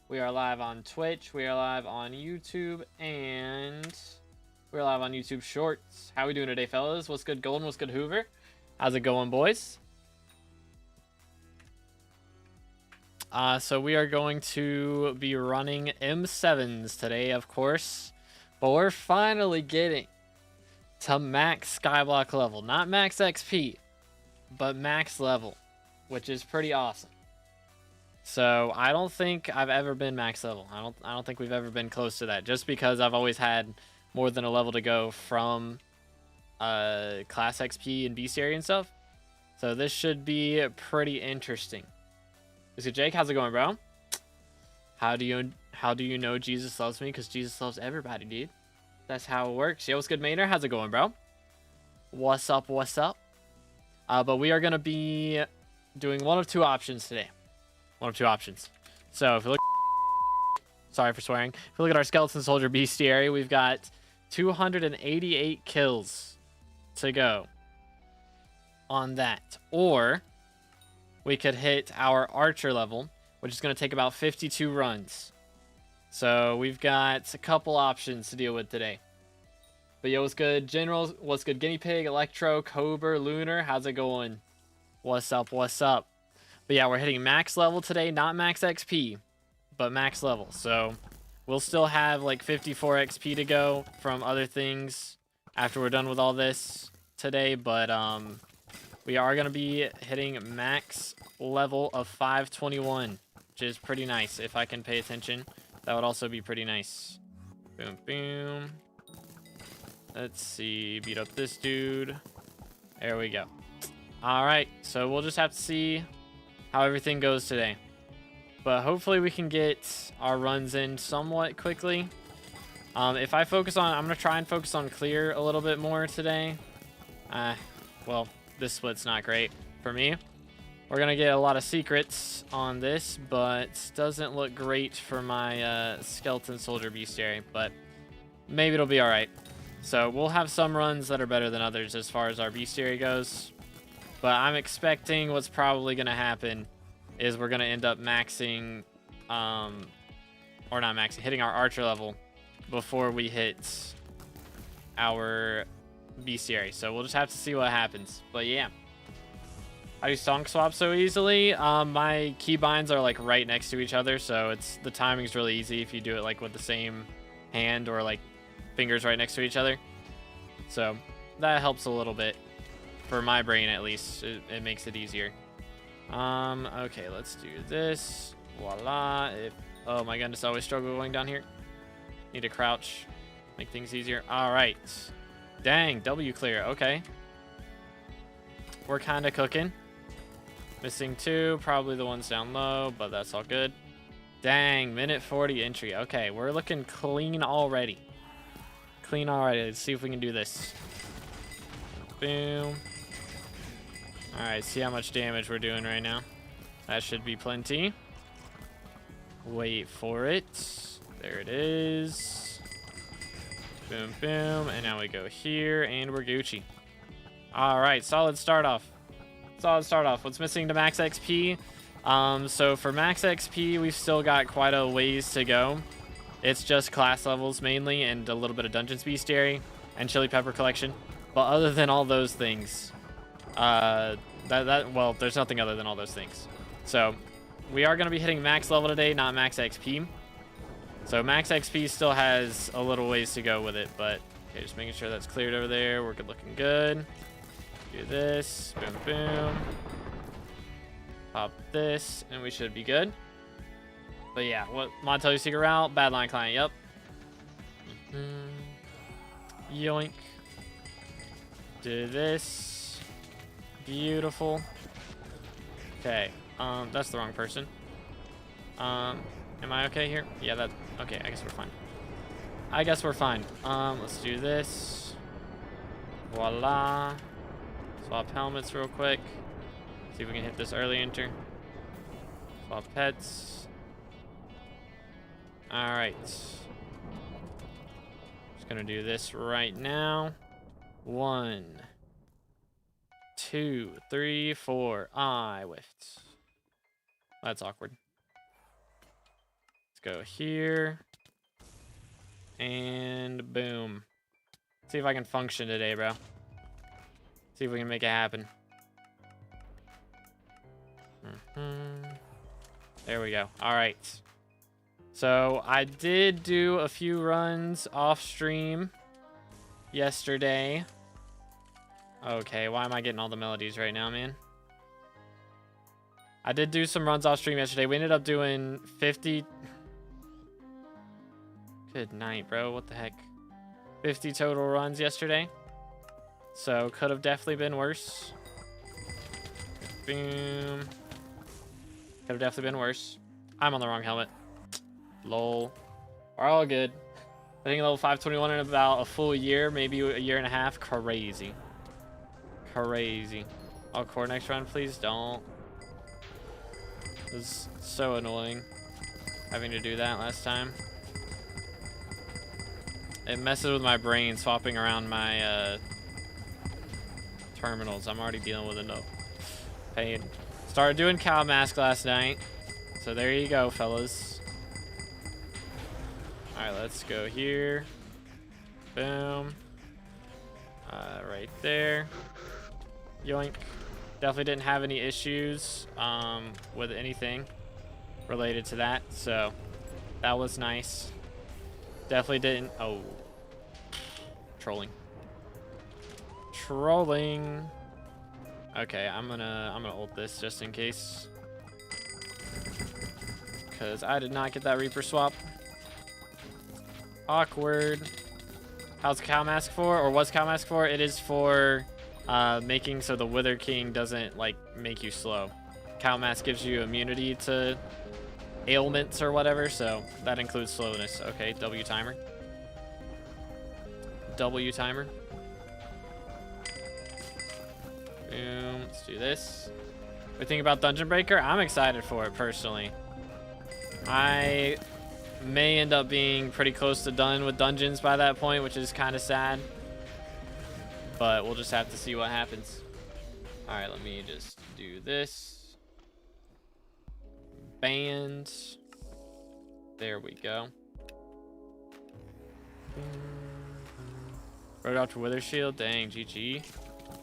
We are live on Twitch. We are live on YouTube. And we're live on YouTube Shorts. How we doing today, fellas? What's good, Golden? What's good, Hoover? How's it going, boys? So we are going to be running M7s today, of course. But we're finally getting to max skyblock level. Not max XP, but max level, which is pretty awesome. So I don't think I've ever been max level. I don't think we've ever been close to that, just because I've always had more than a level to go from class XP and bestiary and stuff. So this should be pretty interesting. So Jake, how's it going, bro? How do you know Jesus loves me? Because Jesus loves everybody, dude. That's how it works. Yo, what's good, Maynard? How's it going, bro? What's up? What's up? But we are gonna be doing one of two options today. One of two options. So if you look, sorry for swearing. If you look at our skeleton soldier bestiary, we've got 288 kills to go on that. Or we could hit our archer level, which is going to take about 52 runs. So we've got a couple options to deal with today. But yo, what's good, General? What's good, Guinea Pig, Electro, Cobra, Lunar? How's it going? What's up? What's up? But yeah, we're hitting max level today, not max XP, but max level. So we'll still have like 54 XP to go from other things after we're done with all this today. But we are going to be hitting max level of 521, which is pretty nice. If I can pay attention, that would also be pretty nice. Boom, boom. Let's see. Beat up this dude. There we go. All right. So we'll just have to see how everything goes today, but hopefully we can get our runs in somewhat quickly. If I focus on, I'm gonna try and focus on clear a little bit more today. Well, this split's not great for me. We're gonna get a lot of secrets on this, but doesn't look great for my skeleton soldier bestiary, but maybe it'll be all right. So we'll have some runs that are better than others as far as our bestiary goes. But I'm expecting what's probably going to happen is we're going to end up maxing, or not maxing, hitting our archer level before we hit our bestiary. So we'll just have to see what happens. But yeah, I do song swap so easily. My keybinds are like right next to each other, so the timing's really easy if you do it like with the same hand or like fingers right next to each other. So that helps a little bit. For my brain, at least, it makes it easier. Okay, let's do this. Voila. Oh my goodness, I always struggle going down here. Need to crouch, make things easier. All right. Dang, W clear. Okay. We're kind of cooking. Missing two, probably the ones down low, but that's all good. Dang, minute 40 entry. Okay, we're looking clean already. Clean already. Let's see if we can do this. Boom. Alright, see how much damage we're doing right now. That should be plenty. Wait for it. There it is. Boom, boom. And now we go here, and we're Gucci. Alright, solid start off. Solid start off. What's missing to max XP? So for max XP, we've still got quite a ways to go. It's just class levels mainly, and a little bit of Dungeons Bestiary and Chili Pepper Collection. But other than all those things, well, there's nothing other than all those things. So we are going to be hitting max level today, not max XP. So max XP still has a little ways to go with it, but okay, just making sure that's cleared over there. We're good, looking good. Do this, boom, boom. Pop this, and we should be good. But yeah, what mod tell you secret route? Bad line client, yep. Yoink. Do this. Beautiful. Okay, that's the wrong person. Am I okay here? Yeah, okay, I guess we're fine. I guess we're fine. Let's do this. Voila. Swap helmets real quick. See if we can hit this early enter. Swap pets. Alright. Just gonna do this right now. 1, 2, 3, 4. I whiffed. That's awkward. Let's go here. And boom. See if I can function today, bro. See if we can make it happen. There we go. All right. So I did do a few runs off stream yesterday. Okay, why am I getting all the melodies right now, man? I did do some runs off stream yesterday. We ended up doing 50. Good night, bro. What the heck? 50 total runs yesterday. So could have definitely been worse. Boom. Could have definitely been worse. I'm on the wrong helmet. Lol. We're all good. I think level 521 in about a full year, maybe a year and a half. Crazy. Crazy. I'll core next round, please. Don't. It was so annoying having to do that last time. It messes with my brain swapping around my terminals. I'm already dealing with enough pain. Started doing cow mask last night. So there you go, fellas. Alright, let's go here. Boom. Right there. Yoink. Definitely didn't have any issues with anything related to that. So that was nice. Definitely didn't. Oh. Trolling. Trolling. Okay, I'm gonna ult this just in case. Because I did not get that Reaper swap. Awkward. How's Cow Mask for? Or what's Cow Mask for? It is for making so the Wither King doesn't like make you slow. Cow Mask gives you immunity to ailments or whatever, so that includes slowness. Okay, W timer. W timer. Boom. Let's do this. What do you think about Dungeon Breaker? I'm excited for it personally. I may end up being pretty close to done with dungeons by that point, which is kind of sad. But we'll just have to see what happens. All right, let me just do this. Band. There we go. Wrote out to Wither Shield. Dang, GG.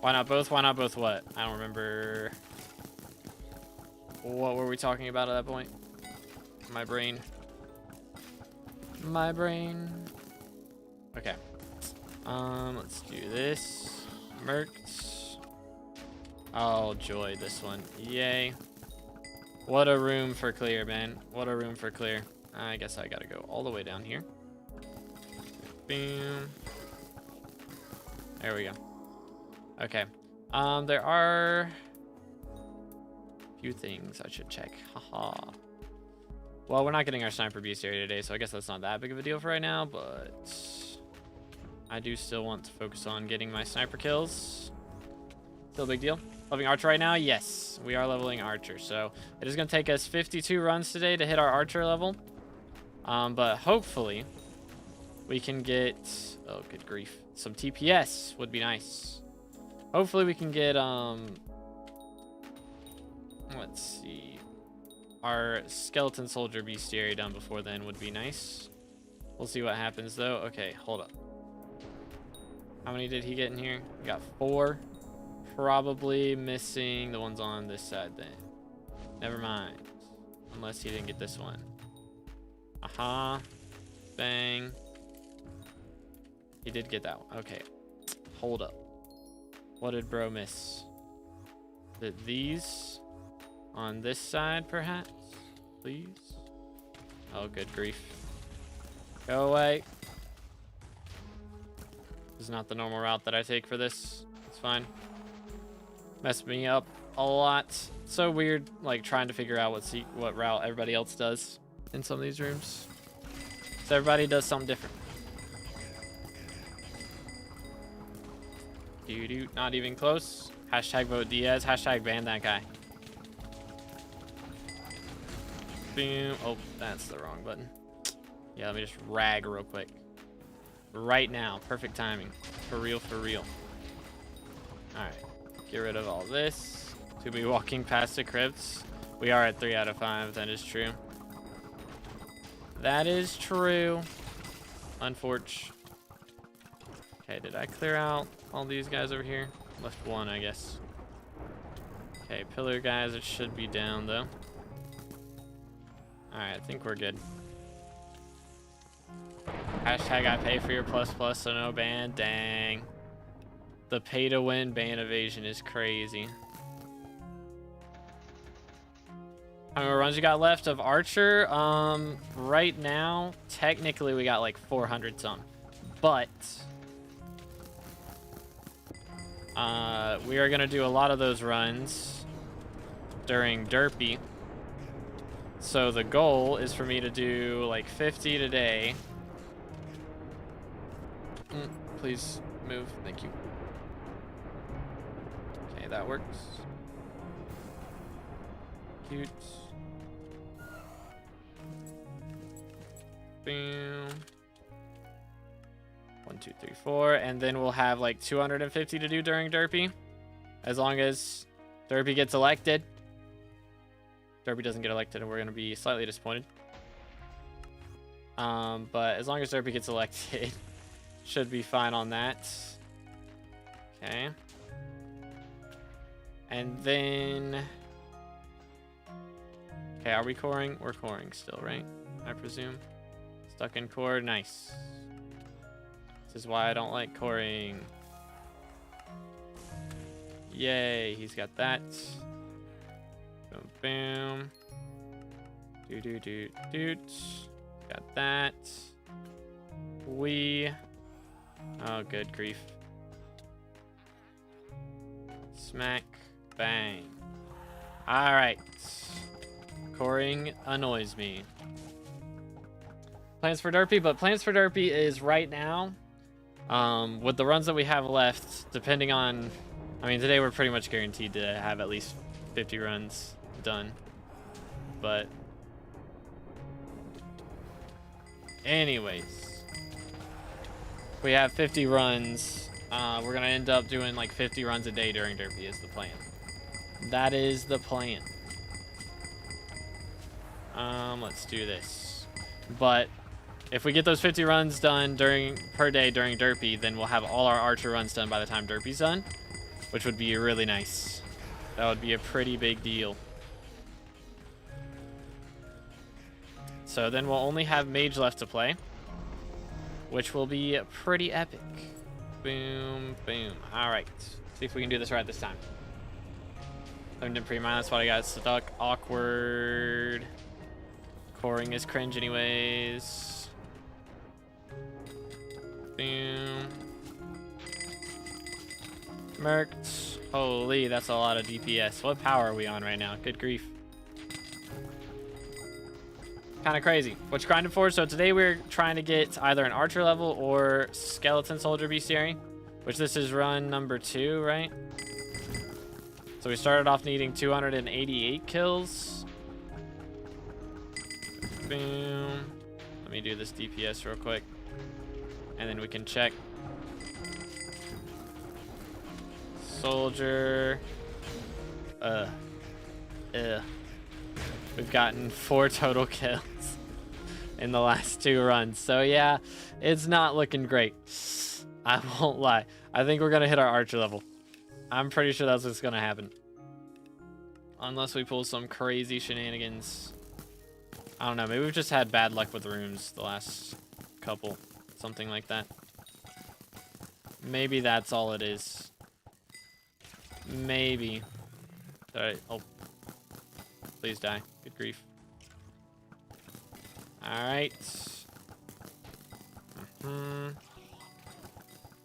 Why not both? Why not both what? I don't remember. What were we talking about at that point? My brain. My brain. Okay. Let's do this. Mercs. Oh, joy, this one. Yay. What a room for clear, man. What a room for clear. I guess I gotta go all the way down here. Boom. There we go. Okay. There are a few things I should check. Haha. Well, we're not getting our sniper bestiary today, so I guess that's not that big of a deal for right now, but I do still want to focus on getting my sniper kills. Still a big deal. Leveling Archer right now? Yes, we are leveling Archer. So it is going to take us 52 runs today to hit our Archer level. But hopefully we can get, oh, good grief, some TPS would be nice. Hopefully we can get, let's see, our Skeleton Soldier bestiary done before then would be nice. We'll see what happens though. Okay, hold up. How many did he get in here? We got 4. Probably missing the ones on this side then. Never mind. Unless he didn't get this one. Aha. Bang. He did get that one. Okay. Hold up. What did bro miss? Did these on this side perhaps? Please? Oh, good grief. Go away. This is not the normal route that I take for this. It's fine. Messed me up a lot. So weird, like trying to figure out what route everybody else does in some of these rooms. So everybody does something different. Doo-doo, not even close. Hashtag vote Diaz. Hashtag ban that guy. Boom. Oh, that's the wrong button. Yeah, let me just rag real quick. Right now. Perfect timing. For real, for real. Alright. Get rid of all this. To be walking past the crypts. We are at 3 out of 5. That is true. That is true. Unfortunate. Okay, did I clear out all these guys over here? Left one, I guess. Okay, pillar guys, it should be down, though. Alright, I think we're good. Hashtag I pay for your plus plus, so no ban. Dang. The pay to win ban evasion is crazy. How many runs you got left of Archer? Right now, technically we got like 400 some. But we are gonna do a lot of those runs during Derpy. So the goal is for me to do like 50 today. Please move, thank you. Okay, that works. Cute. Boom. 1, 2, 3, 4, and then we'll have like 250 to do during Derpy, as long as Derpy gets elected. Derpy doesn't get elected, and we're gonna be slightly disappointed. But as long as Derpy gets elected, should be fine on that. Okay. And then, okay, are we coring? We're coring still, right? I presume. Stuck in core, nice. This is why I don't like coring. Yay, he's got that. Boom, boom. Doot. Got that. Oh, good grief. Smack, bang. All right. Coring annoys me. Plans for Derpy, but plans for Derpy is right now, with the runs that we have left, depending on, I mean, today we're pretty much guaranteed to have at least 50 runs done, but anyways, we have 50 runs. We're gonna end up doing like 50 runs a day during Derpy is the plan. That is the plan. Let's do this. But if we get those 50 runs done per day during Derpy, then we'll have all our Archer runs done by the time Derpy's done, which would be really nice. That would be a pretty big deal. So then we'll only have Mage left to play, which will be pretty epic. Boom, boom. All right. See if we can do this right this time. I didn't pre-mine, that's why I got stuck. Awkward. Coring is cringe anyways. Boom. Merked. Holy, that's a lot of DPS. What power are we on right now? Good grief. Kind of crazy. What you grinding for? So today we're trying to get either an Archer level or Skeleton Soldier bestiary, which this is run number 2, right? So we started off needing 288 kills. Boom. Let me do this DPS real quick, and then we can check. Soldier. We've gotten 4 total kills in the last 2 runs. So yeah, it's not looking great. I won't lie. I think we're gonna hit our Archer level. I'm pretty sure that's what's gonna happen. Unless we pull some crazy shenanigans. I don't know, maybe we've just had bad luck with rooms the last couple. Something like that. Maybe that's all it is. Maybe. Alright, oh. Please die. Good grief. Alright.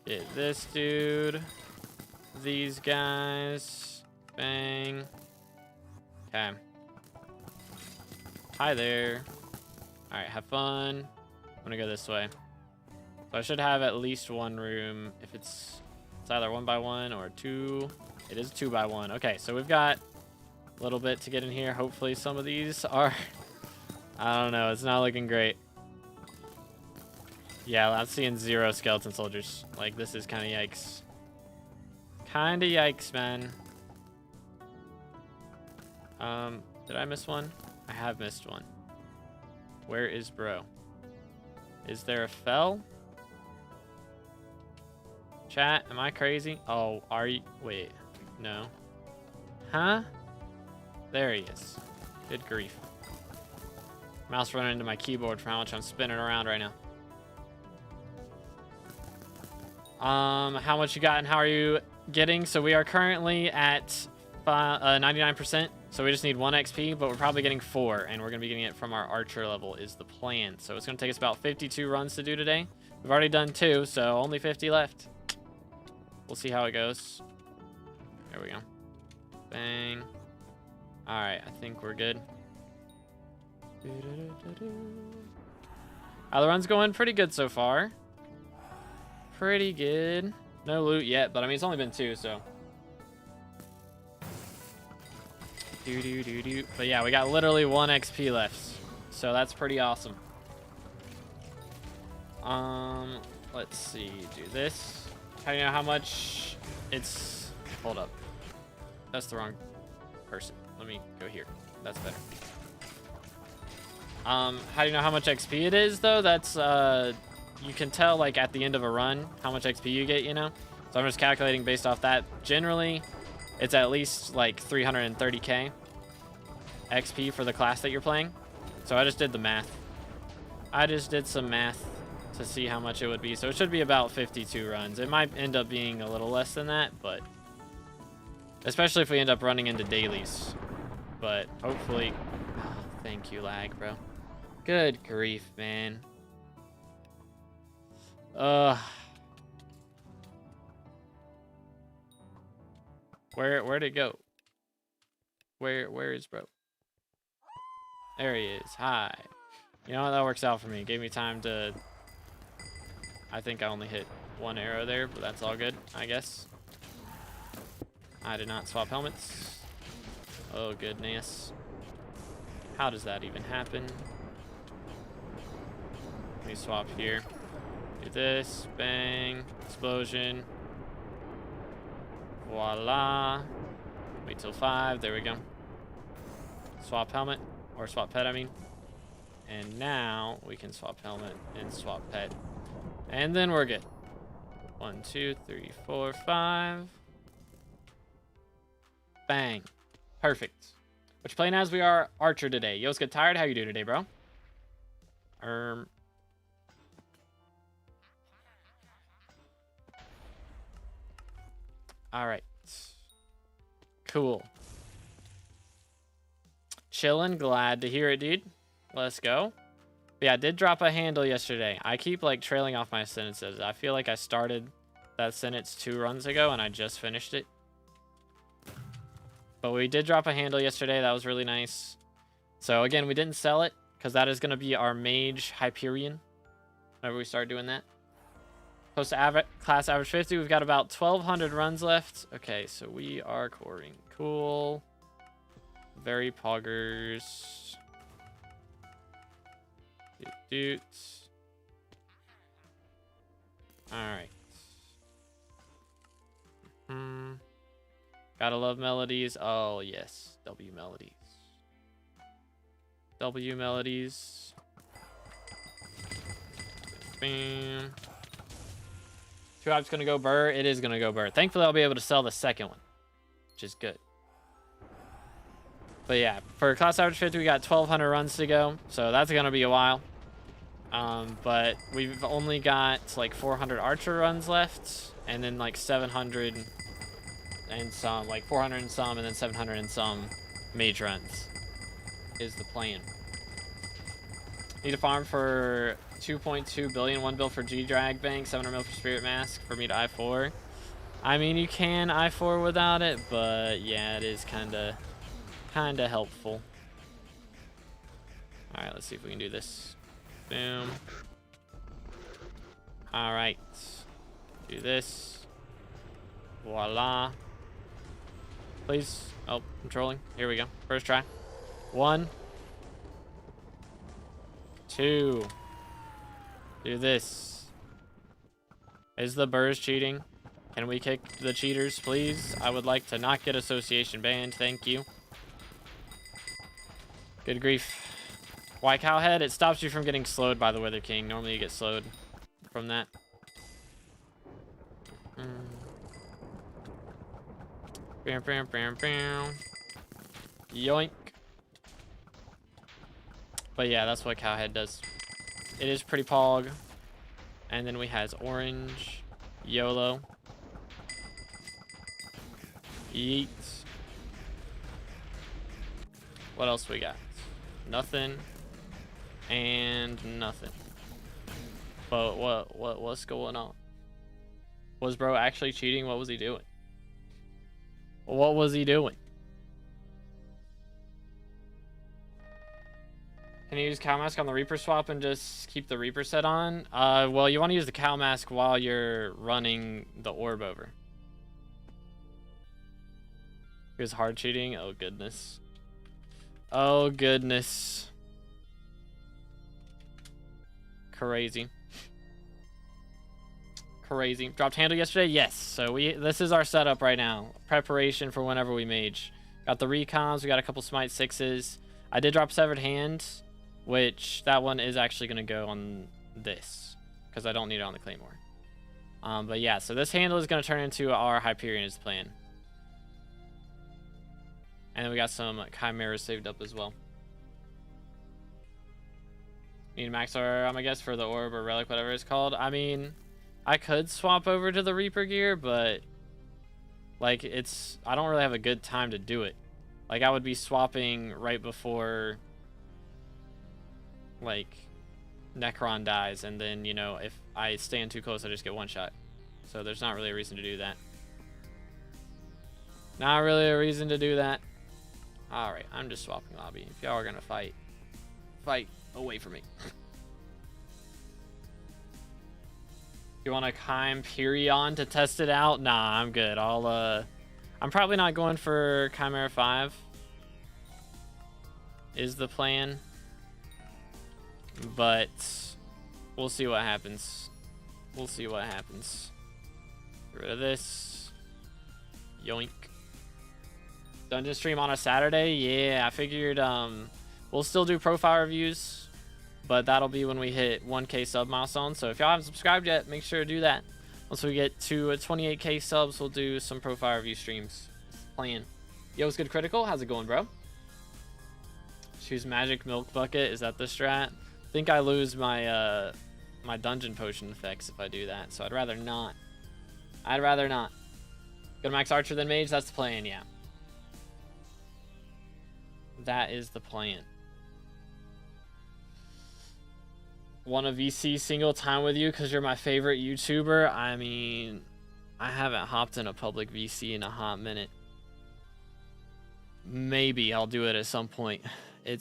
Get this dude. These guys. Bang. Okay. Hi there. Alright, have fun. I'm gonna go this way. So I should have at least 1 room. If it's either 1 by 1 or 2. It is 2 by 1. Okay, so we've got a little bit to get in here. Hopefully some of these are, I don't know, it's not looking great. Yeah, I'm seeing 0 skeleton soldiers. Like, this is kind of yikes. Kind of yikes, man. Did I miss one? I have missed one. Where is bro? Is there a fell? Chat, am I crazy? Oh, are you? Wait, no. Huh? There he is. Good grief. Mouse running into my keyboard for how much I'm spinning around right now. How much you got and how are you getting? So we are currently at 99%. So we just need 1 XP, but we're probably getting 4, and we're going to be getting it from our archer level is the plan. So it's going to take us about 52 runs to do today. We've already done 2, so only 50 left. We'll see how it goes. There we go. Bang. All right, I think we're good. The run's going pretty good so far. Pretty good. No loot yet, but I mean, it's only been 2, so. But yeah, we got literally 1 XP left. So that's pretty awesome. Let's see. Do this. How do you know how much it's... Hold up. That's the wrong person. Let me go here. That's better. How do you know how much XP it is, though? That's, you can tell, like, at the end of a run how much XP you get, you know? So I'm just calculating based off that. Generally, it's at least, like, 330k XP for the class that you're playing. So I just did the math. I just did some math to see how much it would be. So it should be about 52 runs. It might end up being a little less than that, but... Especially if we end up running into dailies. But hopefully... Oh, thank you, lag, bro. Good grief, man. Where'd it go? Where is bro? There he is. Hi. You know what? That works out for me. Gave me time to... I think I only hit 1 arrow there, but that's all good, I guess. I did not swap helmets. Oh, goodness. How does that even happen? Let me swap here. Do this. Bang. Explosion. Voila. Wait till 5. There we go. Swap helmet. Or swap pet, I mean. And now we can swap helmet and swap pet. And then we're good. 1, 2, 3, 4, 5. Bang. Perfect. What you playing as? We are Archer today. Yo, let's get tired. How you doing today, bro? All right. Cool. Chillin'. Glad to hear it, dude. Let's go. But yeah, I did drop a handle yesterday. I keep like trailing off my sentences. I feel like I started that sentence 2 runs ago and I just finished it. But we did drop a handle yesterday. That was really nice. So again, we didn't sell it because that is going to be our mage Hyperion whenever we start doing that. Close to class average 50. We've got about 1,200 runs left. Okay, so we are coring. Cool. Very poggers. Doot. Alright. Gotta love melodies. Oh, yes. W melodies. W melodies. Bam. 2 Hype's gonna go Burr. It is gonna go Burr. Thankfully, I'll be able to sell the second one, which is good. But yeah, for class average 50, we got 1,200 runs to go. So that's gonna be a while. But we've only got like 400 archer runs left, and then like 700 and some, like 400 and some, and then 700 and some mage runs is the plan. Need a farm for 2.2 billion, 1 bill for G-Drag Bank, 700 mil for Spirit Mask for me to I4. I mean, you can I4 without it, but yeah, it is kinda helpful. All right, let's see if we can do this. Boom. All right, do this. Voila. Please. Oh, I'm trolling. Here we go. First try. 1, 2. Do this. Is the Burrs cheating? Can we kick the cheaters, please? I would like to not get association banned. Thank you. Good grief. Why Cowhead? It stops you from getting slowed by the Wither King. Normally you get slowed from that. Bam, bam, bam, bam. Yoink. But yeah, that's what Cowhead does. It is pretty pog. And then we has orange, YOLO, yeet. What else we got? Nothing and nothing. But what's going on? Was bro actually cheating? What was he doing? What was he doing? Can you use Cow Mask on the Reaper swap and just keep the Reaper set on? Well, you want to use the Cow Mask while you're running the orb over. He was hard cheating? Oh, goodness. Oh, goodness. Crazy. Crazy. Dropped handle yesterday? Yes. So this is our setup right now. Preparation for whenever we mage. Got the recoms. We got a couple smite 6s. I did drop severed hand, which that one is actually going to go on this because I don't need it on the Claymore. But yeah, so this handle is going to turn into our Hyperion is the plan. And then we got some Chimeras saved up as well. Need max R, I guess, for the orb or relic, whatever it's called. I mean, I could swap over to the Reaper gear, but like I don't really have a good time to do it. Like I would be swapping right before like Necron dies, and then, you know, if I stand too close I just get one shot. So there's not really a reason to do that. Not really a reason to do that. Alright, I'm just swapping lobby. If y'all are gonna fight away from me. You want a Hyperion to test it out? Nah, I'm good. I'm probably not going for Chimera 5 is the plan, but we'll see what happens. We'll see what happens. Get rid of this. Yoink. Dungeon stream on a Saturday? Yeah, I figured we'll still do profile reviews, but that'll be when we hit 1K sub milestone. So if y'all haven't subscribed yet, make sure to do that. Once we get to 28K subs, we'll do some profile review streams. That's the plan. Yo, what's good, Critical? How's it going, bro? Choose Magic Milk Bucket. Is that the strat? I think I lose my my dungeon potion effects if I do that, so I'd rather not. I'd rather not. Go to max Archer than Mage? That's the plan, yeah. That is the plan. Want a VC single time with you because you're my favorite YouTuber? I mean, I haven't hopped in a public VC in a hot minute. Maybe I'll do it at some point. I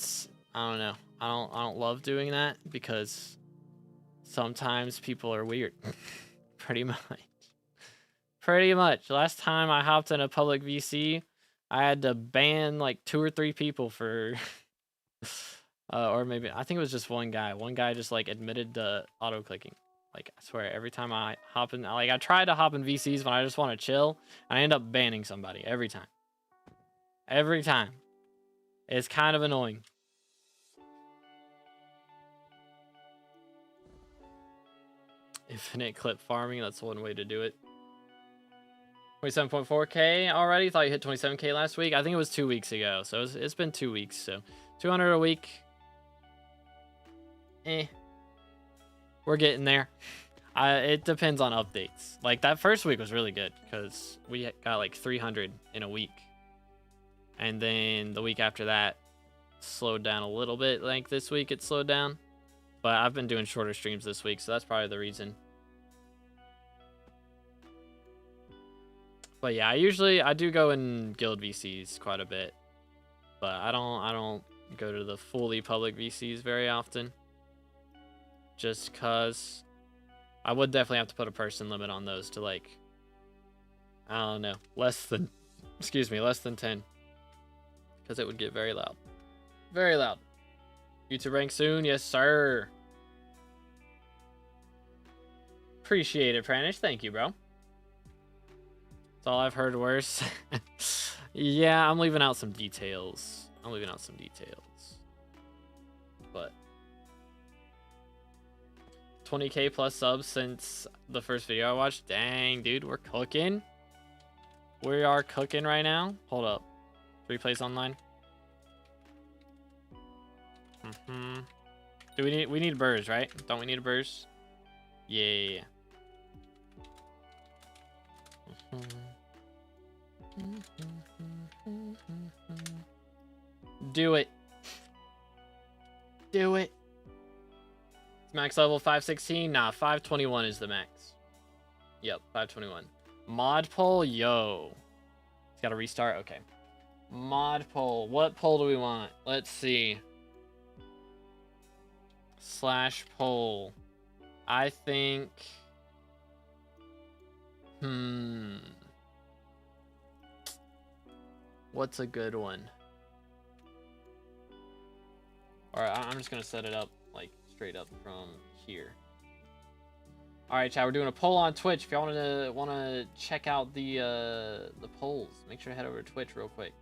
don't know. I don't love doing that because sometimes people are weird. Pretty much. Pretty much. Last time I hopped in a public VC, I had to ban like 2 or 3 people for or maybe I think it was just one guy. One guy just like admitted to auto clicking. Like I swear, every time I hop in, like I try to hop in VCs when I just want to chill, and I end up banning somebody every time. Every time. It's kind of annoying. Infinite clip farming, that's one way to do it. 27.4K already? Thought you hit 27K last week. I think it was 2 weeks ago, so it's been 2 weeks. So 200 a week. We're getting there. It depends on updates. Like that first week was really good because we got like 300 in a week, and then the week after that slowed down a little bit. Like this week it slowed down, but I've been doing shorter streams this week, so that's probably the reason. But yeah, I do go in guild VCs quite a bit, but I don't go to the fully public VCs very often, just cause I would definitely have to put a person limit on those to, like, I don't know, less than 10, because it would get very loud. Very loud. YouTube rank soon? Yes, sir. Appreciate it, Pranish. Thank you, bro. That's all I've heard worse. Yeah, I'm leaving out some details. But 20K plus subs since the first video I watched. Dang, dude, we're cooking. We are cooking right now. Hold up. Replays online. Do we need burrs, right? Don't we need a burrs? Yeah. Do it. Do it. Max level 516? Nah, 521 is the max. Yep, 521. Mod poll? Yo. It's got to restart? Okay. Mod poll. What poll do we want? Let's see. Slash poll. I think... What's a good one? Alright, I'm just going to set it up, like, straight up from here. Alright, chat, we're doing a poll on Twitch. If y'all want to check out the polls, make sure to head over to Twitch real quick.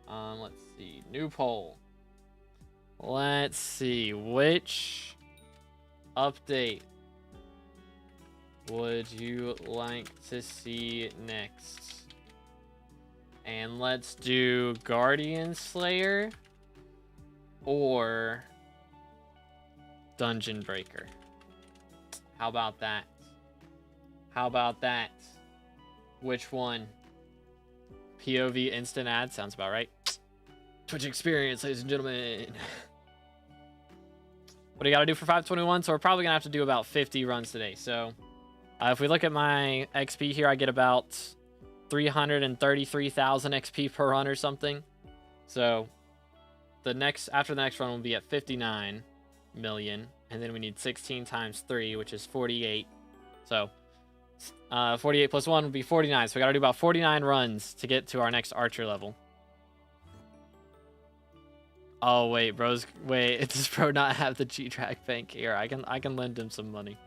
Let's see. New poll. Let's see. Which update would you like to see next? And let's do Guardian Slayer or Dungeon Breaker. How about that? How about that? Which one? POV instant ad sounds about right. Twitch experience, ladies and gentlemen. What do you got to do for 521? So we're probably gonna have to do about 50 runs today. So if we look at my XP here, I get about 333,000 XP per run or something. So after the next run will be at 59 million, and then we need 16 times 3, which is 48. So 48 plus 1 would be 49. So we got to do about 49 runs to get to our next archer level. Oh wait, wait, does bro not have the G-Track bank here? I can lend him some money.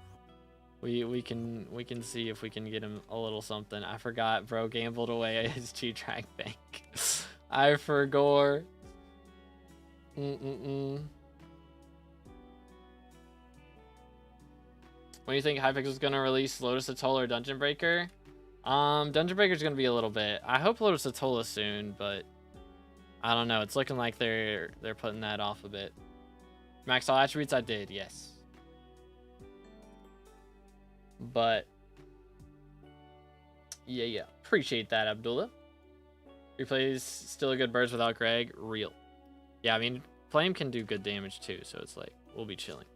We can see if we can get him a little something. I forgot bro gambled away his G-Track bank. I forgot. When do you think Hypixel is gonna release Lotus Atoll or Dungeon Breaker? Dungeon Breaker is gonna be a little bit. I hope Lotus Atoll is soon, but I don't know. It's looking like they're putting that off a bit. Max all attributes, I did, yes. But yeah. Appreciate that, Abdullah. Replays still a good birds without Greg. Real. Yeah, I mean, Flame can do good damage too, so it's like we'll be chilling.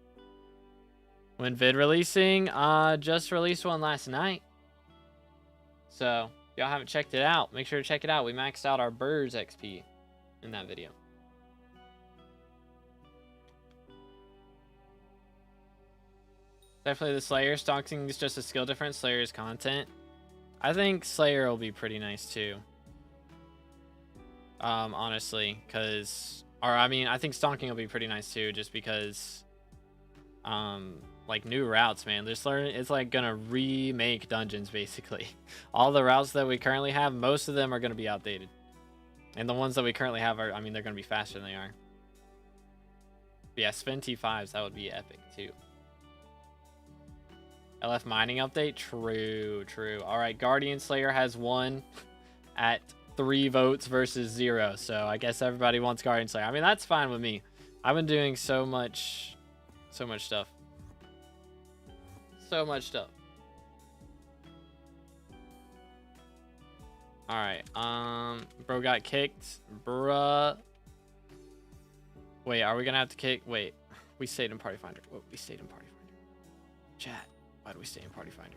When vid releasing, just released one last night. So if y'all haven't checked it out, make sure to check it out. We maxed out our birds XP in that video. Definitely the Slayer. Stalking is just a skill difference. Slayer's content. I think Slayer will be pretty nice too. Honestly, I think stalking will be pretty nice too, just because, like new routes, man. It's like gonna remake dungeons basically. All the routes that we currently have, most of them are gonna be outdated, and the ones that we currently have are, I mean, they're gonna be faster than they are. But yeah, spin T5s, that would be epic too. LF mining update, true. All right, Guardian Slayer has won at 3 votes versus 0, so I guess everybody wants Guardian Slayer. I mean, that's fine with me. I've been doing so much stuff. So much stuff. All right, bro got kicked, bruh. Wait, are we gonna have to kick? Wait, we stayed in Party Finder. Whoa, we stayed in Party Finder. Chat, why do we stay in Party Finder?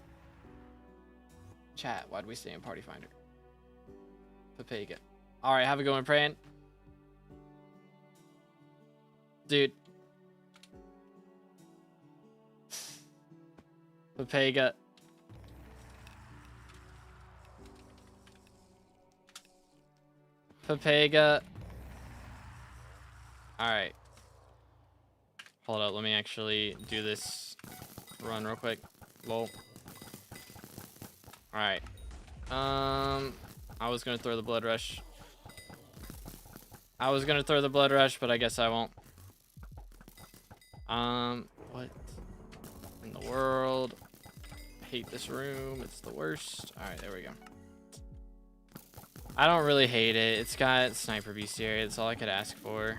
Chat, why do we stay in Party Finder? Papega. All right, have a good one, praying. Dude. Papega. Papega. All right. Hold up, let me actually do this run real quick. Lol. All right. I was gonna throw the blood rush. But I guess I won't. What? hate this room. It's the worst. All right, there we go. I don't really hate it. It's got sniper bestiary. That's all I could ask for.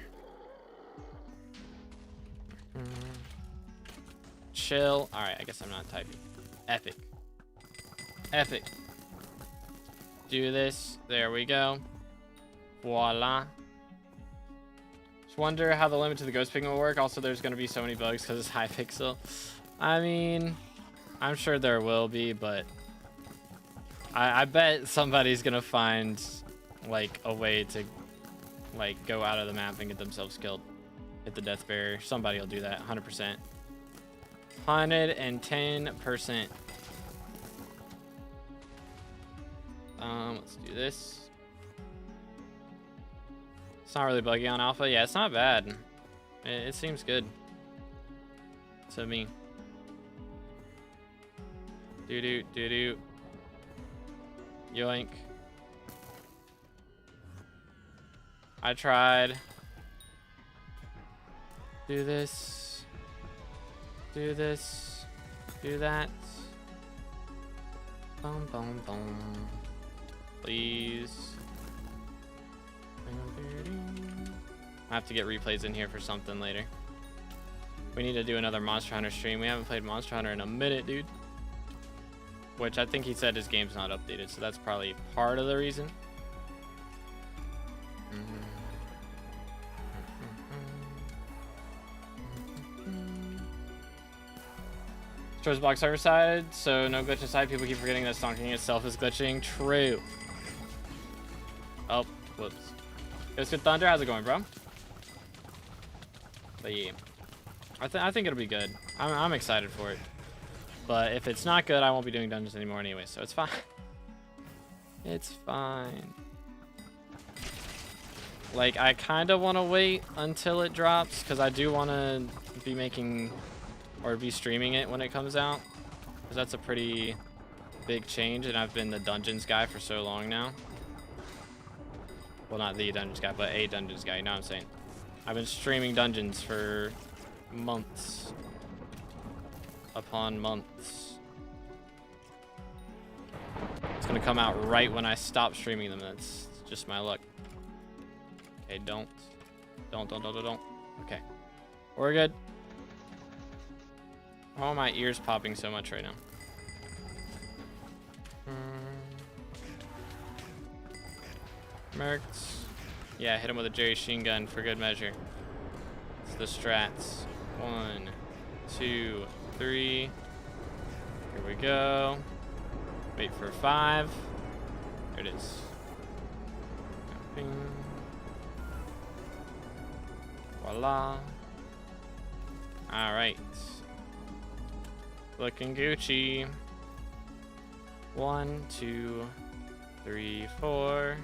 Chill. All right, I guess I'm not typing. Epic. Epic. Do this. There we go. Voila. Just wonder how the limit to the ghost picking will work. Also, there's going to be so many bugs because it's Hypixel. I mean, I'm sure there will be, but I bet somebody's going to find like a way to like go out of the map and get themselves killed. Hit the death barrier. Somebody will do that. 100%. 110%. Let's do this. It's not really buggy on alpha. Yeah, it's not bad. It seems good to me. Doo-doo, doo-doo. Yoink. I tried. Do this. Do this. Do that. Boom, boom, boom. Please. I have to get replays in here for something later. We need to do another Monster Hunter stream. We haven't played Monster Hunter in a minute, dude. Which I think he said his game's not updated, so that's probably part of the reason. Stores block server side, so no glitch inside. People keep forgetting that stonking itself is glitching. True. Oh, whoops. It's good Thunder. How's it going, bro? But yeah, I think it'll be good. I'm excited for it. But if it's not good, I won't be doing dungeons anymore anyway, so it's fine. It's fine. Like, I kind of want to wait until it drops, because I do want to be making, or be streaming it when it comes out. Because that's a pretty big change, and I've been the dungeons guy for so long now. Well, not the dungeons guy, but a dungeons guy, you know what I'm saying? I've been streaming dungeons for months upon months. It's gonna come out right when I stop streaming them. That's just my luck. Okay, don't. Okay, we're good. Why are my ears popping so much right now? Mercs. Yeah, hit him with a Jerry Sheen gun for good measure. It's the strats. 1, 2, 3. Here we go. Wait for 5. There it is. Bing. Voila. Alright. Looking Gucci. 1, 2, 3, 4.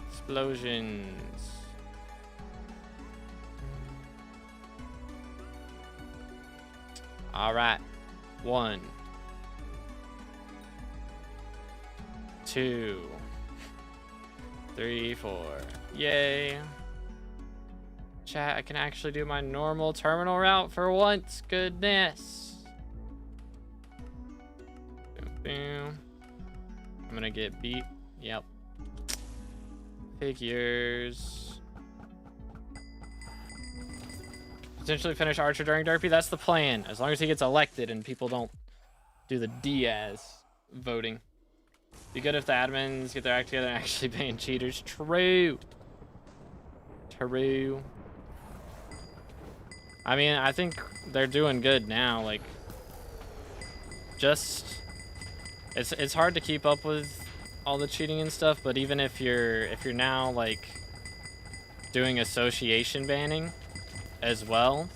Explosions. All right. 1, 2, 3, 4. Yay. Chat, I can actually do my normal terminal route for once. Goodness. Boom, boom. I'm gonna get beat. Yep. Figures. Potentially finish Archer during Derpy. That's the plan. As long as he gets elected and people don't do the Diaz voting. Be good if the admins get their act together and actually ban cheaters. True. True. I mean, I think they're doing good now. Like, just it's hard to keep up with all the cheating and stuff, but even if you're now like doing association banning as well,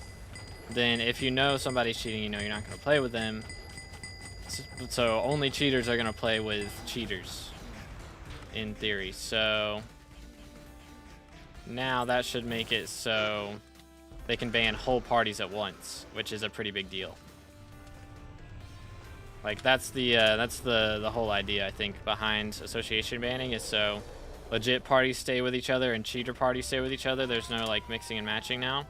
then if you know somebody's cheating, you know you're not going to play with them. So only cheaters are going to play with cheaters in theory. So now that should make it so they can ban whole parties at once, which is a pretty big deal. Like, that's the whole idea, I think, behind association banning, is so legit parties stay with each other and cheater parties stay with each other. There's no like mixing and matching now.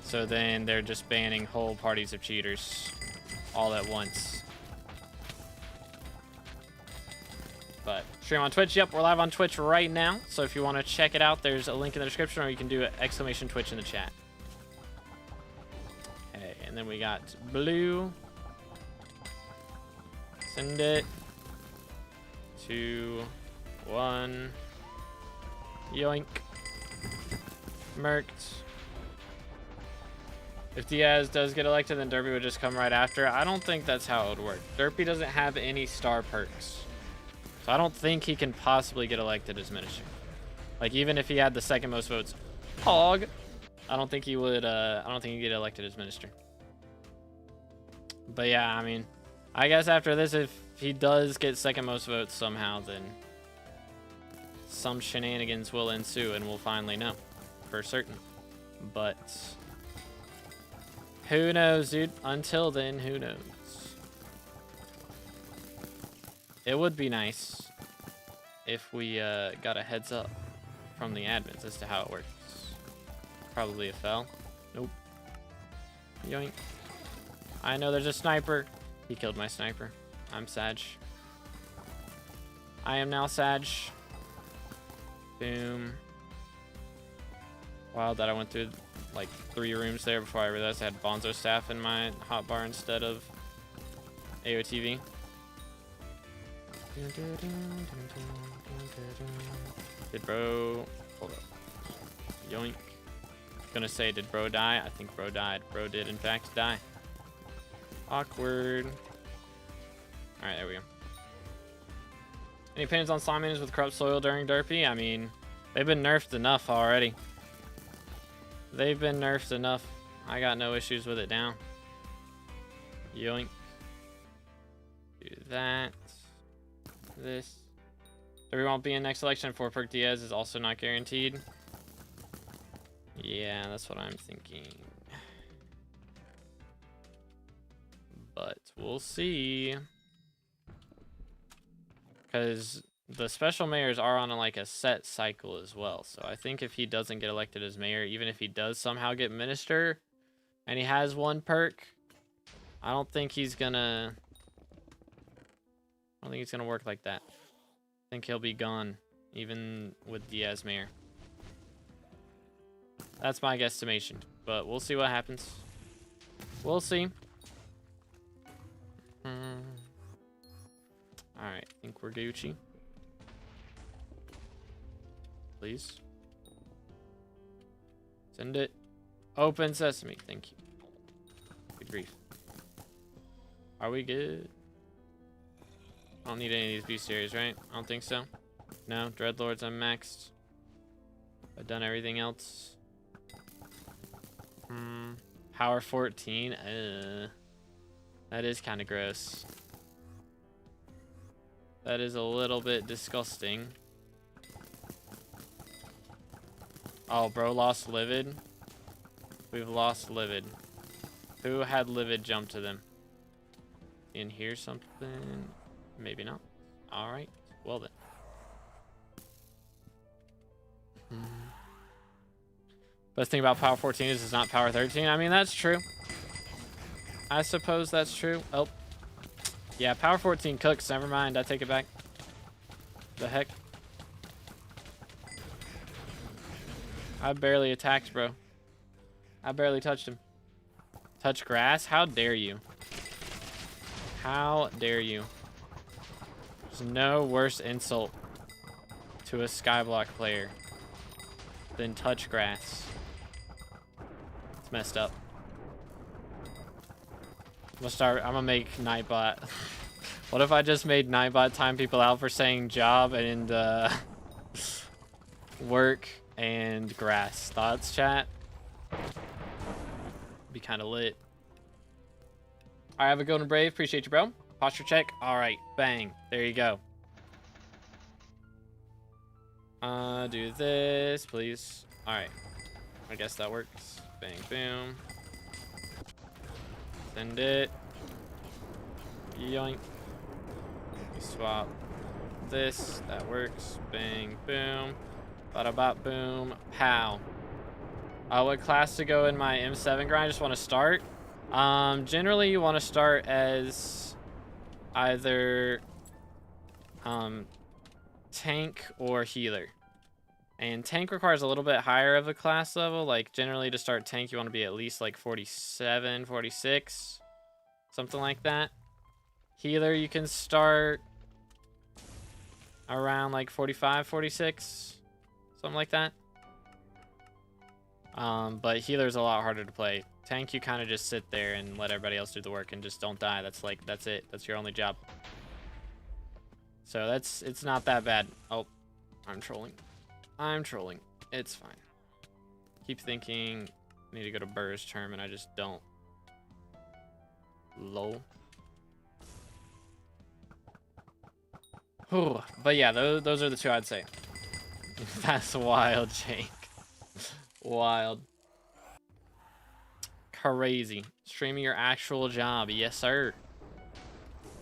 So then they're just banning whole parties of cheaters all at once. But stream on Twitch. Yep, we're live on Twitch right now. So if you want to check it out, there's a link in the description, or you can do exclamation Twitch in the chat. Okay, and then we got blue. Send it. 2, 1. Yoink. Merked. If Diaz does get elected, then Derpy would just come right after. I don't think that's how it would work. Derpy doesn't have any star perks. So I don't think he can possibly get elected as minister. Like, even if he had the second most votes, hog, I don't think he would, I don't think he'd get elected as minister. But yeah, I mean, I guess after this, if he does get second most votes somehow, then some shenanigans will ensue and we'll finally know for certain. But who knows, dude? Until then, who knows? It would be nice if we got a heads up from the admins as to how it works. Probably a fell. Nope. Yoink. I know there's a sniper. He killed my sniper. I'm Sag. I am now Sag. Boom. Wild that I went through like 3 rooms there before I realized I had Bonzo staff in my hotbar instead of AOTV. Did bro... Hold up. Yoink. Gonna say, did bro die? I think bro died. Bro did in fact die. Awkward. Alright, there we go. Any opinions on slime minions with corrupt soil during Derpy? I mean, they've been nerfed enough already. They've been nerfed enough. I got no issues with it now. Yoink. Do that. This. Derpy won't be in next election. 4 perk Diaz is also not guaranteed. Yeah, that's what I'm thinking. But we'll see. Because the special mayors are on like a set cycle as well. So I think if he doesn't get elected as mayor, even if he does somehow get minister and he has 1 perk, I don't think he's gonna work like that. I think he'll be gone even with Diaz mayor. That's my guesstimation, but we'll see what happens. We'll see. Alright, I think we're Gucci. Please. Send it. Open sesame. Thank you. Good grief. Are we good? I don't need any of these bestiaries, right? I don't think so. No, Dreadlords, I'm maxed. I've done everything else. Power 14. That is kind of gross. That is a little bit disgusting. Oh, bro lost Livid. We've lost Livid. Who had Livid jump to them? In here something? Maybe not. Alright. Well then. Best thing about Power 14 is it's not Power 13. I mean, that's true. I suppose that's true. Oh. Yeah, Power 14 cooks. Never mind. I take it back. The heck? I barely attacked, bro. I barely touched him. Touch grass? How dare you? How dare you? There's no worse insult to a SkyBlock player than touch grass. It's messed up. I'm gonna make Nightbot. What if I just made Nightbot time people out for saying job and work and grass? Thoughts, chat? Be kind of lit. All right, have a golden brave. Appreciate you, bro. Posture check. All right, bang. There you go. Do this, please. All right. I guess that works. Bang, boom. Send it. Yoink. We swap this. That works. Bang, boom. Bada bop, boom. Pow. What class to go in my M7 grind? I just want to start. Generally you want to start as either tank or healer. And tank requires a little bit higher of a class level. Like generally to start tank, you want to be at least like 47, 46, something like that. Healer, you can start around like 45, 46, something like that. But healer's a lot harder to play. Tank, you kind of just sit there and let everybody else do the work and just don't die. That's it. That's your only job. So it's not that bad. Oh, I'm trolling. It's fine. Keep thinking I need to go to Burr's term and I just don't. Lol. Whew. But yeah, those are the two I'd say. That's wild, Jake. Wild. Crazy. Streaming your actual job. Yes, sir.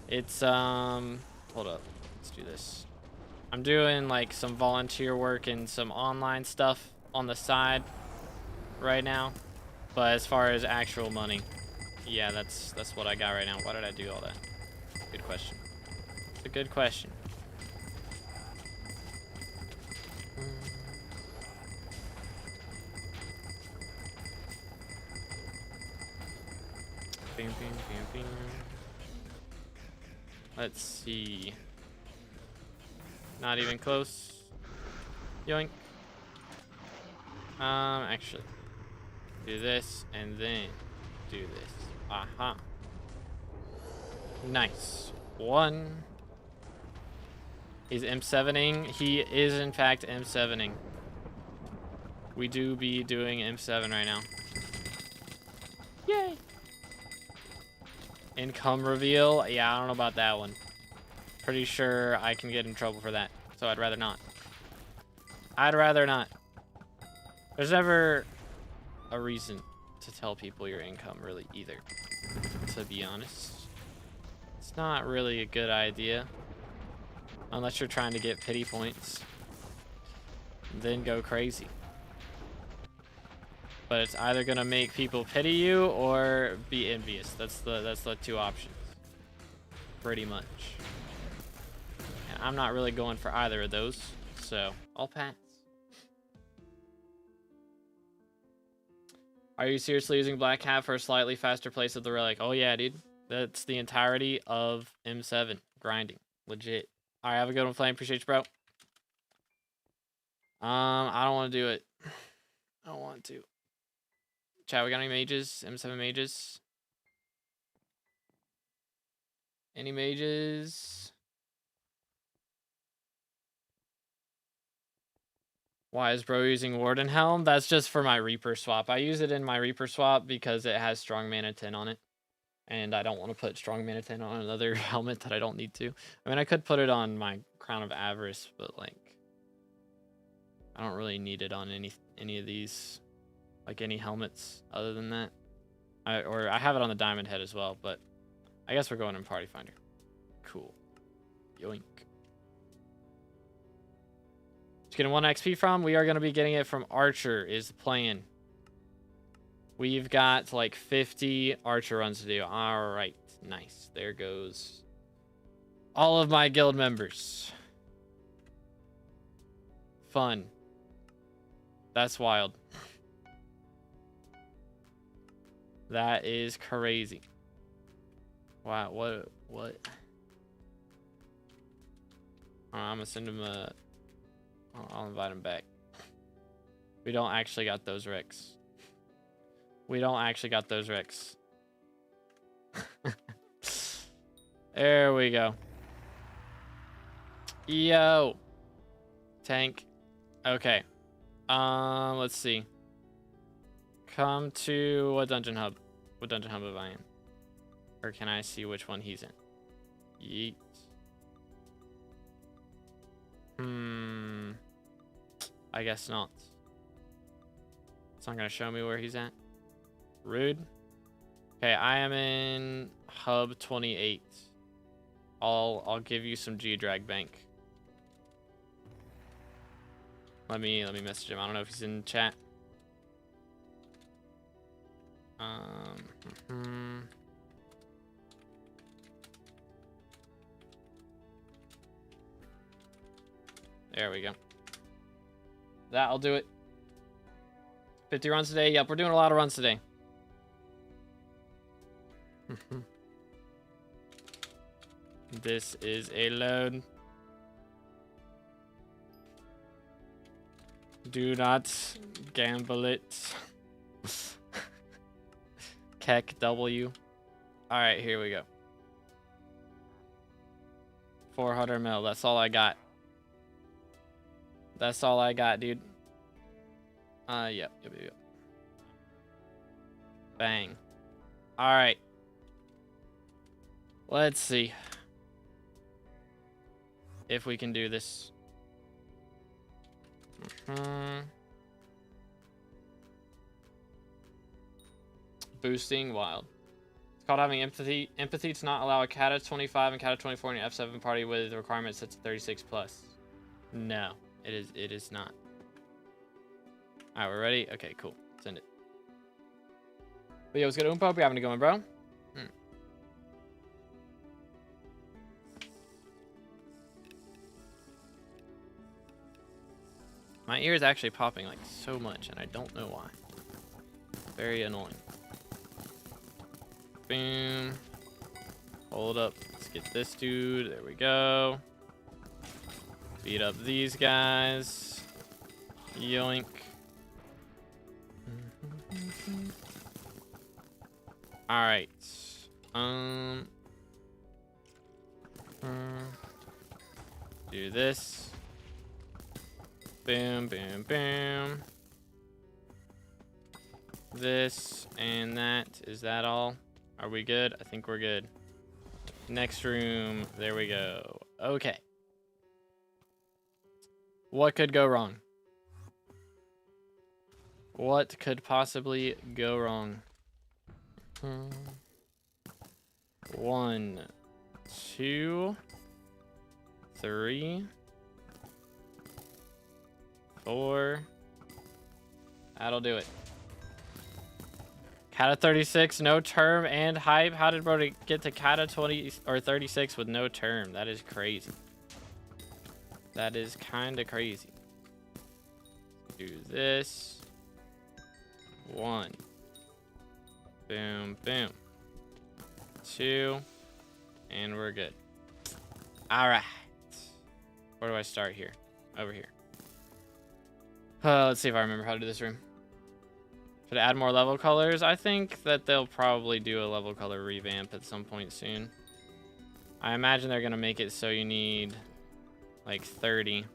It's, hold up. Let's do this. I'm doing, like, some volunteer work and some online stuff on the side right now. But as far as actual money, yeah, that's what I got right now. Why did I do all that? Good question. It's a good question. Bing, bing, bing, bing. Let's see. Not even close. Yoink. Actually, do this and then do this. Aha. Nice. One. He's M7ing. He is in fact M7ing. We do be doing M7 right now. Yay. Income reveal. Yeah, I don't know about that one. Pretty sure I can get in trouble for that. So I'd rather not. I'd rather not. There's never a reason to tell people your income really either, to be honest. It's not really a good idea. Unless you're trying to get pity points. Then go crazy. But it's either gonna make people pity you or be envious. That's the two options. Pretty much. And I'm not really going for either of those, so I'll pass. Are you seriously using Black Hat for a slightly faster place of the relic? Oh yeah, dude. That's the entirety of M7 grinding. Legit. Alright, have a good one, Flame. Appreciate you, bro. I don't want to do it. I don't want to. Chat, we got any mages? M7 mages? Any mages? Why is bro using Warden Helm? That's just for my Reaper swap. I use it in my Reaper swap because it has strong mana 10 on it. And I don't want to put strong mana 10 on another helmet that I don't need to. I mean, I could put it on my Crown of Avarice, but like, I don't really need it on any of these, like any helmets other than that. I have it on the Diamond Head as well, but I guess we're going in Party Finder. Cool. Yoink. Just getting 1 XP from. We are going to be getting it from Archer is the plan. We've got like 50 Archer runs to do. All right. Nice. There goes all of my guild members. Fun. That's wild. That is crazy. Wow, what? I'm gonna send him a... I'll invite him back. We don't actually got those Ricks. We don't actually got those Ricks. There we go. Yo. Tank. Okay. Let's see. Come to what dungeon hub? What dungeon hub am I in? Or can I see which one he's in? Yeet. I guess not. It's not gonna show me where he's at. Rude. Okay, I am in hub 28. I'll give you some G-Drag bank. Let me message him. I don't know if he's in chat. There we go. That'll do it. 50 runs today. Yep, we're doing a lot of runs today. This is a load. Do not gamble it. Keck W. Alright, here we go. 400 mil. That's all I got. That's all I got, dude. Yep. Bang. Alright. Let's see if we can do this. Boosting wild. It's called having empathy. Empathy to not allow a cat of 25 and cat of 24 in your F7 party with the requirement set to 36 plus. No, it is not. Alright, we're ready? Okay, cool. Send it. But yo, what's good, Oompa? Hope you're having a good one, bro. My ear is actually popping like so much, and I don't know why. Very annoying. Boom. Hold up. Let's get this dude. There we go. Beat up these guys. Yoink. Alright. Do this. Boom, boom, boom. This and that. Is that all? Are we good? I think we're good. Next room. There we go. Okay. What could go wrong? What could possibly go wrong? 1, 2, 3, 4. That'll do it. Cat of 36, no term and hype. How did Brody get to cat of 20 or 36 with no term? That is crazy. That is kind of crazy. Do this. 1. Boom, boom. 2. And we're good. All right. Where do I start here? Over here. Let's see if I remember how to do this room. Should I add more level colors? I think that they'll probably do a level color revamp at some point soon. I imagine they're going to make it so you need like 30.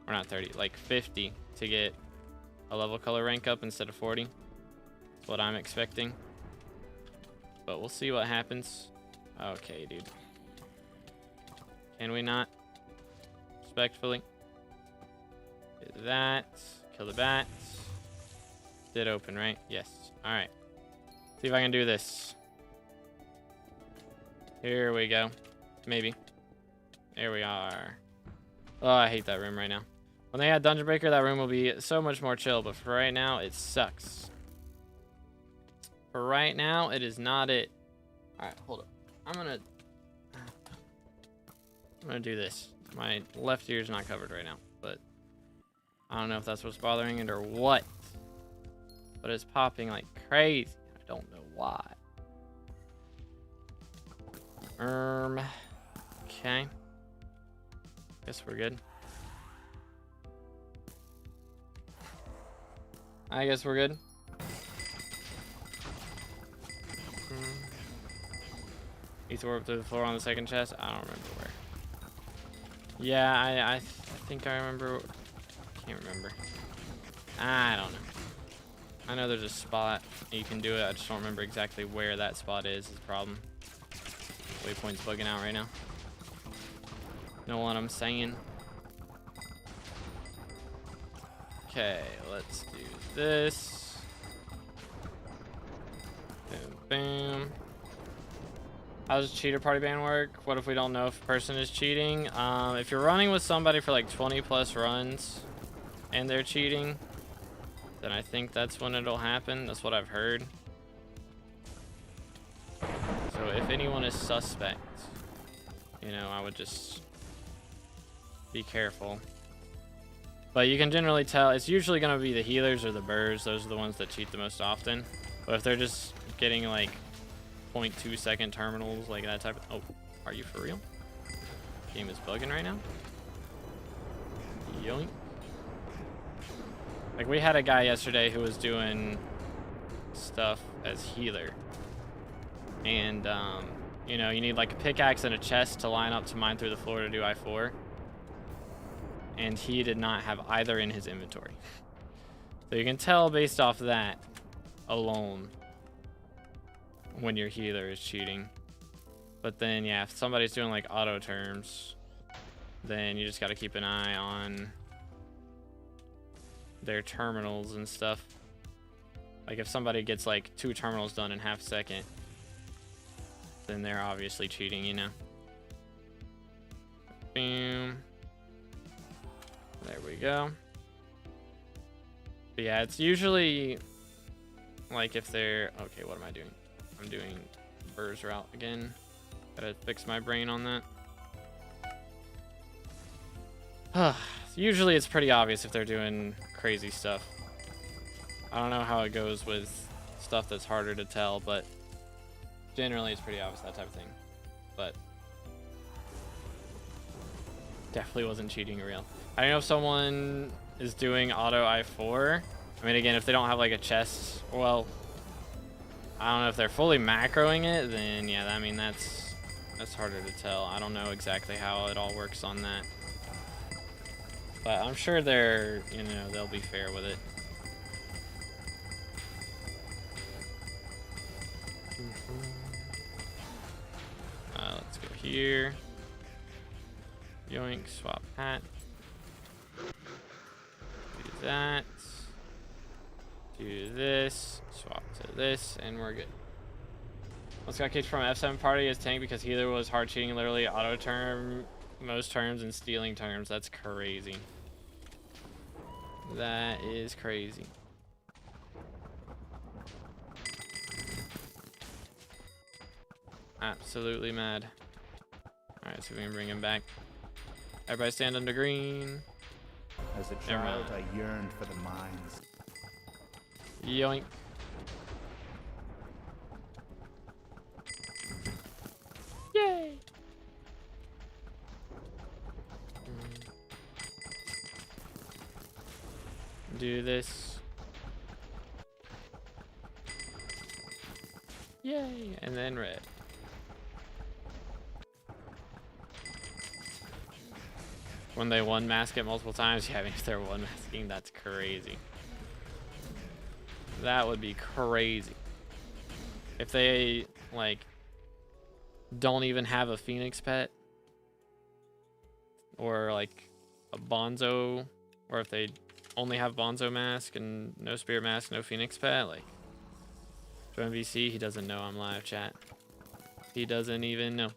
Or not 30, like 50 to get a level color rank up instead of 40. That's what I'm expecting. But we'll see what happens. Okay, dude. Can we not? Respectfully. Do that. Kill the bats. Did open, right? Yes. Alright. See if I can do this. Here we go. Maybe. There we are. Oh, I hate that room right now. When they had Dungeon Breaker, that room will be so much more chill, but for right now, it sucks. For right now, it is not it. Alright, hold up. I'm gonna do this. My left ear is not covered right now, but I don't know if that's what's bothering it or what. But it's popping like crazy. I don't know why. Okay. Guess we're good. I guess we're good. He threw up to the floor on the second chest. I don't remember where. Yeah, I think I remember. Can't remember. I don't know. I know there's a spot you can do it. I just don't remember exactly where that spot is the problem. Waypoint's bugging out right now. Know what I'm saying? Okay, let's do this. Boom, boom. How does cheater party ban work? What if we don't know if a person is cheating? If you're running with somebody for like 20 plus runs and they're cheating, then I think that's when it'll happen. That's what I've heard. So if anyone is suspect, you know, I would just be careful. But you can generally tell, it's usually going to be the healers or the burrs. Those are the ones that cheat the most often. But if they're just getting like 0.2 second terminals, like that type of... Oh, are you for real? Game is bugging right now. Yoink. Like we had a guy yesterday who was doing stuff as healer. And, you know, you need like a pickaxe and a chest to line up to mine through the floor to do I4. And he did not have either in his inventory. So you can tell based off that alone when your healer is cheating. But then, yeah, if somebody's doing like auto terms, then you just got to keep an eye on their terminals and stuff. Like if somebody gets like 2 terminals done in half a second, then they're obviously cheating, you know. Boom. There we go. But yeah, it's usually like if they're... Okay, what am I doing? I'm doing burrs route again. Gotta fix my brain on that. Usually it's pretty obvious if they're doing crazy stuff. I don't know how it goes with stuff that's harder to tell, but generally it's pretty obvious, that type of thing. But definitely wasn't cheating real. I don't know if someone is doing auto I4. I mean, again, if they don't have like a chest, well, I don't know if they're fully macroing it, then yeah, I mean, that's harder to tell. I don't know exactly how it all works on that. But I'm sure they're, you know, they'll be fair with it. Let's go here. Yoink, swap hat. Do that. Do this. Swap to this, and we're good. Let's got kicked from F7 party as tank because healer was hard cheating, literally auto term most terms and stealing terms. That's crazy. That is crazy. Absolutely mad. Alright, so we can bring him back. Everybody stand under green. As a child, I yearned for the mines. Yoink. Yay! Do this. Yay! And then red. When they one mask it multiple times, yeah, I mean, if they're one masking, that's crazy. That would be crazy. If they, like, don't even have a Phoenix pet, or like a Bonzo, or if they only have Bonzo mask and no Spirit mask, no Phoenix pet, like, join VC, he doesn't know I'm live, chat. He doesn't even know.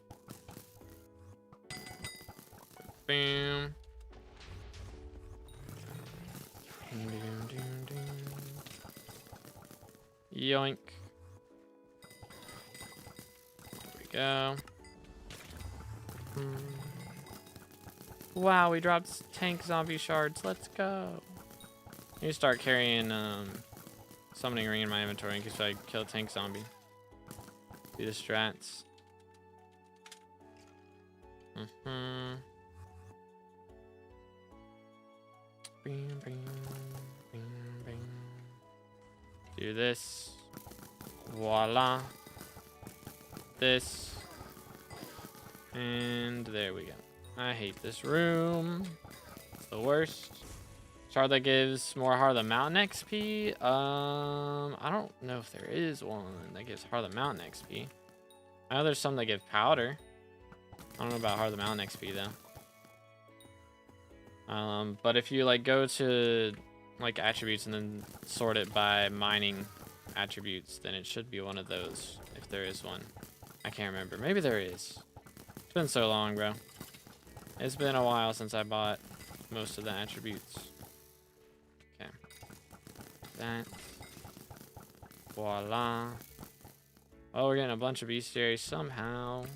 Bam. Yoink. There we go. Wow, we dropped tank zombie shards. Let's go. I need to start carrying summoning ring in my inventory in case I kill a tank zombie. Do the strats. Bing, bing, bing, bing. Do this. Voila. This. And there we go. I hate this room. It's the worst. Shard that gives more Heart of the Mountain XP. I don't know if there is one that gives Heart of the Mountain XP. I know there's some that give powder. I don't know about Heart of the Mountain XP though. But if you like go to like attributes and then sort it by mining attributes, then it should be one of those if there is one. I can't remember. Maybe there is. It's been so long, bro. It's been a while since I bought most of the attributes. Okay. That. Voila. Oh, we're getting a bunch of bestiaries somehow.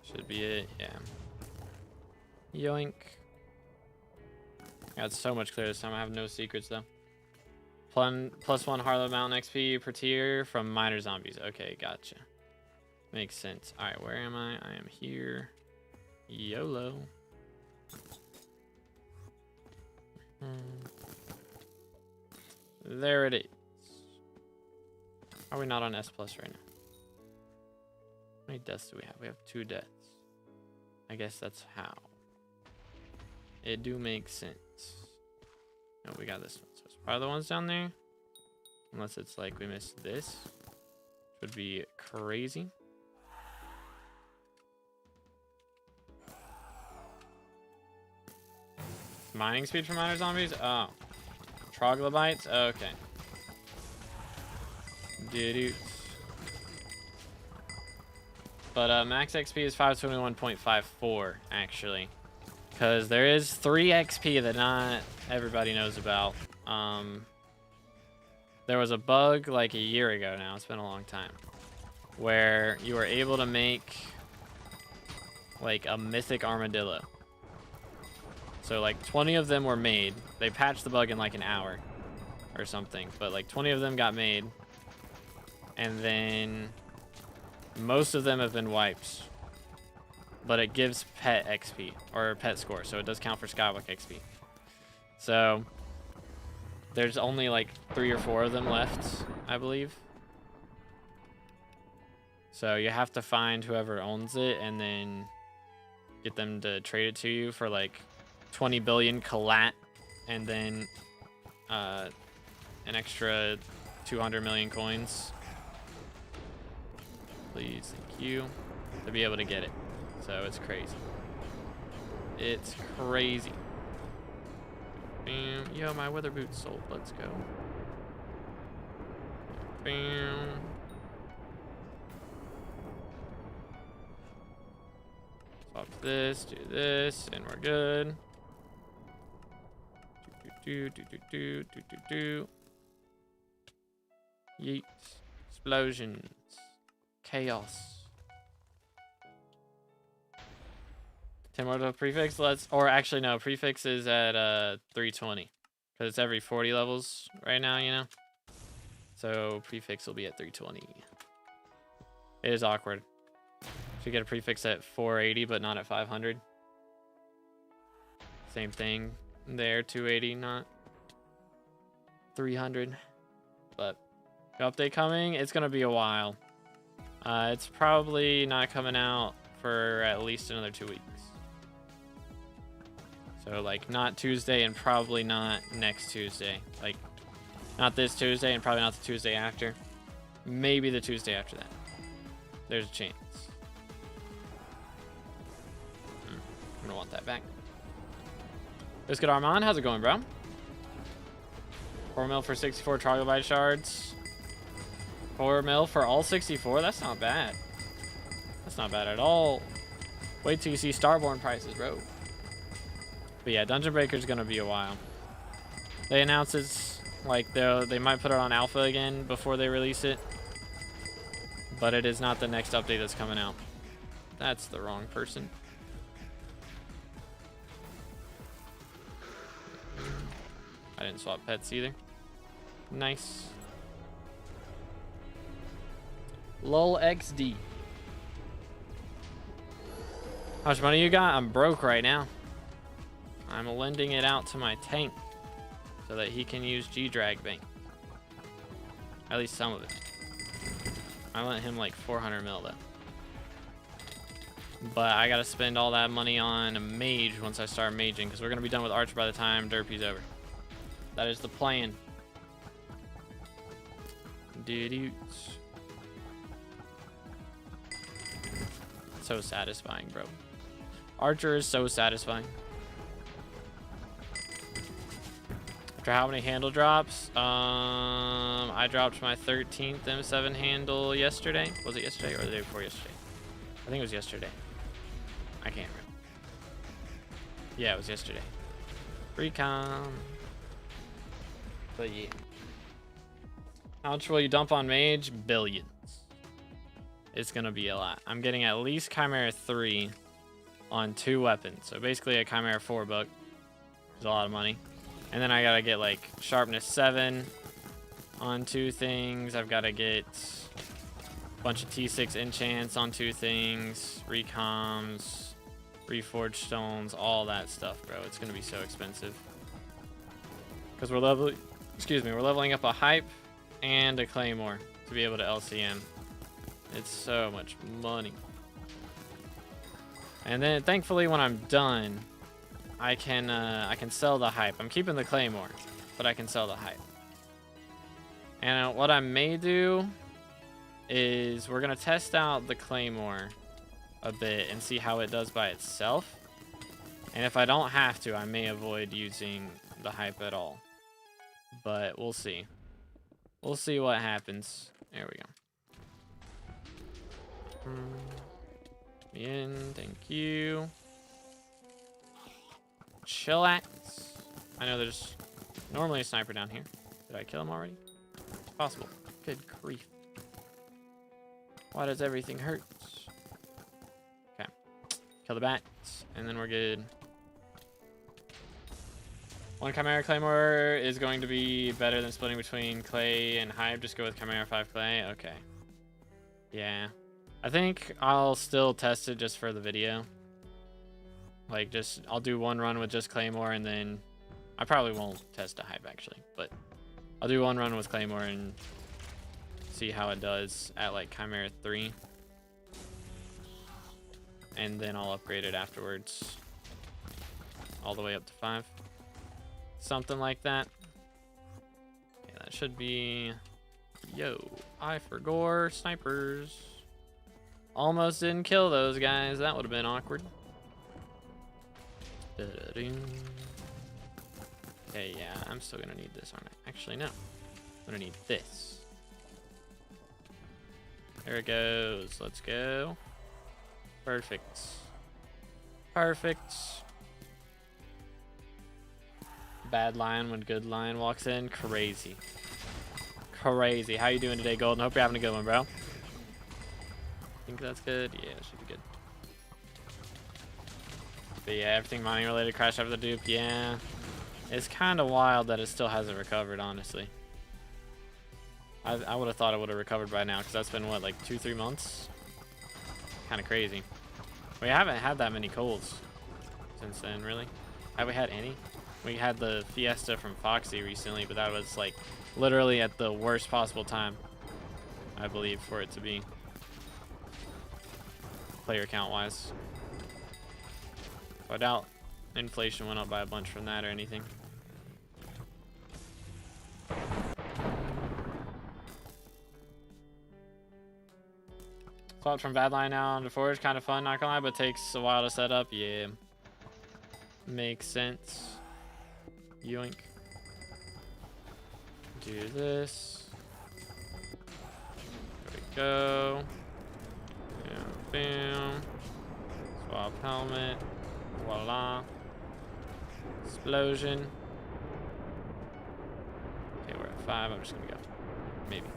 Should be it, yeah. Yoink. Got so much clear this time. I have no secrets though. +1 Harlow Mountain XP per tier from miner zombies. Okay, gotcha. Makes sense. Alright, where am I? I am here. YOLO. There it is. Are we not on S+ right now? How many deaths do we have? We have 2 deaths. I guess that's how. It do make sense. No, we got this one. So it's probably the ones down there. Unless it's like we missed this. Which would be crazy. Mining speed for miner zombies? Oh. Troglobites? Okay. Dude. But max XP is 521.54 actually. Because there is 3 XP that not everybody knows about. There was a bug like a year ago now. It's been a long time. Where you were able to make like a mythic armadillo. So like 20 of them were made. They patched the bug in like an hour or something. But like 20 of them got made. And then most of them have been wiped. But it gives pet XP or pet score. So it does count for SkyBlock XP. So there's only like 3 or 4 of them left, I believe. So you have to find whoever owns it and then get them to trade it to you for like 20 billion collat and then an extra 200 million coins. Please, thank you. To be able to get it. So it's crazy. It's crazy. Bam. Yo, my weather boots sold. Let's go. Bam. Swap this, do this, and we're good. Do. Yeet. Explosions. Chaos. 10 more to prefix. Or actually no, prefix is at 320 because it's every 40 levels right now, you know. So prefix will be at 320. It is awkward. Should get a prefix at 480, but not at 500. Same thing there, 280, not 300. But the update coming. It's gonna be a while. It's probably not coming out for at least another 2 weeks. So like not Tuesday and probably not next Tuesday. Like not this Tuesday and probably not the Tuesday after. Maybe the Tuesday after that. There's a chance. I'm gonna want that back. Biscuit Armand, how's it going, bro? 4 mil for 64 Troglobite shards. 4 mil for all 64? That's not bad. That's not bad at all. Wait till you see Starborn prices, bro. But yeah, Dungeon Breaker's gonna be a while. They announced it's like they might put it on alpha again before they release it. But it is not the next update that's coming out. That's the wrong person. I didn't swap pets either. Nice. Lol XD. How much money you got? I'm broke right now. I'm lending it out to my tank so that he can use G-Drag Bank. At least some of it. I lent him like 400 mil though. But I gotta spend all that money on a mage once I start maging because we're gonna be done with Archer by the time Derpy's over. That is the plan. Dudes. So satisfying, bro. Archer is so satisfying. After how many handle drops? I dropped my 13th M7 handle yesterday. Was it yesterday or the day before yesterday? I think it was yesterday. I can't remember. Yeah, it was yesterday. Recon. But yeah. How much will you dump on mage? Billions. It's gonna be a lot. I'm getting at least Chimera 3 on 2 weapons. So basically a Chimera 4 book. It's a lot of money. And then I gotta get like sharpness 7 on 2 things. I've gotta get a bunch of T6 enchants on 2 things. Recoms, reforged stones, all that stuff, bro. It's gonna be so expensive. Because we're leveling, we're leveling up a hype and a claymore to be able to LCM. It's so much money. And then thankfully when I'm done, I can sell the hype. I'm keeping the claymore, but I can sell the hype. And what I may do is we're gonna test out the claymore a bit and see how it does by itself. And if I don't have to, I may avoid using the hype at all. But we'll see. We'll see what happens. There we go. In, thank you. Chillax. I know there's normally a sniper down here. Did I kill him already? It's possible. Good grief. Why does everything hurt? Okay. Kill the bats, and then we're good. 1 Chimera Claymore is going to be better than splitting between clay and hype. Just go with Chimera 5 clay. Okay. Yeah. I think I'll still test it just for the video. Like, I'll do 1 run with just Claymore, and then I probably won't test a hype actually, but I'll do 1 run with Claymore and see how it does at like Chimera 3. And then I'll upgrade it afterwards. All the way up to 5. Something like that. Yeah, that should be... Yo, I forgot snipers. Almost didn't kill those guys. That would have been awkward. Okay, yeah, I'm still gonna need this, aren't I? Actually, no. I'm gonna need this. There it goes. Let's go. Perfect. Perfect. Bad lion when good lion walks in. Crazy. Crazy. How you doing today, Golden? Hope you're having a good one, bro. Think that's good? Yeah, it should be good. But yeah, everything mining related crashed after the dupe. Yeah. It's kind of wild that it still hasn't recovered, honestly. I would have thought it would have recovered by now, because that's been, what, like 2-3 months? Kind of crazy. We haven't had that many colds since then, really. Have we had any? We had the Fiesta from Foxy recently, but that was, like, literally at the worst possible time, I believe, for it to be. Player count-wise. I doubt inflation went up by a bunch from that or anything. Swapped from Badline now onto Forge. Kind of fun, not gonna lie, but takes a while to set up. Yeah. Makes sense. Yoink. Do this. There we go. Bam, bam. Swap helmet. Voila. Explosion. Okay, we're at 5. I'm just gonna go. Maybe.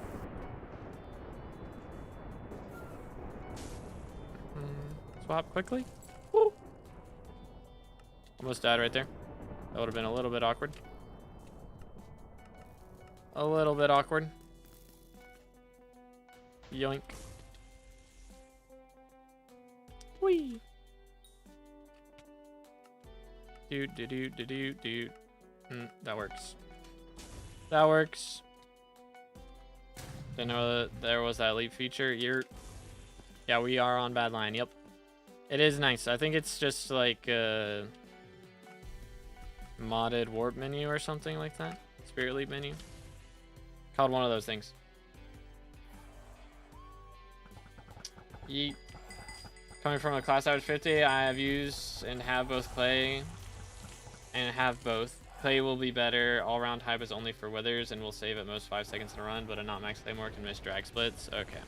Swap quickly. Woo. Almost died right there. That would have been a little bit awkward. A little bit awkward. Yoink. Whee. Do. That works. That works. Didn't know that there was that leap feature. Yeah, we are on Badline. Yep. It is nice. I think it's just like a modded warp menu or something like that. Spirit leap menu. Called one of those things. Yeet. Coming from a class average 50, I have used and have both clay and have both. Clay will be better. All-round hype is only for withers and will save at most 5 seconds in a run, but a not max claymore can miss drag splits. Okay.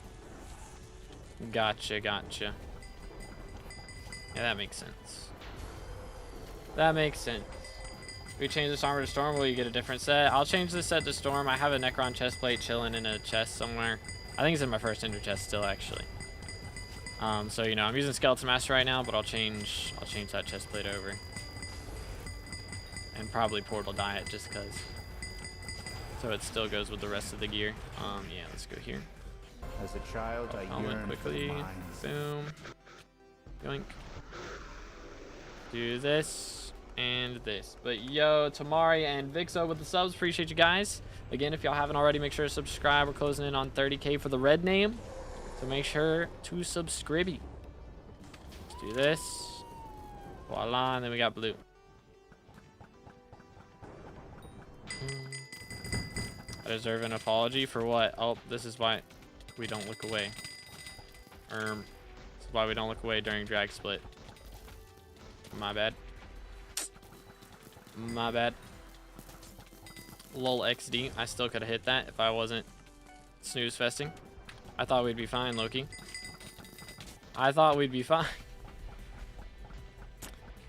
Gotcha, gotcha. Yeah, that makes sense. That makes sense. We change this armor to Storm, will you get a different set? I'll change this set to Storm. I have a Necron chest plate chilling in a chest somewhere. I think it's in my first Ender chest still, actually. So, you know, I'm using Skeleton Master right now, but I'll change that chest plate over. And probably Portal Diet, just because. So it still goes with the rest of the gear. Yeah, let's go here. As a child, I yearned quickly. for the mines. Boom. Yoink. Do this and this. But yo, Tamari and Vixo with the subs. Appreciate you guys. Again, if y'all haven't already, make sure to subscribe. We're closing in on 30K for the red name. So make sure to subscribe. Let's do this. Voila, and then we got blue. I deserve an apology for what? Oh, this is why we don't look away. This is why we don't look away during drag split. My bad. My bad. Lol XD. I still could have hit that if I wasn't snooze festing. I thought we'd be fine, Loki. I thought we'd be fine.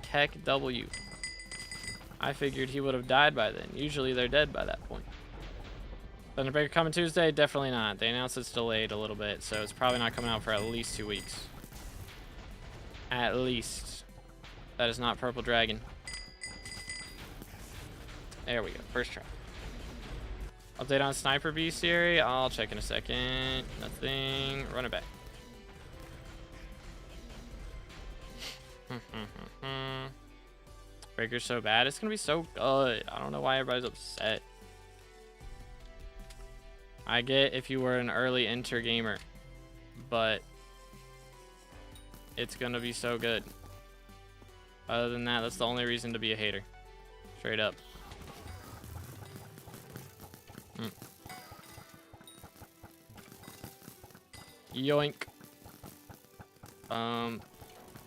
Keck W. I figured he would have died by then. Usually they're dead by that point. Thunderbreaker coming Tuesday? Definitely not. They announced it's delayed a little bit, so it's probably not coming out for at least 2 weeks. At least. That is not Purple Dragon. There we go. First try. Update on Sniper Bestiary? I'll check in a second. Nothing. Run it back. Breaker's so bad. It's gonna be so good. I don't know why everybody's upset. I get if you were an early enter gamer, but it's gonna be so good. Other than that, that's the only reason to be a hater. Straight up. Yoink.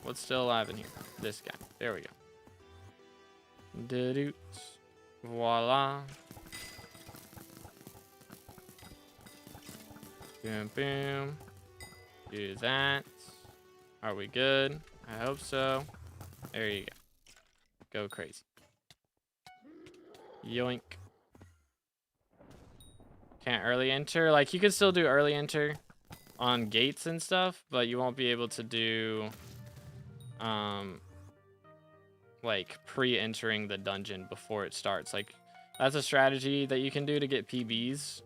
What's still alive in here? This guy. There we go. Da-doots. Voila. Boom, boom. Do that. Are we good? I hope so. There you go. Go crazy. Yoink. Can't early enter. Like, you can still do early enter on gates and stuff, but you won't be able to do like pre-entering the dungeon before it starts. Like, that's a strategy that you can do to get PBs,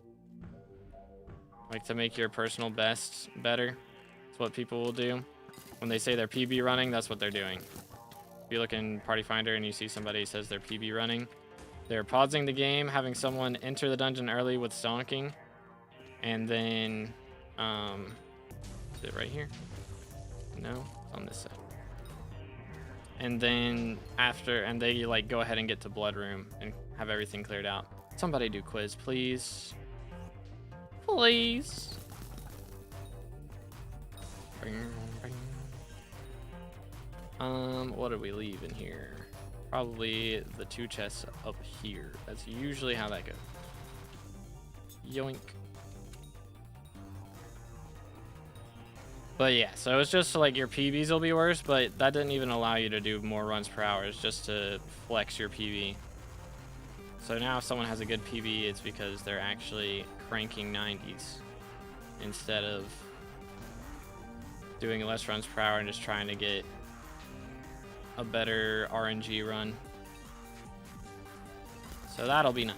like to make your personal best better. It's what people will do when they say they're PB running. That's what they're doing. If you look in Party Finder and you see somebody says they're PB running, they're pausing the game, having someone enter the dungeon early with stonking, and then is it right here? No, it's on this side. And then after, and they like go ahead and get to Blood Room and have everything cleared out. Somebody do quiz, please. Please. What did we leave in here? Probably the 2 chests up here. That's usually how that goes. Yoink. But yeah, so it's just like your PBs will be worse, but that didn't even allow you to do more runs per hour. It's just to flex your PB. So now if someone has a good PB, it's because they're actually cranking 90s instead of doing less runs per hour and just trying to get a better RNG run. So that'll be nice.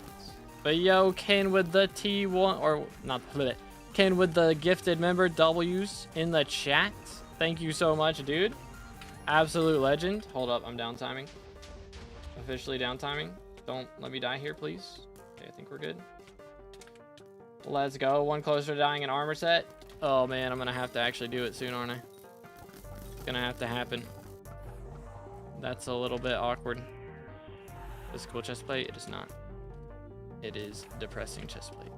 But yo, Ken with the T1, or not Ken with the gifted member W's in the chat. Thank you so much, dude. Absolute legend. Hold up, I'm down timing. Officially down timing. Don't let me die here, please. Okay, I think we're good. Let's go. One closer to dying an armor set. Oh man, I'm gonna have to actually do it soon, aren't I? It's gonna have to happen. That's a little bit awkward. Is cool chest plate? It is not. It is depressing chest plate.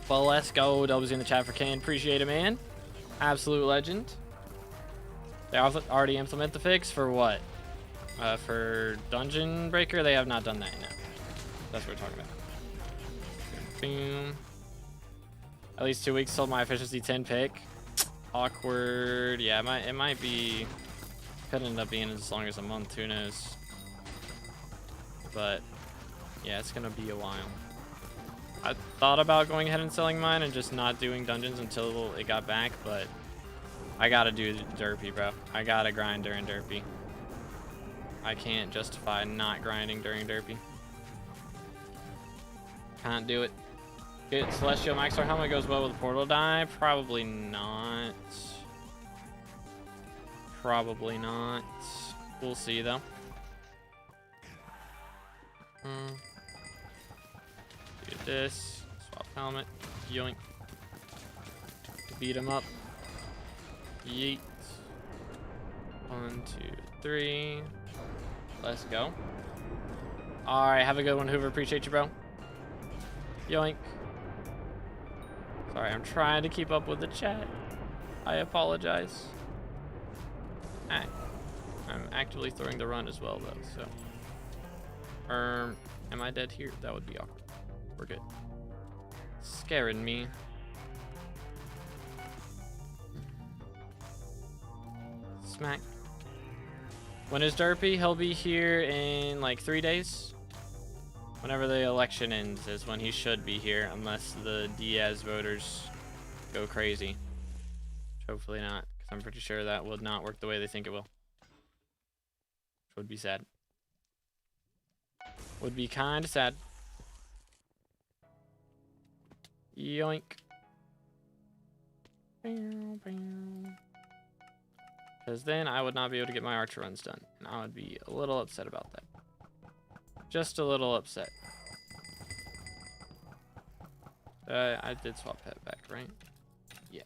Well, let's go. Dubs in the chat for Ken. Appreciate it, man. Absolute legend. They already implement the fix for what? For Dungeon Breaker? They have not done that yet. That's what we're talking about. Boom. At least 2 weeks till my efficiency 10 pick. Awkward. Yeah, it might be Could end up being as long as a month, who knows. But yeah, it's gonna be a while. I thought about going ahead and selling mine and just not doing dungeons until it got back, but I gotta do Derpy, bro. I gotta grind during Derpy. I can't justify not grinding during Derpy. Can't do it. Get Celestial Maxar helmet goes well with Portal Die? Probably not. Probably not. We'll see though. Do this. Swap helmet. Yoink. Beat him up. Yeet. 1, 2, 3. Let's go. Alright, have a good one, Hoover. Appreciate you, bro. Yoink. Sorry, I'm trying to keep up with the chat. I apologize. I'm actively throwing the run as well, though, so. Am I dead here? That would be awkward. We're good. Scaring me. Smack. When is Derpy? He'll be here in like 3 days. Whenever the election ends is when he should be here, unless the Diaz voters go crazy. Hopefully not, because I'm pretty sure that would not work the way they think it will. Which would be sad. Would be kind of sad. Yoink. Because then I would not be able to get my archer runs done. And I would be a little upset about that. Just a little upset. I did swap pet back, right? Yeah.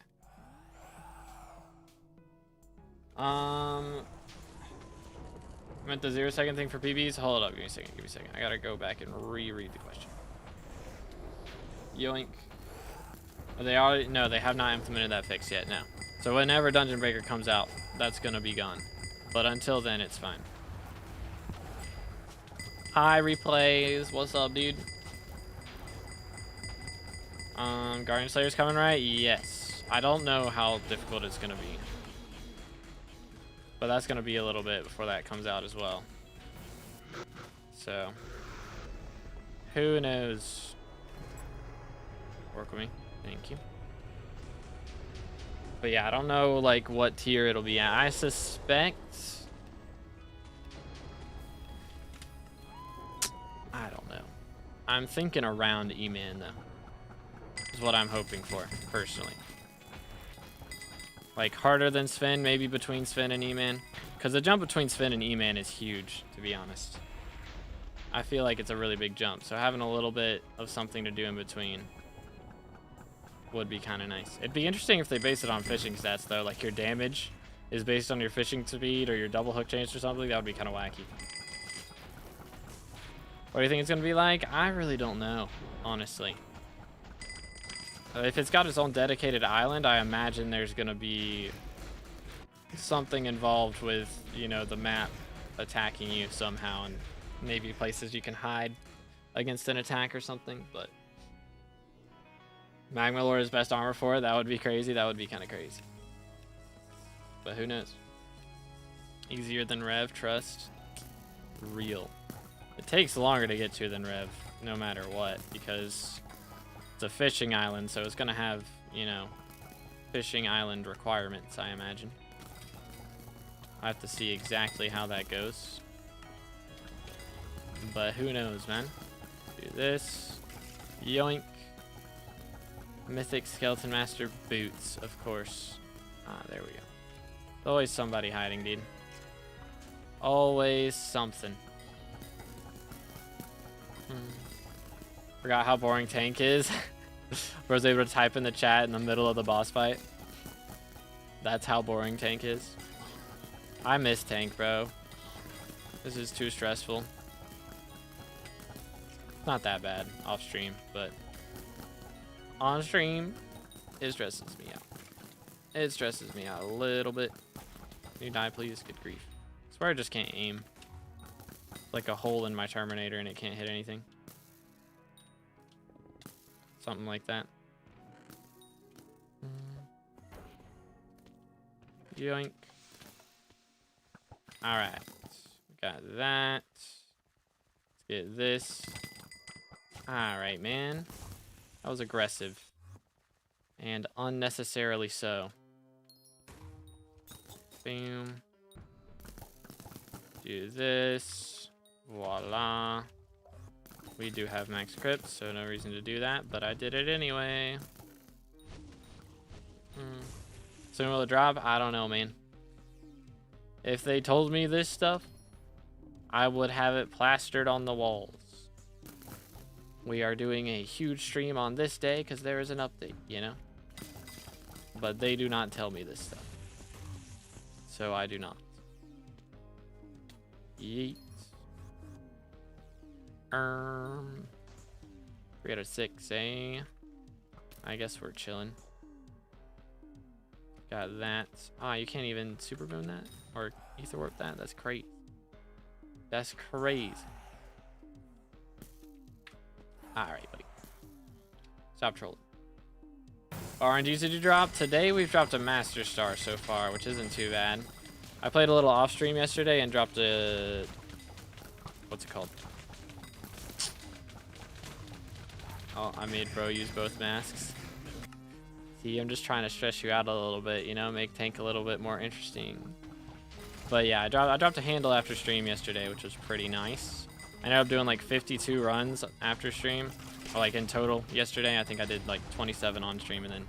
I meant the 0-second thing for PBs. Hold up, give me a second, I gotta go back and reread the question. Yoink. Oh, they already, no, they have not implemented that fix yet, no. So whenever Dungeon Breaker comes out, that's gonna be gone. But until then, it's fine. Hi, replays. What's up, dude? Guardian Slayer's coming, right? Yes. I don't know how difficult it's gonna be. But that's gonna be a little bit before that comes out as well. So, who knows? Work with me. Thank you. But yeah, I don't know like what tier it'll be at. I suspect, I don't know. I'm thinking around E-Man though. Is what I'm hoping for, personally. Like harder than Sven, maybe between Sven and E-Man. Because the jump between Sven and E-Man is huge, to be honest. I feel like it's a really big jump. So having a little bit of something to do in between would be kind of nice. It'd be interesting if they base it on fishing stats though. Like your damage is based on your fishing speed or your double hook chance or something. That would be kind of wacky. What do you think it's going to be like? I really don't know, honestly. If it's got its own dedicated island, I imagine there's going to be something involved with, you know, the map attacking you somehow, and maybe places you can hide against an attack or something, but Magma Lord is best armor for it. That would be crazy. That would be kind of crazy. But who knows? Easier than Rev, trust. Real. It takes longer to get to than Rev, no matter what, because it's a fishing island, so it's going to have, you know, fishing island requirements, I imagine. I have to see exactly how that goes. But who knows, man? Do this. Yoink. Mythic Skeleton Master boots, of course. Ah, there we go. There's always somebody hiding, dude. Always something. Forgot how boring Tank is. I was able to type in the chat in the middle of the boss fight. That's how boring Tank is. I miss Tank, bro. This is too stressful. Not that bad off stream, but on stream, it stresses me out. It stresses me out a little bit. Can you die, please? Good grief. I swear I just can't aim. Like a hole in my Terminator and it can't hit anything. Something like that. Yoink. All right. Got that. Let's get this. All right, man. That was aggressive. And unnecessarily so. Boom. Do this. Voila. We do have max crypt, so no reason to do that, but I did it anyway. Soon will it drop? I don't know, man. If they told me this stuff, I would have it plastered on the walls. We are doing a huge stream on this day because there is an update, you know? But they do not tell me this stuff. So I do not. Yeet. 3 out of 6, eh? I guess we're chilling. Got that. Ah, you can't even super boom that? Or ether warp that? That's crazy. That's crazy. Alright, buddy. Stop trolling. RNGs did you drop? Today we've dropped a Master Star so far, which isn't too bad. I played a little off stream yesterday and dropped a... What's it called? Oh, I made bro use both masks. See, I'm just trying to stress you out a little bit, you know, make tank a little bit more interesting. But yeah, I dropped a handle after stream yesterday, which was pretty nice. I ended up doing like 52 runs after stream, or like in total yesterday. I think I did like 27 on stream and then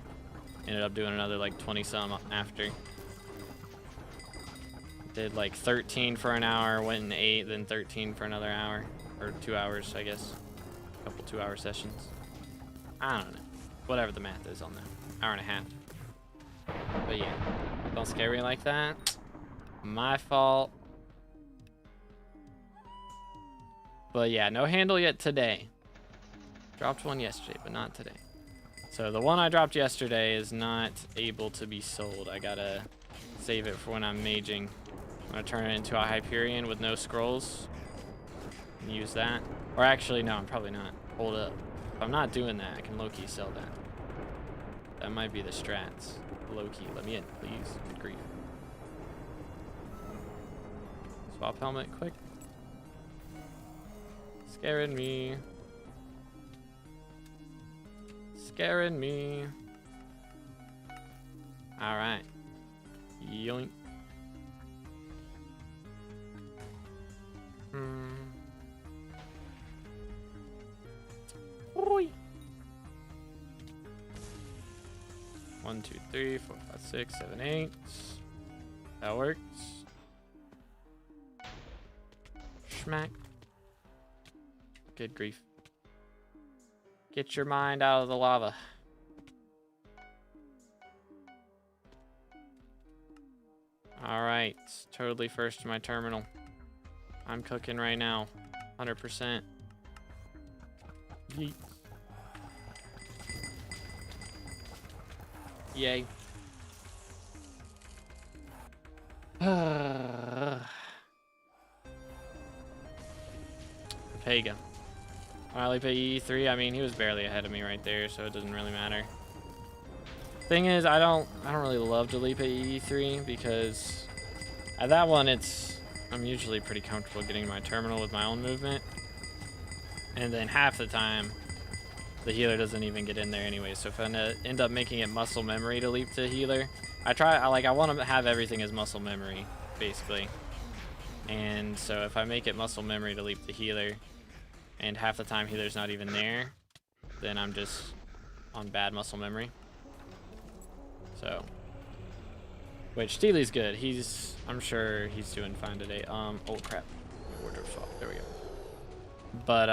ended up doing another like 20 some after. Did like 13 for an hour, went in 8, then 13 for another hour, or 2 hours, I guess. A couple 2-hour sessions. I don't know. Whatever the math is on that. Hour and a half. But yeah, don't scare me like that. My fault. But yeah, no handle yet today. Dropped one yesterday, but not today. So the one I dropped yesterday is not able to be sold. I gotta save it for when I'm maging. I'm gonna turn it into a Hyperion with no scrolls. And use that. Or actually, no, I'm probably not. Hold up. If I'm not doing that, I can low-key sell that. That might be the strats. Low-key, let me in, please. Good grief. Swap helmet quick. Scaring me. Scaring me. Alright. Yoink. Oi. 1, 2, 3, 4, 5, 6, 7, 8. That works. Schmack. Good grief. Get your mind out of the lava. Alright. Totally first to my terminal. I'm cooking right now. 100%. Yeet. Yay. Pega. Riley pay E3. I mean, he was barely ahead of me right there, so it doesn't really matter. Thing is, I don't really love Delipe E3 because at that one I'm usually pretty comfortable getting my terminal with my own movement. And then half the time the healer doesn't even get in there anyway. So if I end up making it muscle memory to leap to healer, I want to have everything as muscle memory basically. And so if I make it muscle memory to leap to healer and half the time healer's not even there, then I'm just on bad muscle memory. So, which Steely's good. I'm sure he's doing fine today. Oh crap, wardrobe swap. There we go. But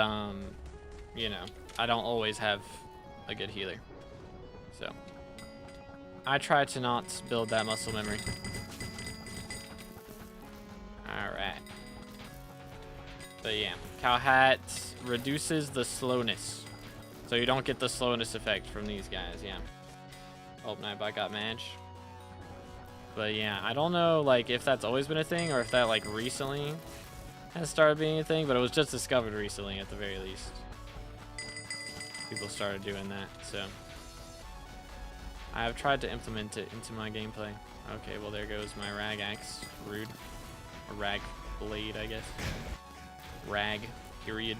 you know, I don't always have a good healer, so I try to not build that muscle memory. All right. But yeah, Cow Hat reduces the slowness, so you don't get the slowness effect from these guys. Yeah. Oh, Nightbot got Madge. But yeah, I don't know like if that's always been a thing or if that like recently has started being a thing, but it was just discovered recently at the very least. People started doing that, so I have tried to implement it into my gameplay. Okay, well there goes my rag axe. Rude. A rag blade, I guess. Rag, period.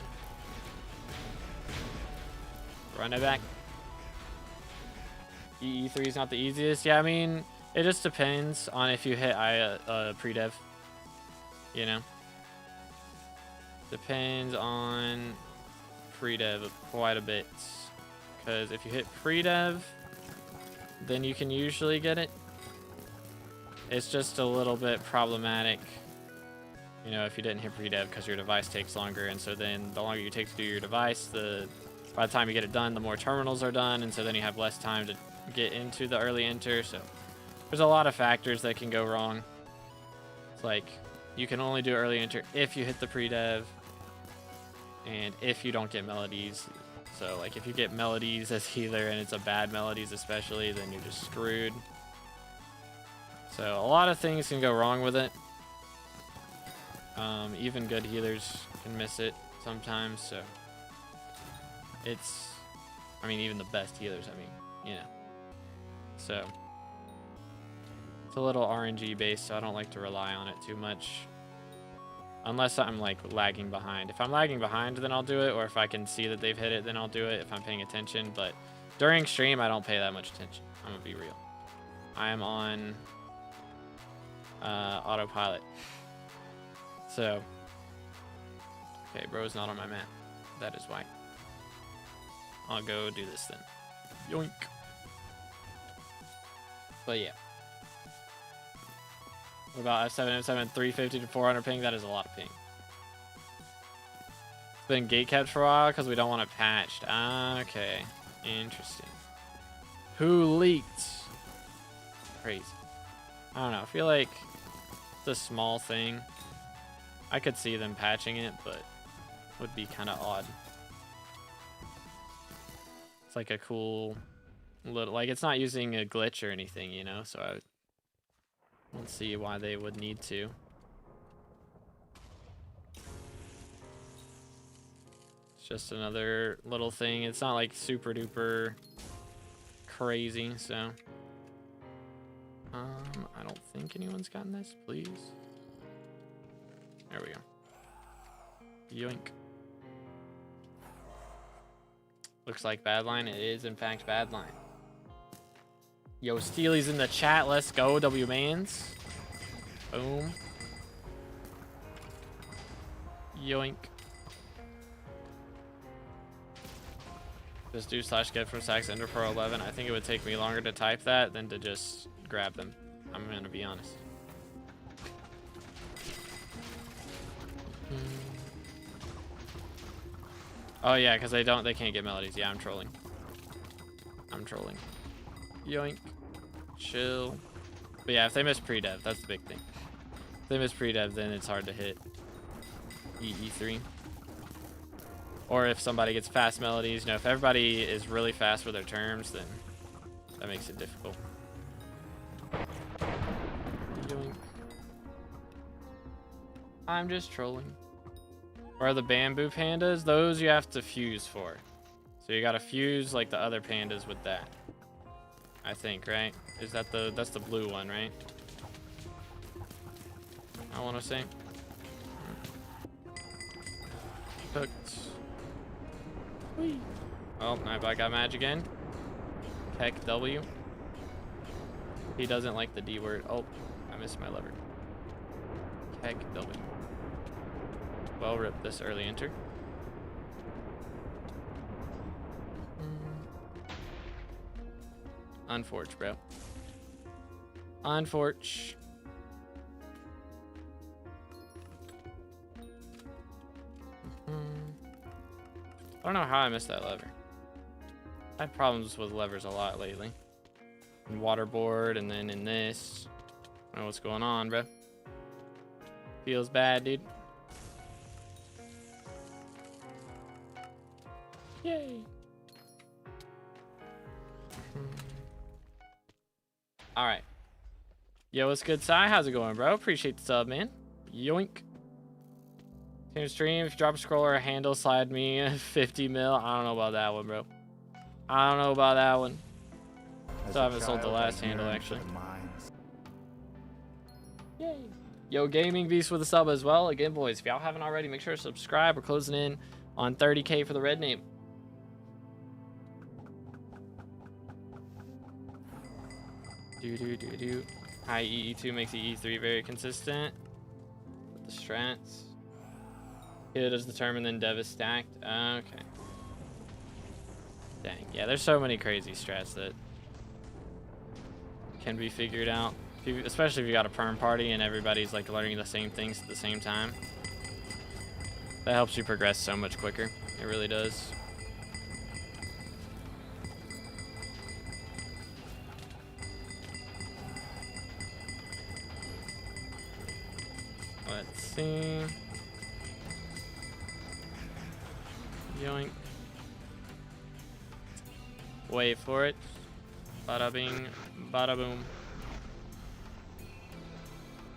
Run it back. E3 is not the easiest. Yeah, I mean, it just depends on if you hit pre-dev. You know? Depends on pre-dev quite a bit. Because if you hit pre-dev, then you can usually get it. It's just a little bit problematic, you know, if you didn't hit pre-dev because your device takes longer. And so then the longer you take to do your device, by the time you get it done, the more terminals are done. And so then you have less time to get into the early enter. So there's a lot of factors that can go wrong. It's like you can only do early enter if you hit the pre-dev and if you don't get melodies. So like if you get melodies as healer and it's a bad melodies especially, then you're just screwed. So a lot of things can go wrong with it. Even good healers can miss it sometimes. So it's, I mean, even the best healers, I mean, you know. So it's a little RNG based, so I don't like to rely on it too much. Unless I'm like lagging behind. If I'm lagging behind, then I'll do it. Or if I can see that they've hit it, then I'll do it if I'm paying attention. But during stream, I don't pay that much attention. I'm gonna be real. I am on autopilot. So, okay, bro's not on my map. That is why. I'll go do this then. Yoink. But yeah. What about F7, F7, 350 to 400 ping? That is a lot of ping. It's been gatekept for a while because we don't want it patched. Okay. Interesting. Who leaked? Crazy. I don't know. I feel like it's a small thing. I could see them patching it, but it would be kind of odd. It's like a cool little, like it's not using a glitch or anything, you know, so I don't see why they would need to. It's just another little thing. It's not like super duper crazy, so I don't think anyone's gotten this, please. There we go. Yoink. Looks like bad line. It is, in fact, bad line. Yo, Steely's in the chat. Let's go, W-Mans. Boom. Yoink. Just do /get from Sax Ender Pro 11. I think it would take me longer to type that than to just grab them. I'm gonna be honest. Oh yeah, because they can't get melodies. Yeah, I'm trolling. Yoink. Chill. But yeah, if they miss pre-dev, that's the big thing. If they miss pre-dev, then it's hard to hit E3. Or if somebody gets fast melodies, you know, if everybody is really fast with their terms, then that makes it difficult. Yoink. I'm just trolling. Or the bamboo pandas, those you have to fuse for. So you gotta fuse like the other pandas with that. I think, right? Is that that's the blue one, right? I wanna say. Cooked. Whee. Oh, I got Madge again. Heck W. He doesn't like the D word. Oh, I missed my lever. Heck W. Well, rip this early enter. Unforge, bro. Unforge. I don't know how I missed that lever. I had problems with levers a lot lately. In waterboard and then in this. I don't know what's going on, bro. Feels bad, dude. Yay. All right. Yo, what's good, Sai? How's it going, bro? Appreciate the sub, man. Yoink. Team stream, if you drop a scroll or a handle, slide me 50 mil. I don't know about that one, bro. I don't know about that one. Still haven't sold the last handle, actually. Yay. Yo, Gaming Beast with a sub as well. Again, boys, if y'all haven't already, make sure to subscribe. We're closing in on 30K for the red name. High EE2 makes EE3 very consistent. With the strats. Hit is determined, then dev is stacked. Okay. Dang. Yeah, there's so many crazy strats that can be figured out. Especially if you got a perm party and everybody's like learning the same things at the same time. That helps you progress so much quicker. It really does. Let's see. Yoink. Wait for it. Bada bing, bada boom.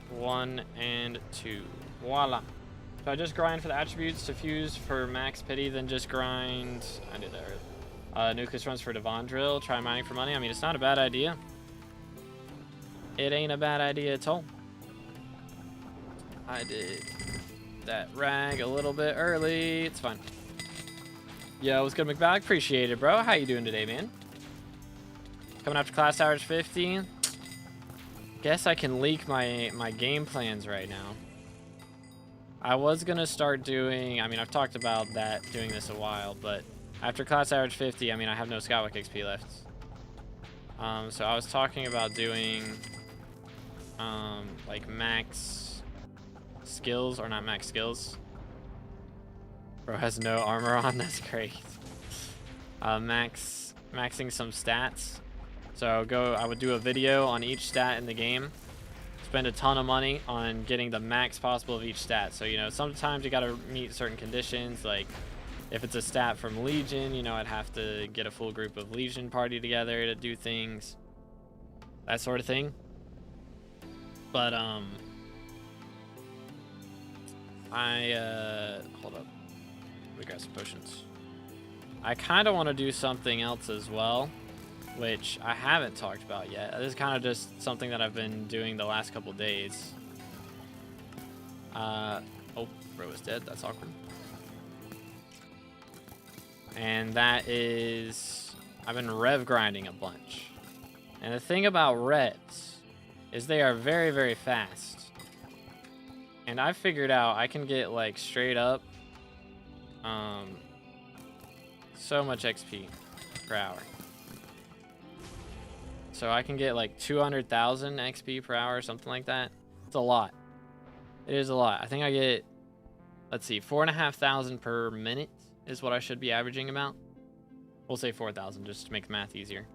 1 and 2. Voila. So I just grind for the attributes to fuse for max pity, then just grind. I did that earlier. Nucleus runs for Devon Drill. Try mining for money. I mean, it's not a bad idea. It ain't a bad idea at all. I did that rag a little bit early. It's fine. Yo, what's good, McBag? Appreciate it, bro. How you doing today, man? Coming up to class average 50. Guess I can leak my game plans right now. I was gonna start doing, I mean, I've talked about that, doing this a while, but after class average 50, I mean, I have no Skywalk XP left. So I was talking about doing, like max skills, or not max skills. Bro has no armor on, that's great. Maxing some stats. So I would do a video on each stat in the game, spend a ton of money on getting the max possible of each stat. So, you know, sometimes you gotta meet certain conditions, like if it's a stat from Legion, you know, I'd have to get a full group of Legion party together to do things, that sort of thing. But, hold up, let me grab some potions. I kind of want to do something else as well, which I haven't talked about yet. This is kind of just something that I've been doing the last couple days. Oh, bro is dead. That's awkward. And that is, I've been rev grinding a bunch. And the thing about revs is they are very, very fast. And I figured out I can get like straight up so much XP per hour. So I can get like 200,000 XP per hour or something like that. It's a lot. It is a lot. I think I get, let's see, 4,500 per minute is what I should be averaging about. We'll say 4,000 just to make the math easier.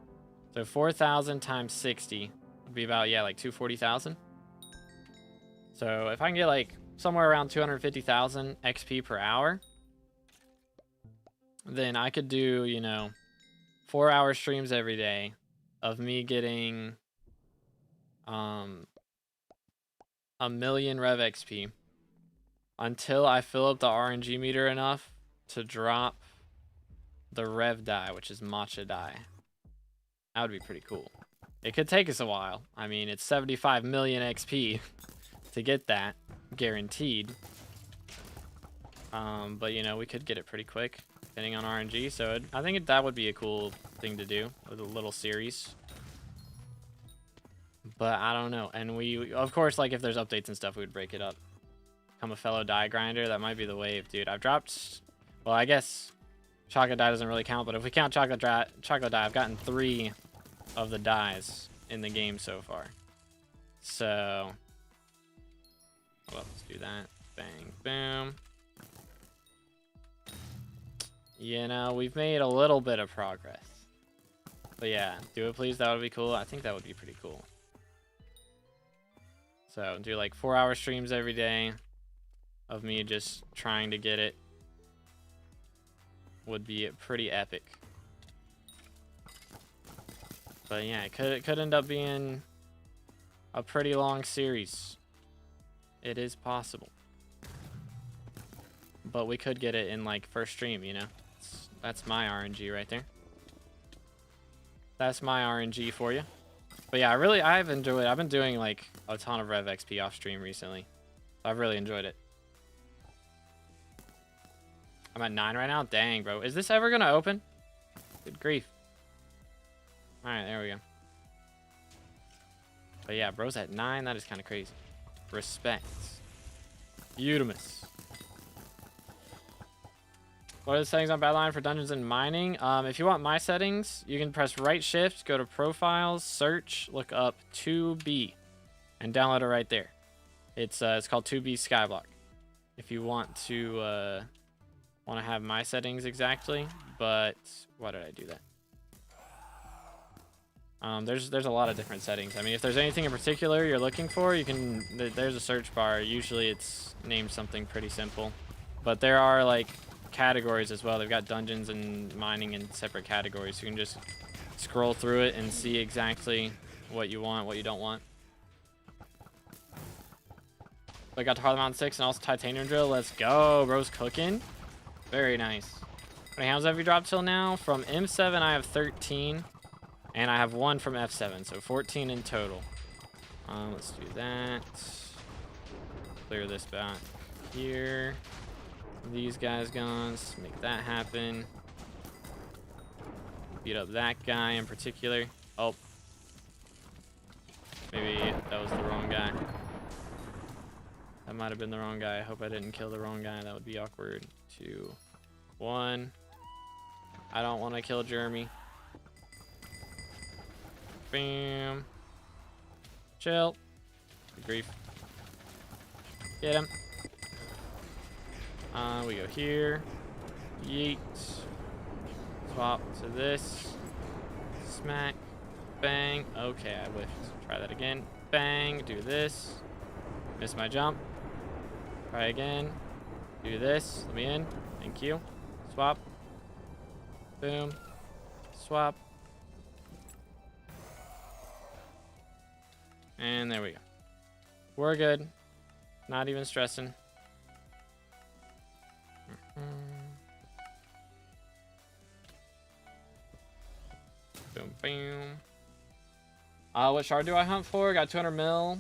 So 4,000 times 60 would be about, yeah, like 240,000. So if I can get like somewhere around 250,000 XP per hour, then I could do, you know, 4-hour streams every day of me getting 1 million rev XP until I fill up the RNG meter enough to drop the rev die, which is matcha die. That would be pretty cool. It could take us a while. I mean, it's 75 million XP to get that, guaranteed. But, you know, we could get it pretty quick, depending on RNG. So I think that would be a cool thing to do with a little series. But I don't know. And we, of course, like if there's updates and stuff, we would break it up. Become a fellow die grinder. That might be the wave, dude. I've dropped, well, I guess chocolate die doesn't really count, but if we count chocolate die, I've gotten 3 of the dies in the game so far. So, well, let's do that. Bang, boom. You know, we've made a little bit of progress. But yeah, do it please. That would be cool. I think that would be pretty cool. So do like 4-hour streams every day of me just trying to get it. Would be pretty epic. But yeah, it could end up being a pretty long series. It is possible. But we could get it in like first stream, you know. That's my RNG right there. That's my RNG for you. But yeah, I've enjoyed it. I've been doing like a ton of Rev XP off stream recently. I've really enjoyed it. I'm at 9 right now. Dang, bro. Is this ever gonna open? Good grief. All right, there we go. But yeah, bro's at 9. That is kind of crazy. Respect. Udamus. What are the settings on Badline for dungeons and mining? If you want my settings, you can press right shift, go to profiles, search, look up 2B, and download it right there. It's called 2B SkyBlock. If you want to have my settings exactly, but why did I do that? There's a lot of different settings. I mean, if there's anything in particular you're looking for, you can. There's a search bar. Usually it's named something pretty simple, but there are like categories as well. They've got dungeons and mining in separate categories. You can just scroll through it and see exactly what you want, what you don't want. So I got to Harlem Mountain 6 and also Titanium Drill. Let's go, bro's cooking. Very nice. How many hounds have you dropped till now? From M7 I have 13. And I have 1 from F7, so 14 in total. Let's do that. Clear this back here. These guys gone. Let's make that happen. Beat up that guy in particular. Oh. Maybe that was the wrong guy. That might have been the wrong guy. I hope I didn't kill the wrong guy. That would be awkward. 2, 1. I don't want to kill Jeremy. Bam. Chill. Good grief. Get him. We go here. Yeet. Swap to this. Smack. Bang. Okay, I whiffed. Try that again. Bang. Do this. Miss my jump. Try again. Do this. Let me in. Thank you. Swap. Boom. Swap. And there we go. We're good. Not even stressing. Boom, boom. What shard do I hunt for? Got 200 mil.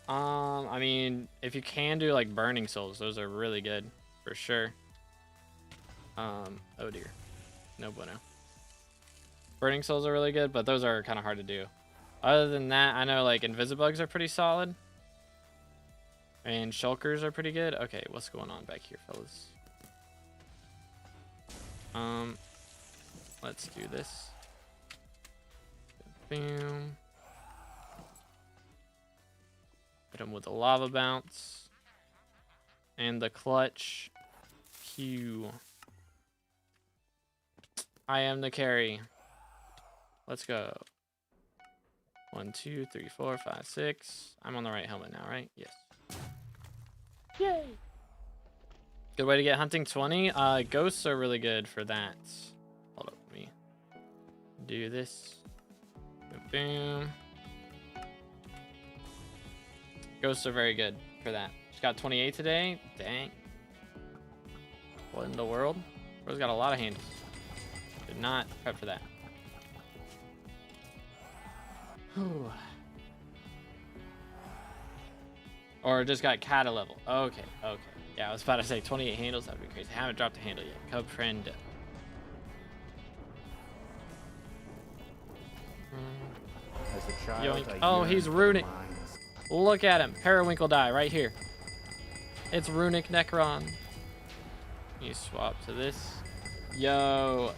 I mean, if you can do like burning souls, those are really good for sure. Oh dear. No bueno. Burning souls are really good, but those are kind of hard to do. Other than that, I know like invisibugs are pretty solid. And shulkers are pretty good. Okay, what's going on back here, fellas? Let's do this. Boom. Hit him with a lava bounce. And the clutch. Q. I am the carry. Let's go. 1, 2, 3, 4, 5, 6. I'm on the right helmet now, right? Yes. Yay! Good way to get hunting 20. Ghosts are really good for that. Hold up, let me do this. Boom, boom. Ghosts are very good for that. Just got 28 today. Dang. What in the world? Bro's got a lot of handles. Did not prep for that. Whew. Or just got cata level. Okay, okay. Yeah, I was about to say 28 handles. That would be crazy. I haven't dropped a handle yet. Comprendo. As a child, Yoink. Oh, he's runic. Look at him. Periwinkle die right here. It's runic Necron. You swap to this. Yo,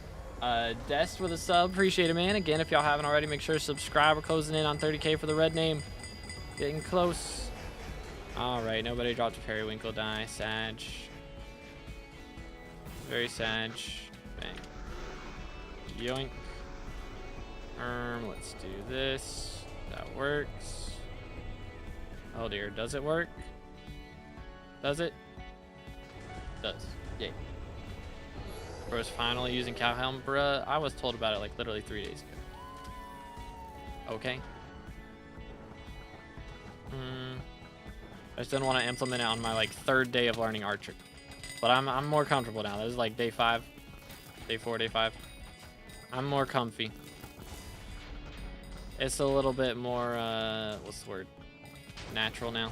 Dest with a sub. Appreciate it, man. Again, if y'all haven't already, make sure to subscribe. We're closing in on 30K for the red name. Getting close. All right, nobody dropped a periwinkle die. Sag. Very sag. Bang. Yoink. Let's do this. That works. Oh dear, does it work? Does it? Does. Yay. Bro's finally using cow helm, bruh. I was told about it like literally 3 days ago. Okay. I just didn't want to implement it on my like 3rd day of learning archery. But I'm more comfortable now. This is like day 5. Day 4, day 5. I'm more comfy. It's a little bit more, what's the word? Natural now,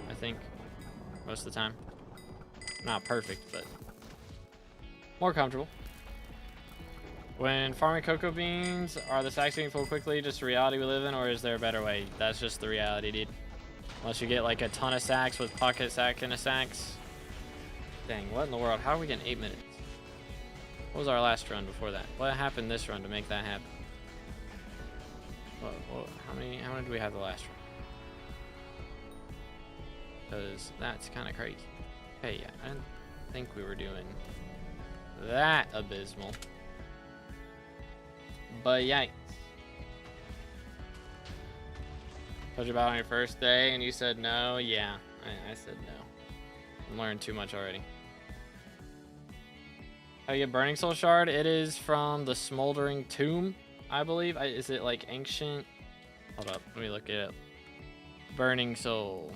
I think, most of the time. Not perfect, but more comfortable. When farming cocoa beans, are the sacks getting full quickly just the reality we live in, or is there a better way? That's just the reality, dude. Unless you get like a ton of sacks with pocket sack and a sacks. Dang, what in the world? How are we getting 8 minutes? What was our last run before that? What happened this run to make that happen? How many did we have the last run? Because that's kind of crazy. Okay, yeah, I didn't think we were doing that abysmal. But yikes. Told you about on your first day and you said no? Yeah, I said no. I'm learning too much already. How you get Burning Soul Shard? It is from the Smoldering Tomb, I believe. Is it like ancient? Hold up, let me look it up. Burning Soul.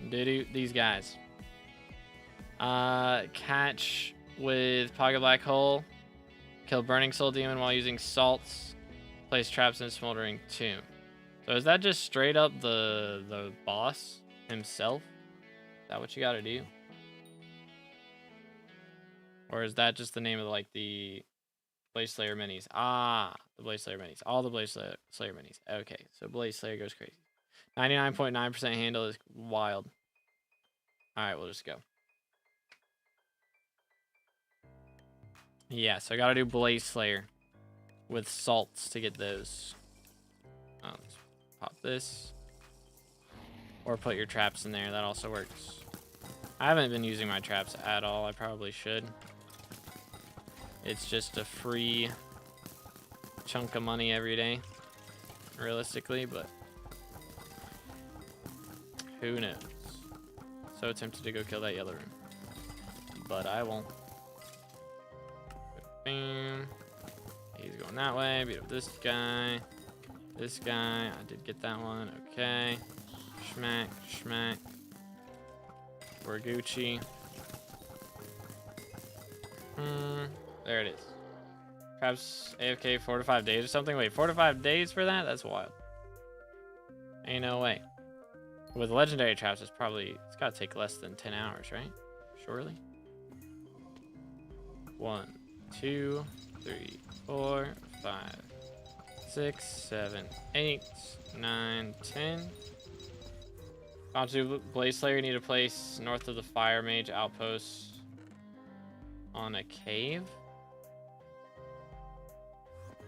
These guys. Catch with Pocket Black Hole. Kill Burning Soul Demon while using salts. Place traps in Smoldering Tomb. So is that just straight up the boss himself? Is that what you gotta do? Or is that just the name of like the Blaze Slayer minis? Ah, the Blaze Slayer minis. All the Blaze Slayer minis. Okay, so Blaze Slayer goes crazy. 99.9% handle is wild. Alright, we'll just go. Yeah, so I gotta do Blaze Slayer with salts to get those. Let's pop this. Or put your traps in there, that also works. I haven't been using my traps at all, I probably should. It's just a free chunk of money every day, realistically, but who knows? So tempted to go kill that yellow room, but I won't. Bam. He's going that way. Beat up this guy. This guy. I did get that one. Okay. Schmack, schmack. We're Gucci. There it is. Perhaps AFK 4 to 5 days or something. Wait, 4 to 5 days for that? That's wild. Ain't no way. With legendary traps, it's gotta take less than 10 hours, right? Surely. 1, 2, 3, 4, 5, 6, 7, 8, 9, 10. Onto Blaze Slayer, you need to place north of the Fire Mage outpost on a cave.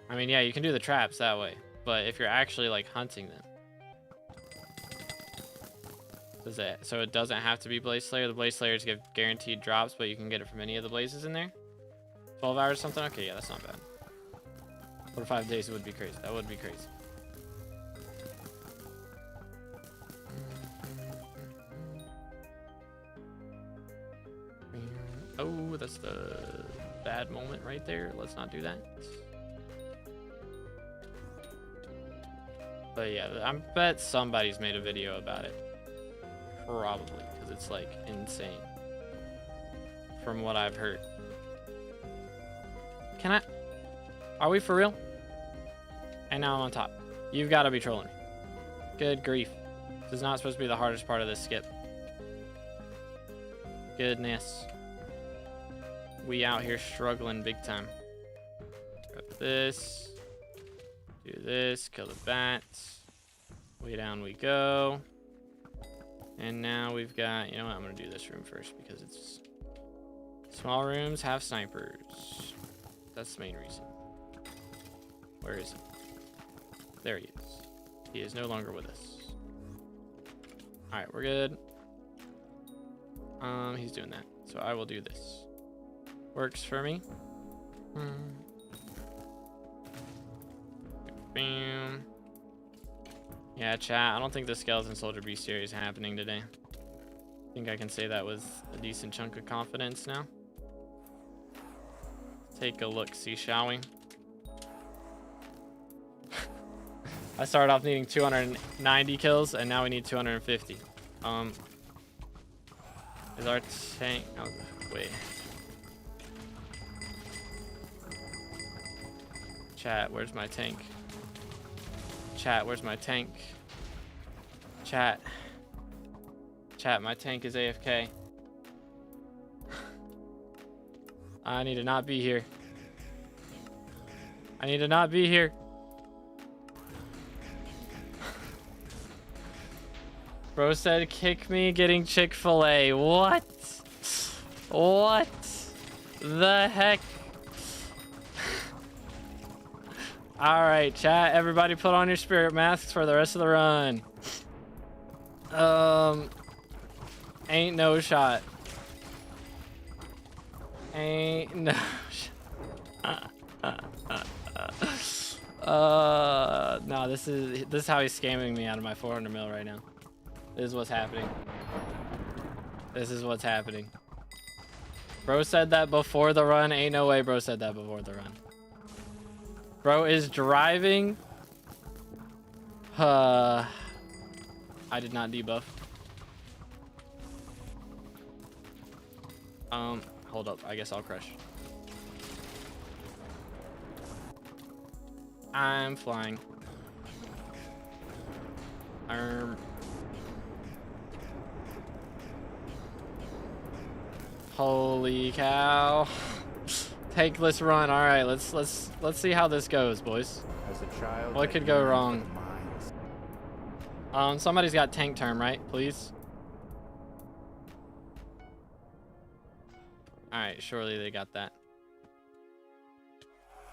I mean, yeah, you can do the traps that way, but if you're actually like hunting them, so it doesn't have to be Blaze Slayer. The Blaze Slayers give guaranteed drops, but you can get it from any of the blazes in there. 12 hours or something? Okay, yeah, that's not bad. 4 to 5 days would be crazy. That would be crazy. Oh, that's the bad moment right there. Let's not do that. But yeah, I bet somebody's made a video about it. Probably, because it's like insane. From what I've heard. Are we for real? And now I'm on top. You've got to be trolling me. Good grief. This is not supposed to be the hardest part of this skip. Goodness. We out here struggling big time. Grab this. Do this. Kill the bats. Way down we go. And now we've got... You know what? I'm going to do this room first because it's... Small rooms have snipers. That's the main reason. Where is he? There he is. He is no longer with us. Alright, we're good. He's doing that. So I will do this. Works for me. Bam. Yeah, chat. I don't think the Skeleton Soldier bestiary is happening today. I think I can say that with a decent chunk of confidence now. Take a look, see, shall we? I started off needing 290 kills, and now we need 250. Is our tank... Oh, wait. Chat, where's my tank? Chat, where's my tank? Chat. Chat, my tank is AFK. I need to not be here. I need to not be here. Bro said kick me getting Chick-fil-A. What? What the heck? Alright, chat. Everybody put on your spirit masks for the rest of the run. Ain't no shot. Ain't no shot. No, this is how he's scamming me out of my 400 mil right now. This is what's happening. This is what's happening. Bro said that before the run. Ain't no way bro said that before the run. Bro is driving. I did not debuff. Hold up. I guess I'll crush. I'm flying. Holy cow. Tankless run. All right, let's see how this goes, boys. As a child, What could go wrong? Somebody's got tank term, right? Please. All right, surely they got that.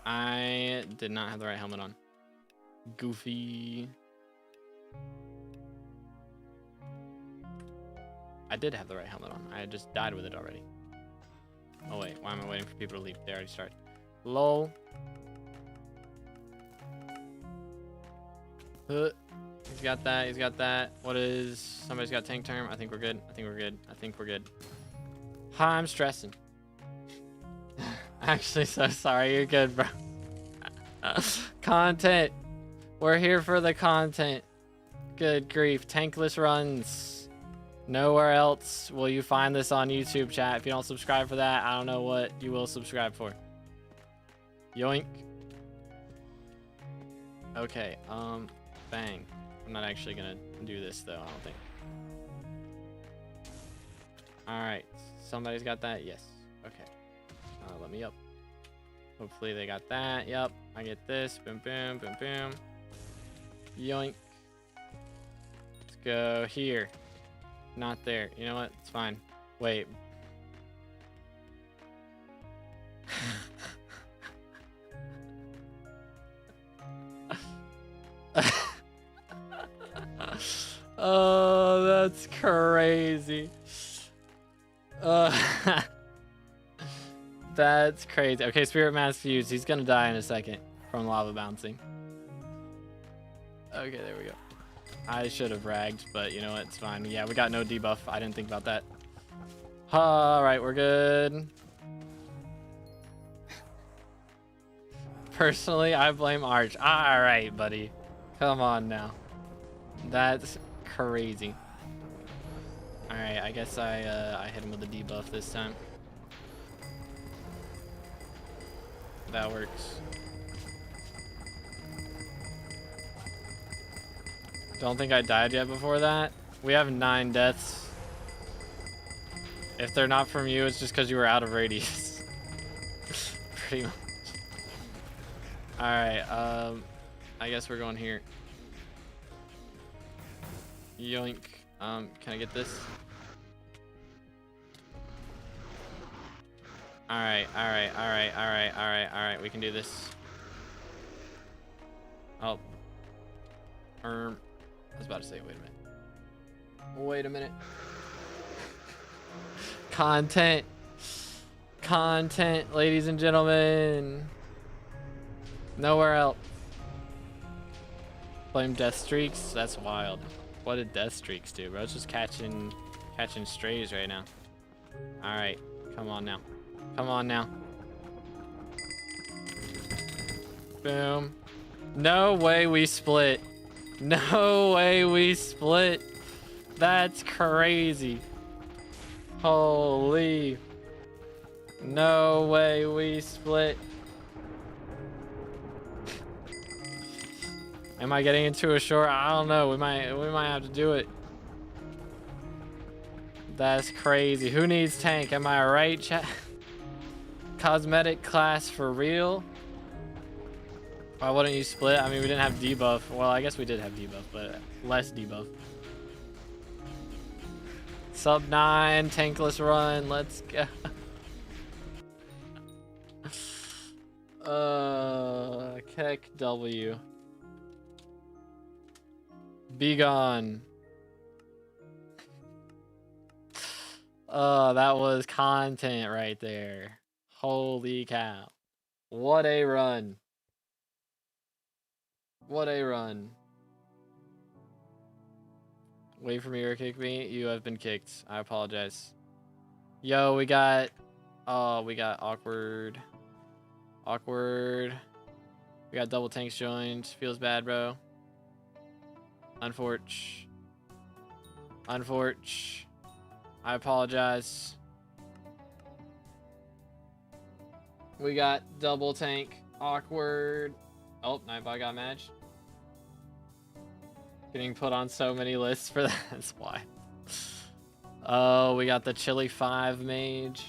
I did not have the right helmet on. Goofy. I did have the right helmet on. I just died with it already. Oh wait, why am I waiting for people to leave? They already started. Lol. He's got that. He's got that. What is... Somebody's got tank term. I think we're good. I think we're good. I think we're good. I'm stressing. Actually, so sorry. You're good, bro. Content. We're here for the content. Good grief. Tankless runs. Nowhere else will you find this on YouTube, chat. If you don't subscribe for that, I don't know what you will subscribe for. Yoink. Okay, bang. I'm not actually gonna do this though, I don't think. Alright, somebody's got that? Yes. Okay. Let me up. Hopefully they got that. Yep, I get this. Boom, boom, boom, boom. Yoink. Let's go here. Not there. You know what? It's fine. Wait. Oh, that's crazy. That's crazy. Okay, Spirit Mask used. He's gonna die in a second from lava bouncing. Okay, there we go. I should have ragged, but you know what? It's fine. Yeah, we got no debuff. I didn't think about that. All right, we're good. Personally, I blame Arch. All right, buddy. Come on now. That's crazy. All right, I guess I hit him with a debuff this time. That works. Don't think I died yet before that. We have 9 deaths. If they're not from you, it's just because you were out of radius. Pretty much. Alright, I guess we're going here. Yoink. Can I get this? Alright, alright, alright, alright, alright, alright. We can do this. Oh. I was about to say, wait a minute. Wait a minute. Content. Content, ladies and gentlemen. Nowhere else. Blame death streaks? That's wild. What did death streaks do, bro? It's just catching strays right now. Alright, come on now. Come on now. Boom. No way we split. No way we split. That's crazy. Holy. No way we split. Am I getting into a short? I don't know. We might have to do it. That's crazy. Who needs tank? Am I right, chat? Cosmetic class for real? Why wouldn't you split? I mean, we didn't have debuff. Well, I guess we did have debuff, but less debuff. Sub 9, tankless run. Let's go. Keck W. Be gone. That was content right there. Holy cow. What a run. What a run. Wait for me or kick me. You have been kicked. I apologize. Yo, we got... Oh, we got awkward. Awkward. We got double tanks joined. Feels bad, bro. Unfortunate. Unfortunate. I apologize. We got double tank. Awkward. Oh, Nightbot got matched. Getting put on so many lists for that. That's why. Oh, we got the Chili 5 mage.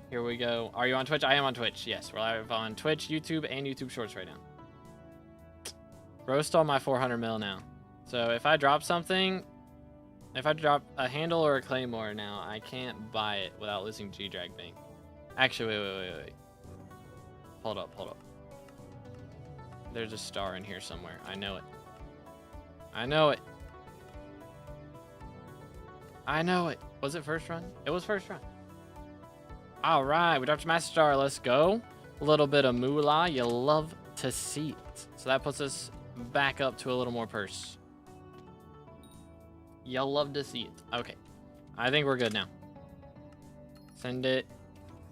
Here we go. Are you on Twitch? I am on Twitch. Yes, we're live on Twitch, YouTube, and YouTube Shorts right now. Bro stole my 400 mil now. So if I drop something, if I drop a handle or a claymore now, I can't buy it without losing G-Drag Bank. Actually, wait. Hold up. There's a star in here somewhere. I know it. I know it. Was it first run? It was first run. All right, we dropped a master star. Let's go. A little bit of moolah. You love to see it. So that puts us back up to a little more purse. You'll love to see it. Okay. I think we're good now. Send it.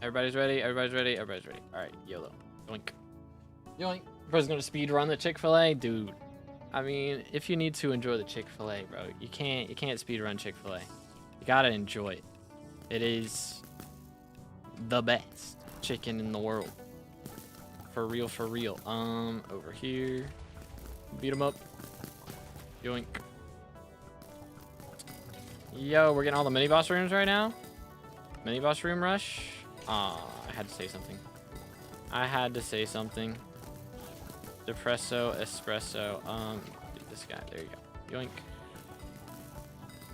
Everybody's ready. All right, YOLO. Yoink. Yoink. Bro's gonna speed run the Chick-fil-A? Dude. I mean, if you need to enjoy the Chick-fil-A, bro, you can't speed run Chick-fil-A. You gotta enjoy it. It is the best chicken in the world. For real. Over here. Beat him up. Yoink. Yo, we're getting all the mini boss rooms right now. Mini boss room rush. I had to say something. Depresso, espresso. This guy. There you go. Yoink.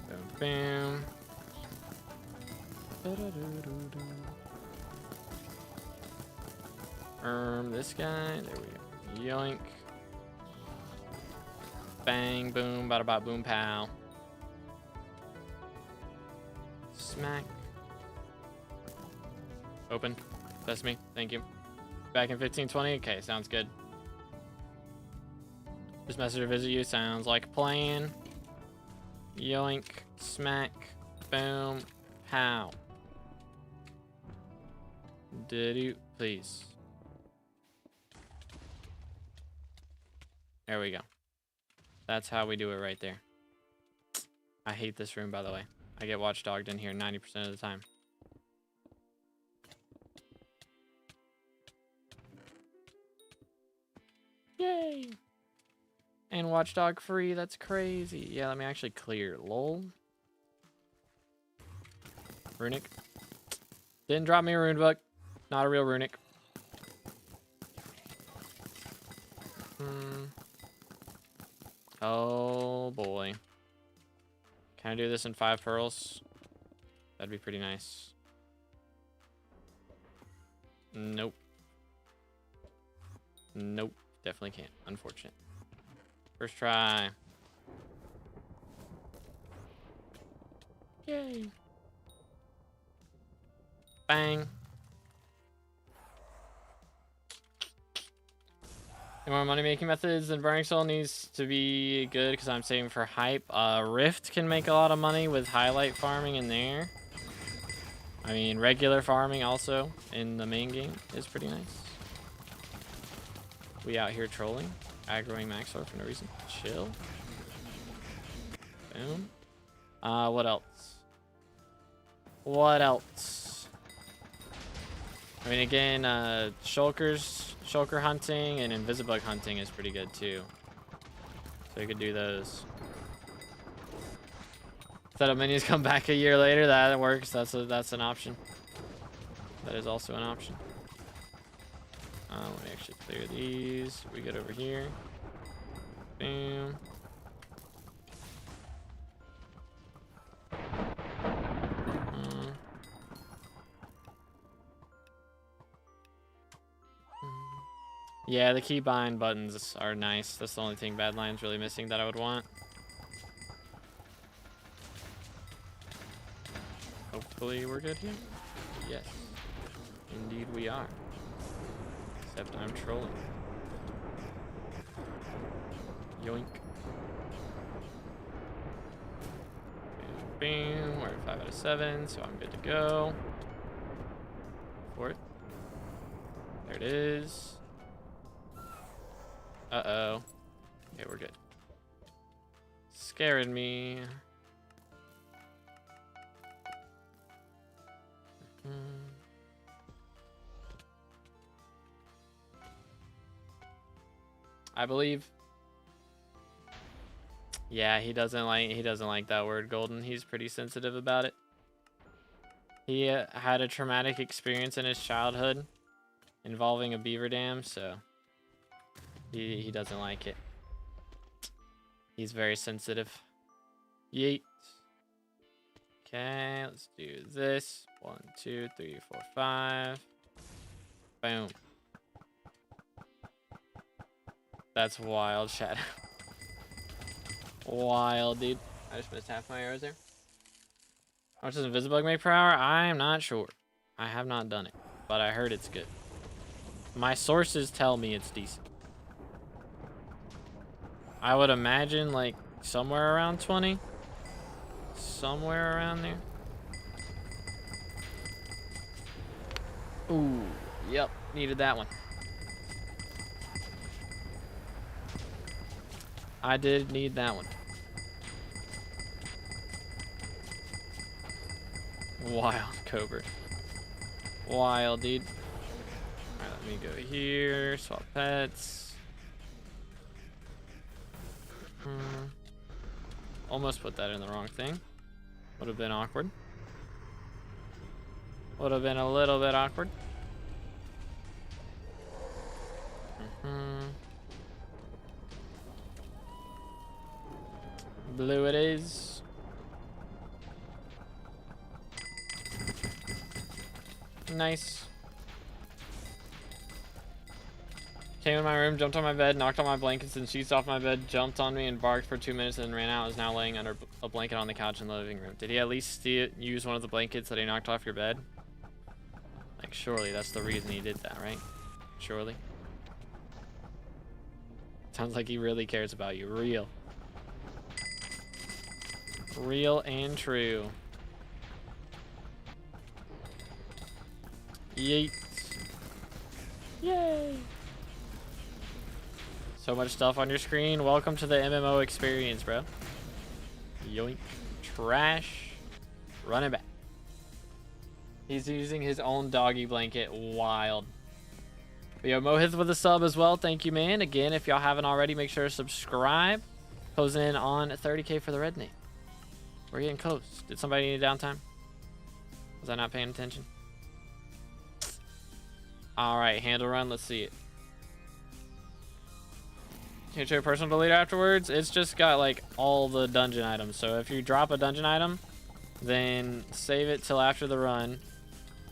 Boom, boom. This guy. There we go. Yoink. Bang, boom, bada bada boom, pow. Smack. Open. That's me. Thank you. Back in 1520. Okay, sounds good. This message to visit you sounds like a plan. Yoink. Smack. Boom. Pow. Did you please? There we go. That's how we do it right there. I hate this room, by the way. I get watchdogged in here 90% of the time. Yay! And watchdog free, that's crazy. Yeah, let me actually clear. Lol. Runic. Didn't drop me a rune book. Not a real runic. Oh boy. Can I do this in 5 pearls? That'd be pretty nice. Nope. Nope. Definitely can't. Unfortunate. First try. Yay. Bang. Any more money-making methods, and Burning Soul needs to be good because I'm saving for hype. Rift can make a lot of money with highlight farming in there. I mean, regular farming also in the main game is pretty nice. We out here trolling, aggroing Maxor for no reason. Chill. Boom. What else? What else? I mean, again, Shulkers Shulker hunting and invisibug hunting is pretty good too. So you could do those. Setup menus come back a year later. That works. That's an option. That is also an option. Let me actually clear these. We get over here. Boom. Yeah, the keybind buttons are nice. That's the only thing Badline's really missing that I would want. Hopefully we're good here. Yes. Indeed we are. Except I'm trolling. Yoink. Boom. We're at 5 out of 7, so I'm good to go. For it. There it is. Uh-oh. Okay, we're good. Scaring me. I believe. Yeah, he doesn't like that word golden. He's pretty sensitive about it. He had a traumatic experience in his childhood involving a beaver dam, so he doesn't like it. He's very sensitive. Yeet. Okay, let's do this. 1, 2, 3, 4, 5. Boom. That's wild, Shadow. Wild, dude. I just missed half my arrows there. How much does Invisibug make per hour? I'm not sure. I have not done it, but I heard it's good. My sources tell me it's decent. I would imagine like somewhere around 20. Somewhere around there. Ooh, yep, needed that one. I did need that one. Wild Cobra. Wild, dude. Alright, let me go here. Swap pets. Almost put that in the wrong thing. Would have been awkward. Would have been a little bit awkward. Blue it is. Nice. Came in my room, jumped on my bed, knocked on my blankets and sheets off my bed, jumped on me and barked for 2 minutes and then ran out. Is now laying under a blanket on the couch in the living room. Did he at least use one of the blankets that he knocked off your bed? Like, surely that's the reason he did that, right? Surely. Sounds like he really cares about you. Real. Real and true. Yeet. Yay. So much stuff on your screen. Welcome to the MMO experience, bro. Yoink. Trash. Run it back. He's using his own doggy blanket. Wild. But yo, Mohith with a sub as well. Thank you, man. Again, if y'all haven't already, make sure to subscribe. Closing in on 30K for the red name. We're getting close. Did somebody need downtime? Was I not paying attention? All right, handle run. Let's see it. Can you show your personal deleter afterwards? It's just got like all the dungeon items. So if you drop a dungeon item, then save it till after the run.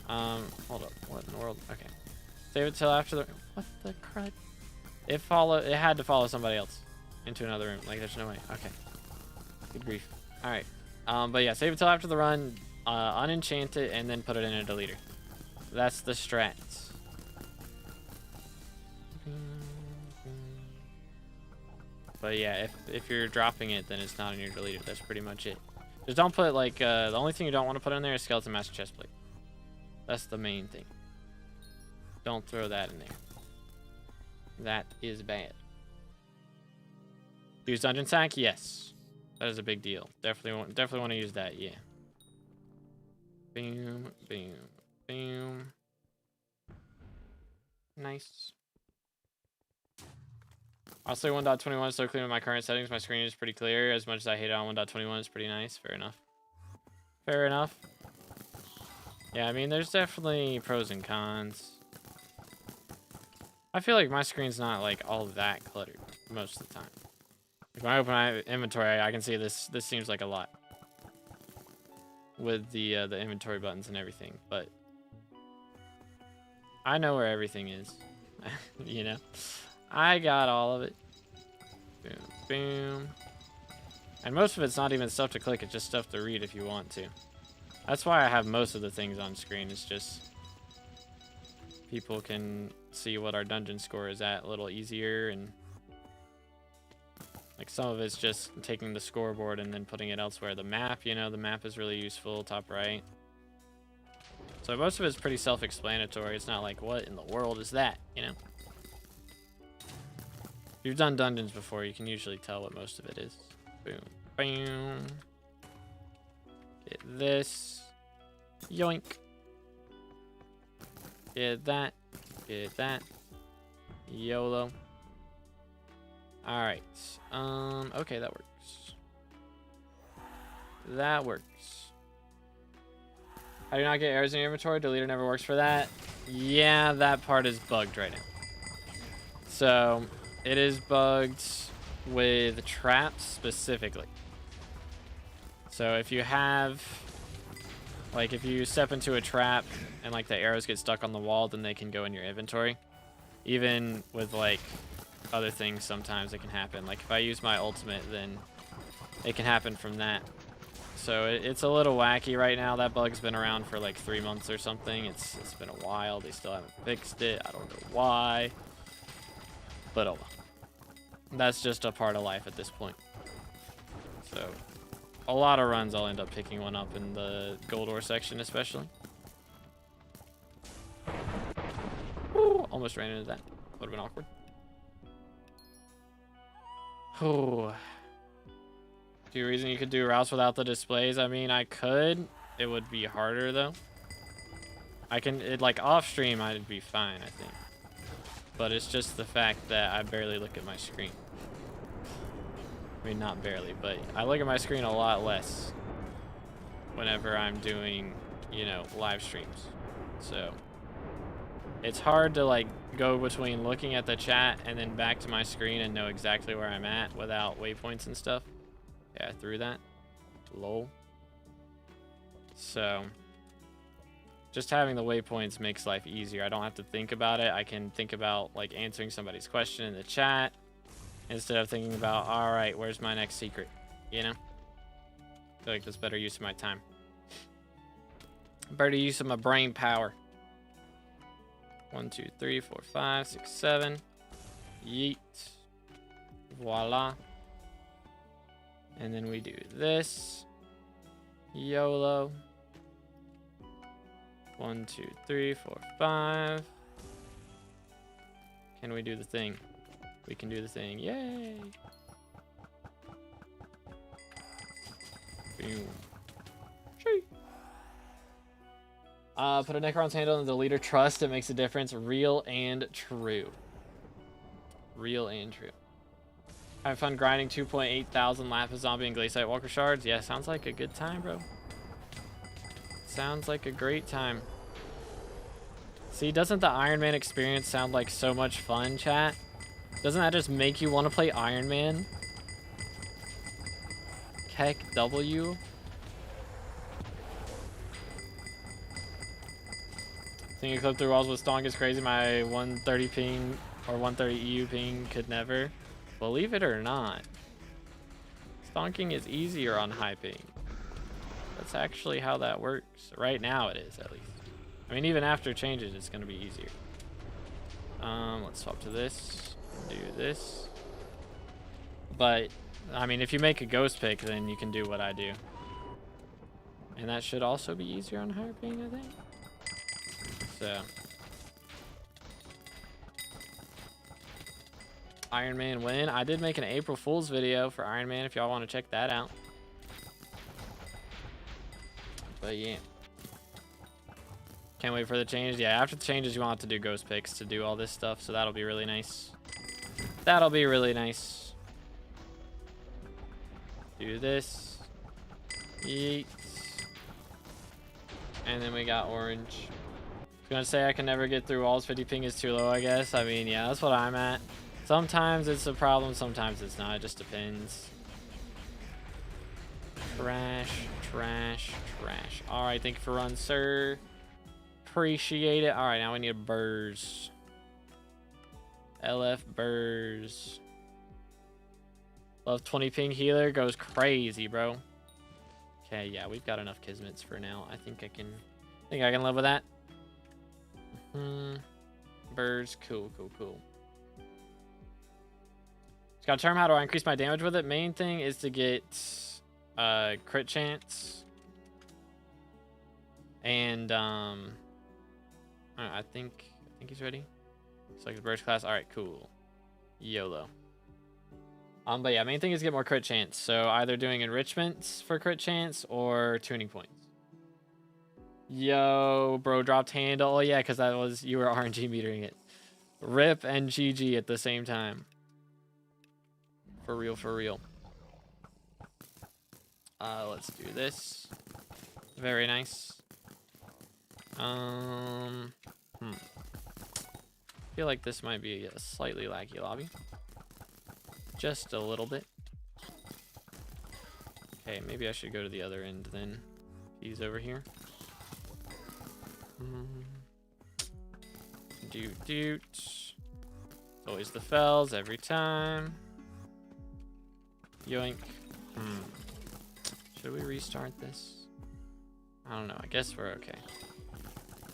Hold up. What in the world? Okay. Save it till after the. What the crud? It had to follow somebody else into another room. Like there's no way. Okay. Good grief. All right. But yeah, save it till after the run, unenchant it, and then put it in a deleter. That's the strats. But yeah, if you're dropping it, then it's not in your deleter. That's pretty much it. Just don't put like, the only thing you don't want to put in there is Skeleton Master Chestplate. That's the main thing. Don't throw that in there. That is bad. Use Dungeon Sack? Yes. That is a big deal. Definitely want to use that, yeah. Boom, boom, boom. Nice. I'll say 1.21 is so clean with my current settings. My screen is pretty clear. As much as I hate it on 1.21, it's pretty nice. Fair enough. Fair enough. Yeah, I mean, there's definitely pros and cons. I feel like my screen's not like all that cluttered most of the time. If I open my inventory, I can see this. This seems like a lot with the inventory buttons and everything, but I know where everything is. You know, I got all of it. Boom, boom. And most of it's not even stuff to click, it's just stuff to read if you want to. That's why I have most of the things on screen. It's just people can see what our dungeon score is at a little easier, and like some of it's just taking the scoreboard and then putting it elsewhere. The map, you know, the map is really useful, top right. So most of it's pretty self-explanatory. It's not like, what in the world is that, you know? If you've done dungeons before, you can usually tell what most of it is. Boom, bam. Get this. Yoink. Get that. Get that. YOLO. Alright. Okay, that works. That works. I do not get errors in your inventory. Deleter never works for that. Yeah, that part is bugged right now. So, it is bugged with traps specifically. So if you have, like, if you step into a trap and like the arrows get stuck on the wall, then they can go in your inventory. Even with like other things, sometimes it can happen. Like if I use my ultimate, then it can happen from that. So it's a little wacky right now. That bug's been around for like 3 months or something. It's been a while. They still haven't fixed it. I don't know why. But oh well. That's just a part of life at this point. So a lot of runs I'll end up picking one up in the gold ore section especially. Ooh, almost ran into that. Would have been awkward. Oh. Do you reason you could do routes without the displays? I mean, I could. It would be harder though. I can, like off stream, I'd be fine, I think. But it's just the fact that I barely look at my screen. I mean, not barely, but I look at my screen a lot less whenever I'm doing, you know, live streams. So it's hard to like go between looking at the chat and then back to my screen and know exactly where I'm at without waypoints and stuff. Yeah, I threw that. Lol. So just having the waypoints makes life easier. I don't have to think about it. I can think about like answering somebody's question in the chat instead of thinking about, all right, where's my next secret? You know? I feel like that's better use of my time. Better use of my brain power. 1, 2, 3, 4, 5, 6, 7. Yeet. Voila. And then we do this. YOLO. 1, 2, 3, 4, 5. Can we do the thing? We can do the thing. Yay! Boom. Chee. Put a Necron's handle in the leader trust. It makes a difference. Real and true. Real and true. Have fun grinding 2.8 thousand Lapis Zombie and Glaciate Walker Shards. Yeah, sounds like a good time, bro. Sounds like a great time. See, doesn't the Iron Man experience sound like so much fun, chat? Doesn't that just make you want to play Iron Man? Keck W? Think Eclipse through walls with Stonk is crazy. My 130 ping or 130 EU ping could never. Believe it or not, stonking is easier on high ping. That's actually how that works. Right now it is, at least. I mean, even after changes, it's going to be easier. Let's swap to this. Do this. But, I mean, if you make a ghost pick, then you can do what I do. And that should also be easier on higher ping, I think. So. Iron Man win. I did make an April Fool's video for Iron Man if y'all want to check that out. But yeah. Can't wait for the change. Yeah, after the changes, you won't have to do ghost picks to do all this stuff, so that'll be really nice. That'll be really nice. Do this. Yeet. And then we got orange. I was gonna say I can never get through walls. 50 ping is too low, I guess. I mean, yeah, that's what I'm at. Sometimes it's a problem, sometimes it's not. It just depends. Trash, trash, trash. All right, thank you for run, sir. Appreciate it. All right, now we need a burrs. LF burrs. Love 20 ping healer goes crazy, bro. Okay, yeah, we've got enough kismets for now. I think I can live with that. Burrs, cool. It's got a term. How do I increase my damage with it? Main thing is to get crit chance. And I think he's ready. Select the burst class. All right, cool. YOLO. But yeah, main thing is to get more crit chance. So either doing enrichments for crit chance or tuning points. Yo, bro, dropped handle. Oh yeah, because you were RNG metering it. Rip and GG at the same time. For real. Let's do this. Very nice. I feel like this might be a slightly laggy lobby. Just a little bit. Okay, maybe I should go to the other end then. He's over here. Doot. Always the fells every time. Yoink. Should we restart this? I don't know. I guess we're okay.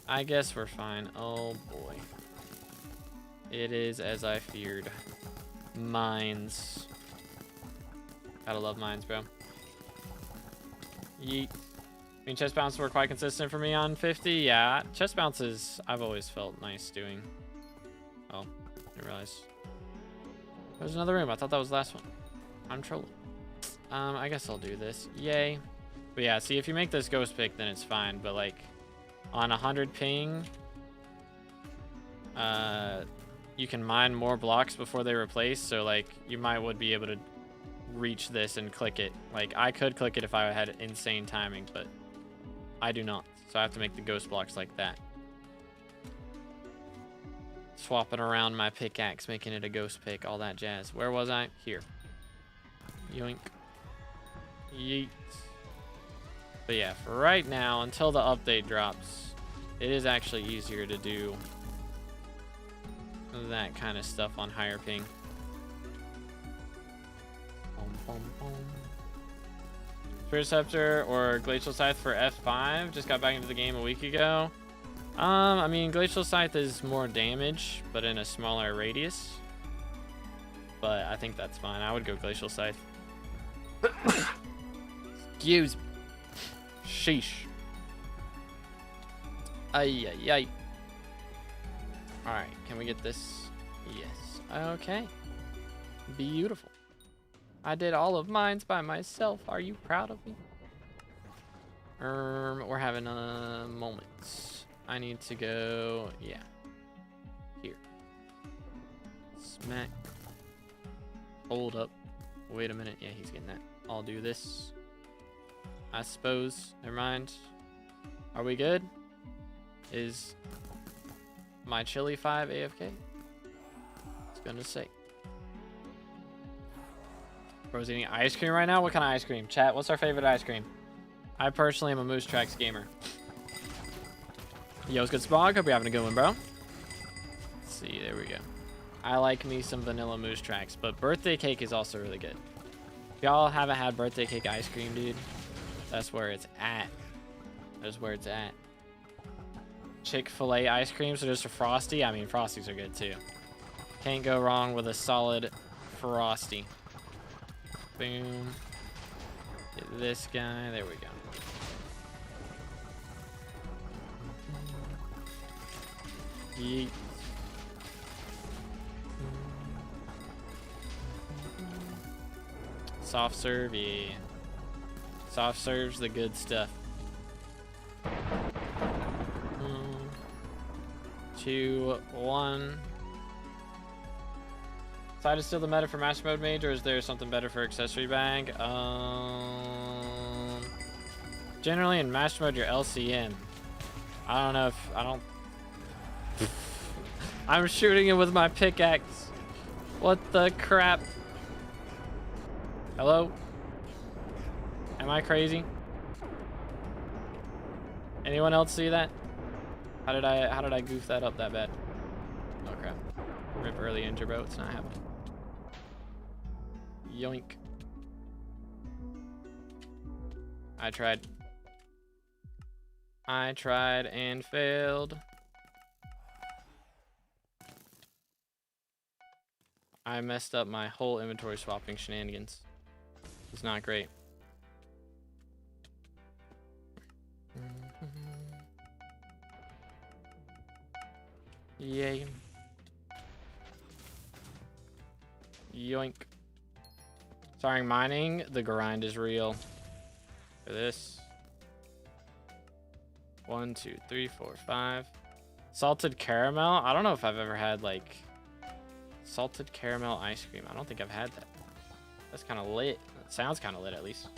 I guess we're fine. Oh boy. It is as I feared. Mines. Gotta love mines, bro. Yeet. I mean, chest bounces were quite consistent for me on 50. Yeah, chest bounces I've always felt nice doing. Oh, I didn't realize. There's another room. I thought that was the last one. I'm trolling. I guess I'll do this. Yay. But yeah, see, if you make this ghost pick, then it's fine. But like, on 100 ping, you can mine more blocks before they replace. So like, you would be able to reach this and click it. Like, I could click it if I had insane timing, but I do not. So I have to make the ghost blocks like that. Swapping around my pickaxe, making it a ghost pick, all that jazz. Where was I? Here. Yoink. Yeet. But yeah, for right now, until the update drops, it is actually easier to do that kind of stuff on higher ping. Spirit Scepter or Glacial Scythe for F5. Just got back into the game a week ago. I mean, Glacial Scythe is more damage, but in a smaller radius. But I think that's fine. I would go Glacial Scythe. Excuse me. Sheesh. Ay. Alright, can we get this? Yes. Okay. Beautiful. I did all of mines by myself. Are you proud of me? We're having a moment. I need to go, yeah. Here. Smack. Hold up. Wait a minute. Yeah, he's getting that. I'll do this. I suppose. Never mind. Are we good? Is my Chili 5 AFK? I was gonna say. Bro's eating ice cream right now? What kind of ice cream? Chat, what's our favorite ice cream? I personally am a Moose Tracks gamer. Yo, it's good Spog. Hope you're having a good one, bro. Let's see, there we go. I like me some vanilla Moose Tracks, but birthday cake is also really good. If y'all haven't had birthday cake ice cream, dude, that's where it's at. That's where it's at. Chick-fil-A ice creams are just a Frosty. I mean, Frosties are good too. Can't go wrong with a solid Frosty. Boom. Get this guy. There we go. Yeet. Soft serve, yeah. Soft serve's the good stuff. 2, 1. Side is still the meta for Master Mode Mage, or is there something better for accessory bag? Generally in Master Mode, you're LCM. I don't know if I don't. I'm shooting it with my pickaxe. What the crap? Hello? Am I crazy? Anyone else see that? How did I goof that up that bad? Oh crap. Rip early injure, bro. It's not happening. Yoink. I tried and failed. I messed up my whole inventory swapping shenanigans. It's not great. Yay. Yoink. Starting mining, the grind is real. For this. 1, 2, 3, 4, 5. Salted caramel? I don't know if I've ever had like salted caramel ice cream. I don't think I've had that. That's kind of lit. That sounds kind of lit at least.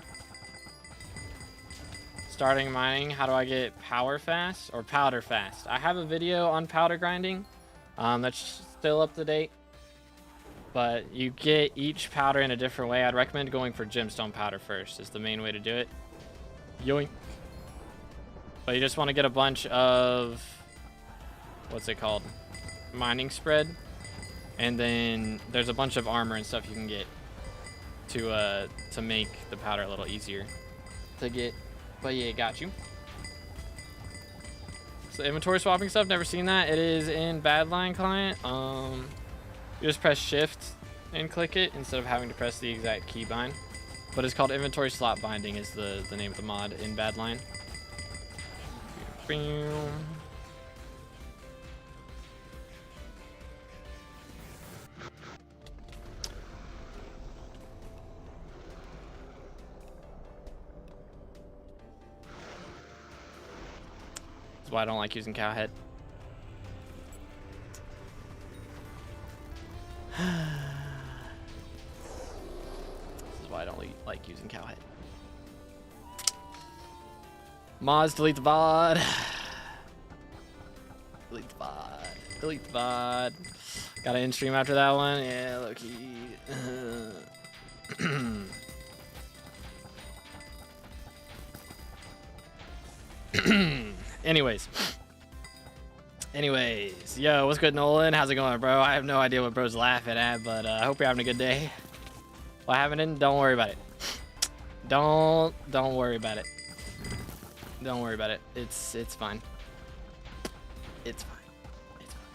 Starting mining, how do I get power fast or powder fast? I have a video on powder grinding. That's still up to date. But you get each powder in a different way. I'd recommend going for gemstone powder first. Is the main way to do it. Yoink. But you just want to get a bunch of, what's it called? Mining spread. And then there's a bunch of armor and stuff you can get to make the powder a little easier to get. But yeah, got you. So inventory swapping stuff, never seen that. It is in Badline client. You just press shift and click it instead of having to press the exact key bind. But it's called inventory slot binding is the name of the mod in Badline. That's why I don't like using cowhead. This is why I don't like using cowhead. Mods, delete the VOD. Delete the VOD. Delete the VOD. Got to end stream after that one. Yeah, low key. Anyways, yo, what's good, Nolan? How's it going, bro? I have no idea what bro's laughing at, but I hope you're having a good day. What happened? Don't worry about it. Don't worry about it. Don't worry about it. It's fine. It's fine. It's fine.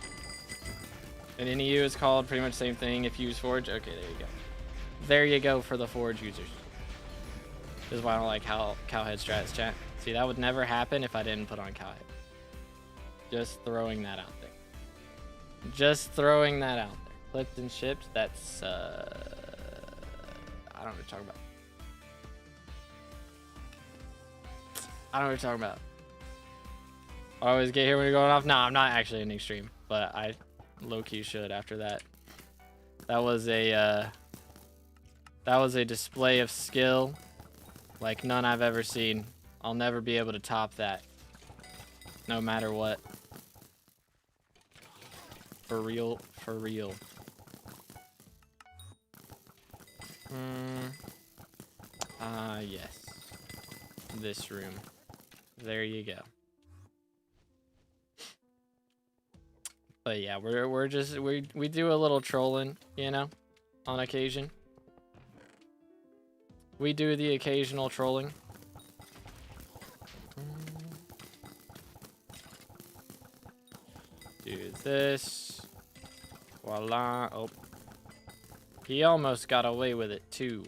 And NEU is called pretty much the same thing if you use Forge. Okay, there you go. There you go for the Forge users. This is why I don't like cowhead strats, chat. See, that would never happen if I didn't put on cowhead. Just throwing that out there. Just throwing that out there. Clipped and shipped, that's, I don't know what you're talking about. I don't know what you're talking about. I always get here when you're going off. No, I'm not actually in extreme, but I low-key should after that. That was a display of skill like none I've ever seen. I'll never be able to top that. No matter what. For real, for real. Yes. This room. There you go. But yeah, we do a little trolling, you know, on occasion. We do the occasional trolling. Do this. Voila. Oh. He almost got away with it too.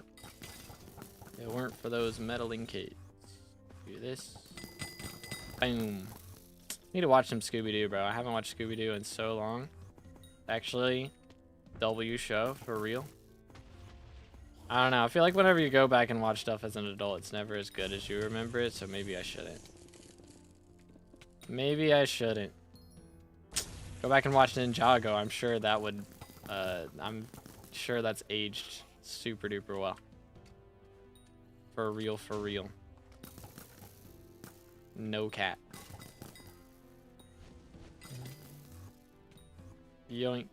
If it weren't for those meddling kids. Do this. Boom. Need to watch some Scooby-Doo, bro. I haven't watched Scooby-Doo in so long. Actually, W show, for real. I don't know. I feel like whenever you go back and watch stuff as an adult, it's never as good as you remember it, so maybe I shouldn't. Maybe I shouldn't. Go back and watch Ninjago. I'm sure that would, I'm sure that's aged super duper well. For real, for real. No cat. Yoink.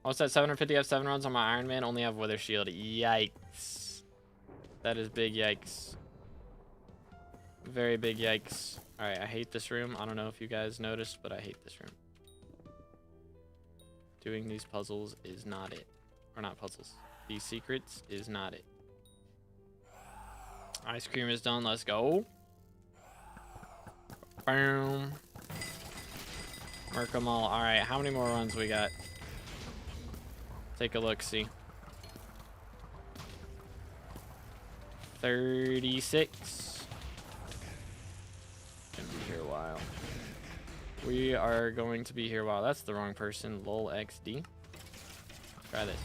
Almost at 750 F7 runs on my Iron Man. Only have Wither Shield. Yikes. That is big yikes. Very big yikes. Alright, I hate this room. I don't know if you guys noticed, but I hate this room. Doing these puzzles is not it. Or not puzzles. These secrets is not it. Ice cream is done. Let's go. Boom. Mark them all. Alright, how many more runs we got? Take a look, see. 36. Gonna be here a while. We are going to be here a while. That's the wrong person. Lol XD. Try this.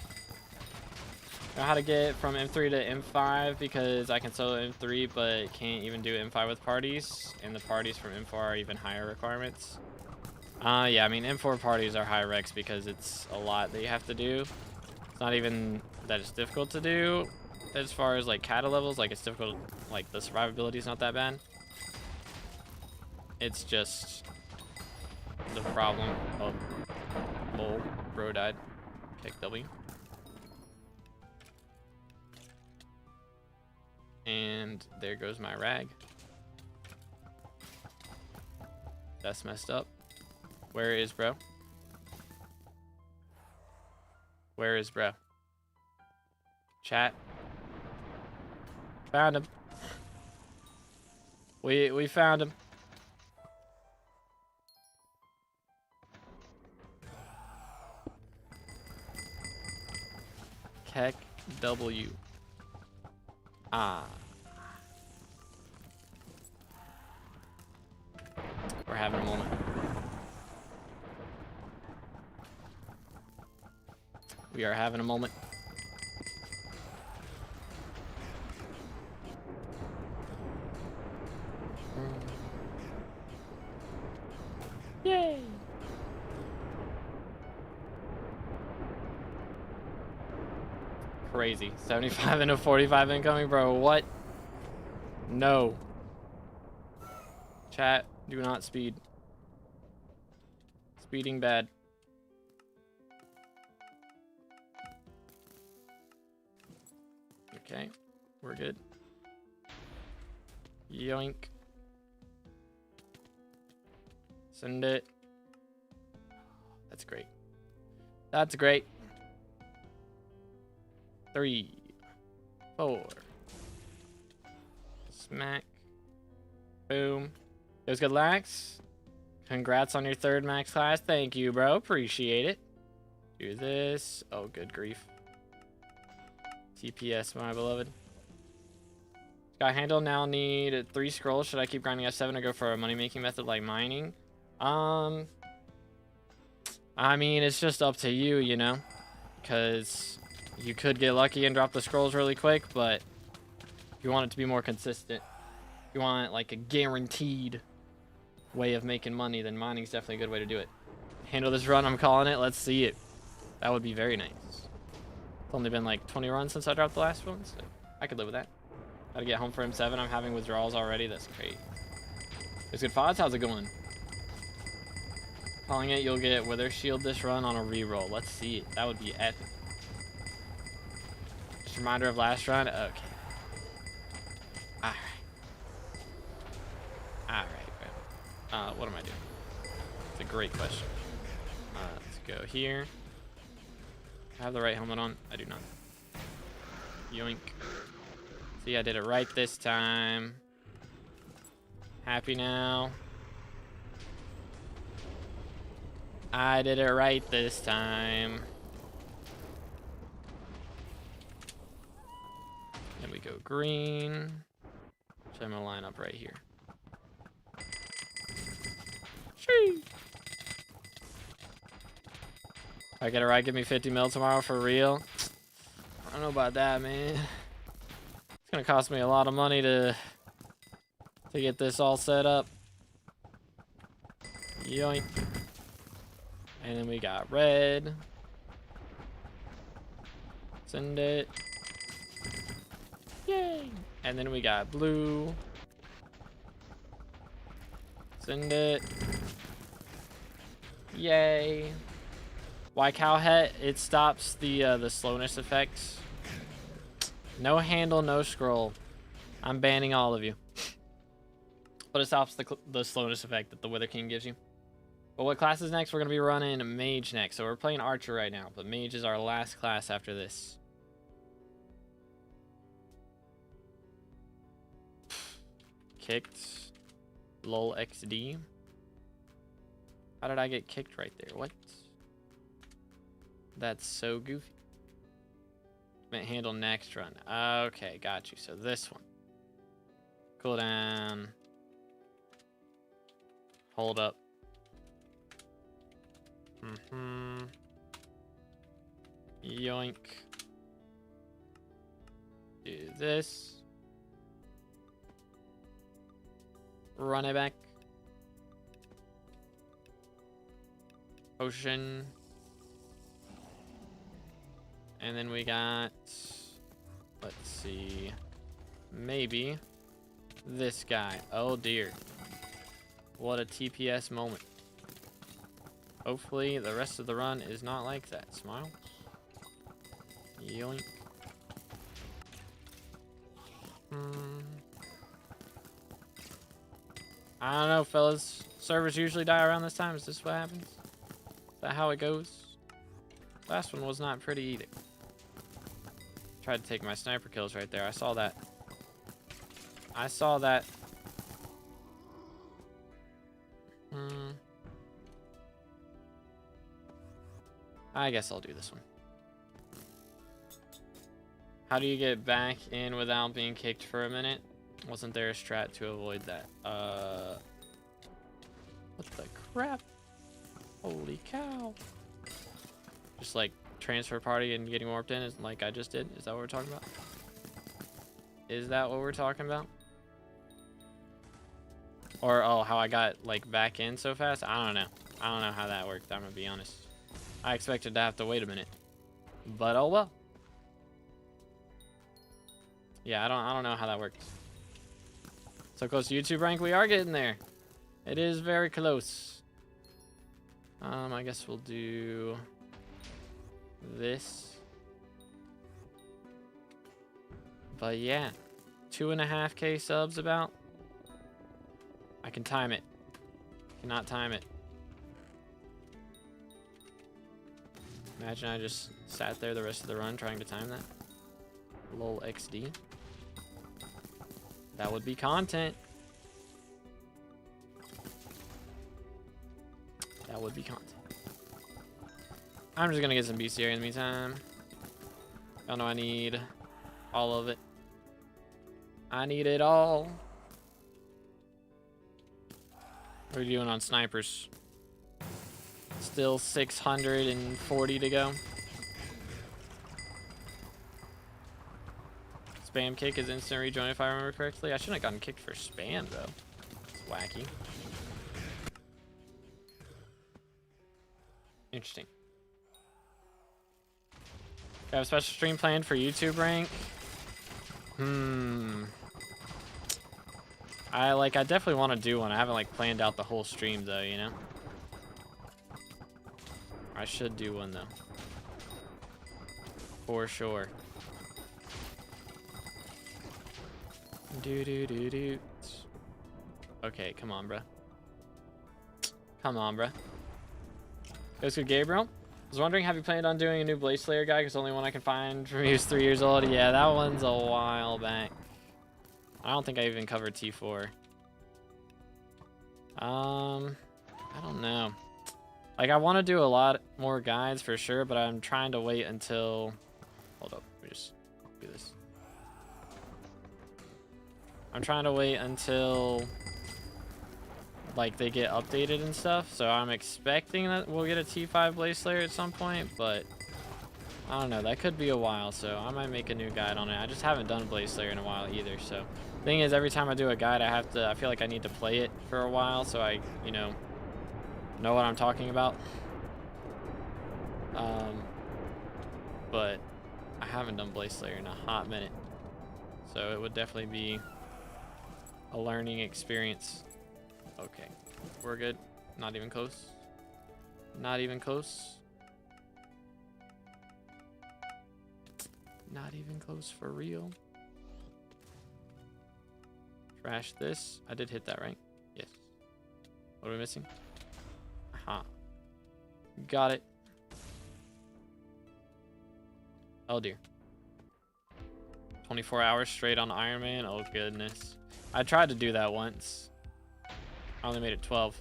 Know how to get from M3 to M5 because I can solo M3 but can't even do M5 with parties, and the parties from M4 are even higher requirements. Yeah, I mean M4 parties are high recs because it's a lot that you have to do. It's not even that it's difficult to do as far as like kata levels, like it's difficult, like the survivability is not that bad. It's just the problem of lol, bro died. Kick W. And there goes my rag. That's messed up. Where is bro? Where is bro? Chat. Found him. We found him. Keck W. Ah. We're having a moment. We are having a moment. Yay! Crazy. 75 into 45 incoming, bro. What? No. Chat, do not speed. Speeding bad. Okay, we're good. Yoink. Send it. That's great. That's great. 3, 4. Smack. Boom. It was good, Lax. Congrats on your 3rd max class. Thank you, bro. Appreciate it. Do this. Oh, good grief. TPS, my beloved. Sky handle now need 3 scrolls. Should I keep grinding F7 or go for a money-making method like mining? I mean, it's just up to you, you know? Because you could get lucky and drop the scrolls really quick, but if you want it to be more consistent, if you want like a guaranteed way of making money, then mining's definitely a good way to do it. Handle this run, I'm calling it. Let's see it. That would be very nice. It's only been like 20 runs since I dropped the last one, so I could live with that. Gotta get home for M7. I'm having withdrawals already. That's great. There's good pods. How's it going? Calling it, you'll get Wither Shield this run on a reroll. Let's see it. That would be epic. Just a reminder of last run. Okay. Alright. Alright, bro. What am I doing? It's a great question. Let's go here. I have the right helmet on. I do not. Yoink. See, I did it right this time. Happy now. I did it right this time. Then we go green. So I'm gonna line up right here. Shee. If I get it right, give me 50 mil tomorrow for real. I don't know about that, man. It's gonna cost me a lot of money to get this all set up. Yoink. And then we got red. Send it. Yay! And then we got blue. Send it. Yay! Why Cowhead? It stops the slowness effects. No handle, no scroll. I'm banning all of you. But it stops the slowness effect that the Wither King gives you. But what class is next? We're going to be running Mage next. So we're playing Archer right now. But Mage is our last class after this. Kicked. Lol XD. How did I get kicked right there? What? That's so goofy. Meant handle next run. Okay, got you. So this one. Cooldown. Hold up. Yoink. Do this. Run it back. Potion. And then we got, let's see, maybe this guy. Oh dear. What a TPS moment. Hopefully the rest of the run is not like that. Smile. Yoink. I don't know, fellas. Servers usually die around this time. Is this what happens? Is that how it goes? Last one was not pretty either. Tried to take my sniper kills right there. I saw that. I saw that. I guess I'll do this one. How do you get back in without being kicked for a minute? Wasn't there a strat to avoid that? What the crap? Holy cow. Just like transfer party and getting warped in is like I just did. Is that what we're talking about? Is that what we're talking about? Or oh, how I got like back in so fast? I don't know. I don't know how that worked. I'm gonna be honest. I expected to have to wait a minute, but oh well. Yeah, I don't know how that worked. So close to YouTube rank, we are getting there. It is very close. I guess we'll do this. But yeah, 2.5K subs about. I can time it. Cannot time it. Imagine I just sat there the rest of the run trying to time that. Lol XD. That would be content. That would be content. I'm just gonna get some bestiary in the meantime. I know I need all of it. I need it all. What are you doing on snipers? Still 640 to go. Spam kick is instant rejoin if I remember correctly. I shouldn't have gotten kicked for spam though. It's wacky. Interesting. Do I have a special stream planned for YouTube rank? I definitely want to do one. I haven't like planned out the whole stream though, you know? I should do one though. For sure. Do. Okay, come on, bruh. Come on, bruh. Goes to Gabriel. I was wondering, have you planned on doing a new Blade Slayer guy? Because the only one I can find from you is 3 years old. Yeah, that one's a while back. I don't think I even covered T4. I don't know. Like, I want to do a lot more guides for sure, but I'm trying to wait until... Hold up, let me just do this. I'm trying to wait until like they get updated and stuff, so I'm expecting that we'll get a T5 Blade Slayer at some point, but I don't know, that could be a while, so I might make a new guide on it. I just haven't done Blade Slayer in a while either, so thing is, every time I do a guide, I feel like I need to play it for a while so I, you know what I'm talking about. But I haven't done Blaze Slayer in a hot minute. So it would definitely be a learning experience. Okay, we're good. Not even close. Not even close. Not even close for real. Trash this. I did hit that, right? Yes. What are we missing? Aha. Got it. Oh dear. 24 hours straight on Iron Man. Oh goodness. I tried to do that once. I only made it 12.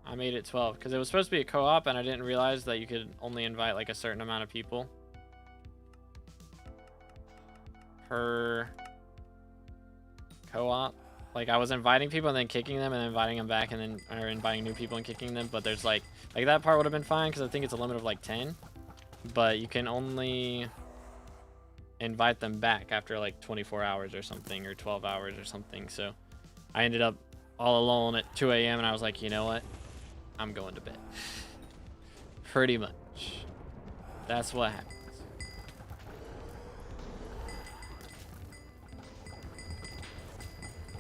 I made it 12 because it was supposed to be a co-op and I didn't realize that you could only invite like a certain amount of people per co-op. Like I was inviting people and then kicking them and then inviting them back and then or inviting new people and kicking them, but there's like that part would have been fine because I think it's a limit of like 10, but you can only invite them back after like 24 hours or something, or 12 hours or something. So I ended up all alone at 2 a.m. and I was like, you know what? I'm going to bed. Pretty much. That's what happens.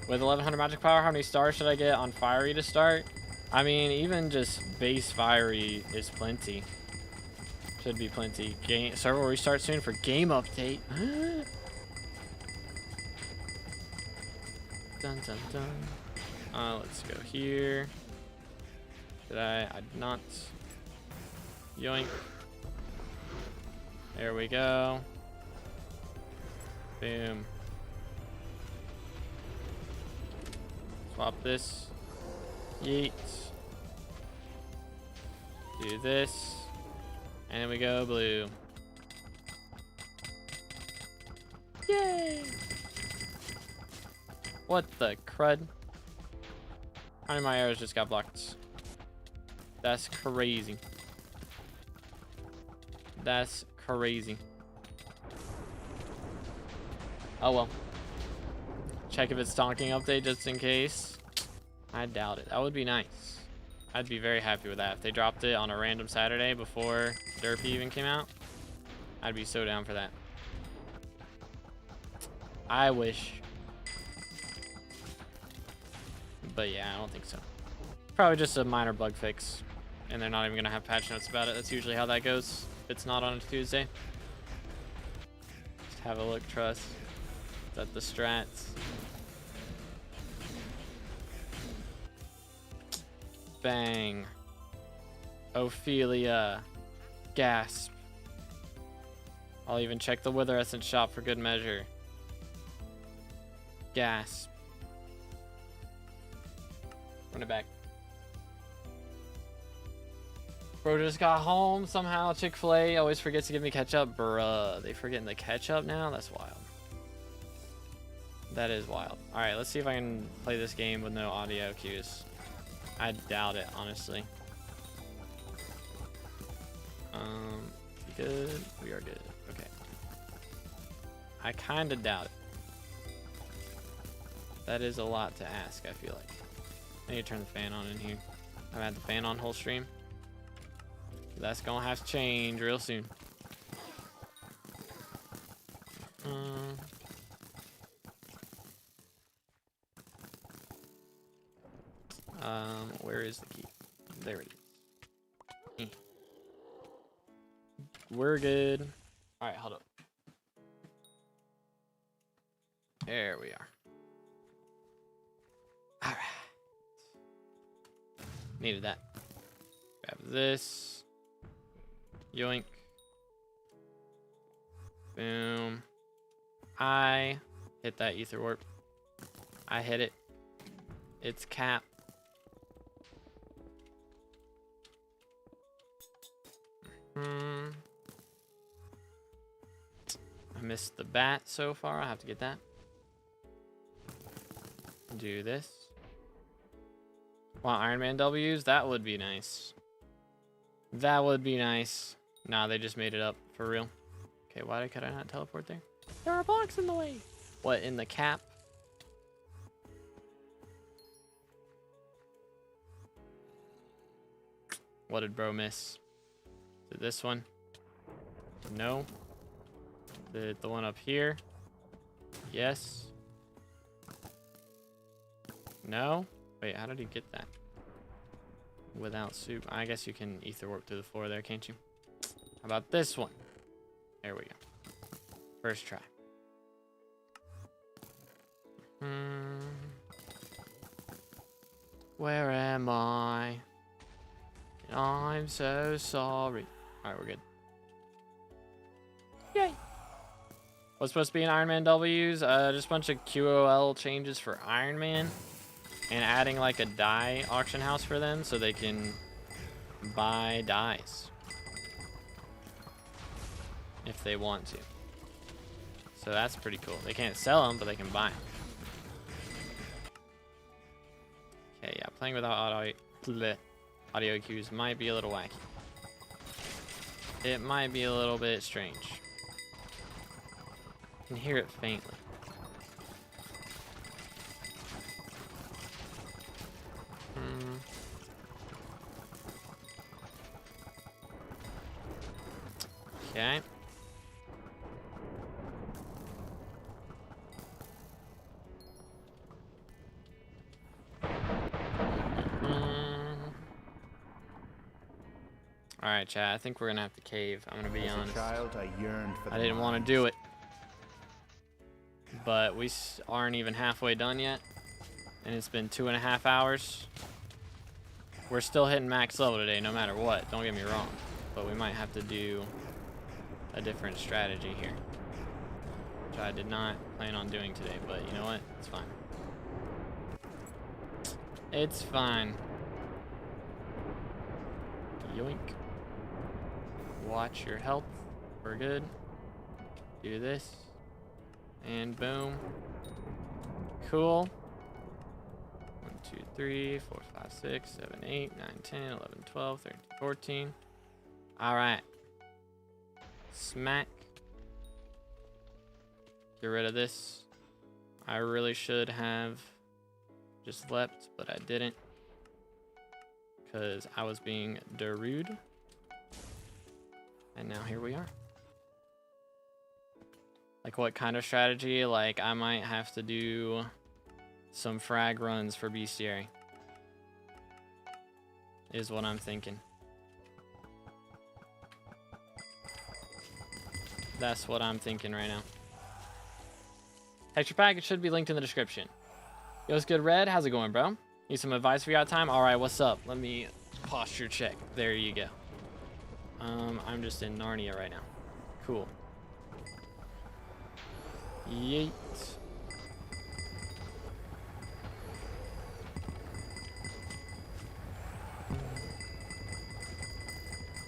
With 1100 magic power, how many stars should I get on Fiery to start? I mean, even just base Fiery is plenty. Should be plenty. Server will restart soon for game update. Dun dun dun. Let's go here. Did I did not. Yoink. There we go. Boom. Swap this. Yeet. Do this. And then we go blue. Yay! What the crud? How many of my arrows just got blocked? That's crazy. That's crazy. Oh well. Check if it's stonking update just in case. I doubt it. That would be nice. I'd be very happy with that. If they dropped it on a random Saturday before Derpy even came out, I'd be so down for that. I wish. But yeah, I don't think so. Probably just a minor bug fix. And they're not even going to have patch notes about it. That's usually how that goes. If it's not on a Tuesday. Just have a look, trust. Is that the strats? Bang. Ophelia. Gasp. I'll even check the Wither Essence shop for good measure. Gasp. Run it back. Bro just got home somehow. Chick-fil-A always forgets to give me ketchup. Bruh, they forgetting the ketchup now? That's wild. That is wild. Alright, let's see if I can play this game with no audio cues. I doubt it, honestly. Good? We are good. Okay. I kind of doubt it. That is a lot to ask, I feel like. I need to turn the fan on in here. I've had the fan on whole stream. That's gonna have to change real soon. Where is the key? There it is. We're good. All right, hold up. There we are. All right. Needed that. Grab this. Yoink. Boom. I hit that ether warp. I hit it. It's cap. I missed the bat so far. I have to get that. Do this. Wow, Iron Man W's? That would be nice. That would be nice. Nah, they just made it up for real. Okay, why could I not teleport there? There are blocks in the way. What, in the cap? What did bro miss? Is it this one? No. The one up here. Yes. No. Wait, how did he get that? Without soup. I guess you can ether warp through the floor there, can't you? How about this one? There we go. First try. Where am I? I'm so sorry. Alright, we're good. Yay! What's supposed to be in Iron Man W's? Just a bunch of QOL changes for Iron Man. And adding like a die auction house for them so they can buy dies. If they want to. So that's pretty cool. They can't sell them, but they can buy them. Okay, yeah, playing without audio cues might be a little wacky. It might be a little bit strange. You can hear it faintly. Okay. Alright, chat. I think we're gonna have to cave. I'm gonna be honest. Child, I yearned for I didn't want to do it. But we aren't even halfway done yet. And it's been 2.5 hours. We're still hitting max level today, no matter what. Don't get me wrong. But we might have to do a different strategy here. Which I did not plan on doing today, but you know what? It's fine. It's fine. Yoink. Watch your health. We're good. Do this. And boom. Cool. 1, 2, 3, 4, 5, 6, 7, 8, 9, 10, 11, 12, 13, 14. Alright. Smack. Get rid of this. I really should have just leapt, but I didn't. Because I was being rude. And now here we are. Like what kind of strategy? Like I might have to do some frag runs for bestiary. Is what I'm thinking. That's what I'm thinking right now. Texture pack, it should be linked in the description. Yo, what's good, Red? How's it going, bro? Need some advice if you got time? Alright, what's up? Let me posture check. There you go. I'm just in Narnia right now. Cool. Yeet.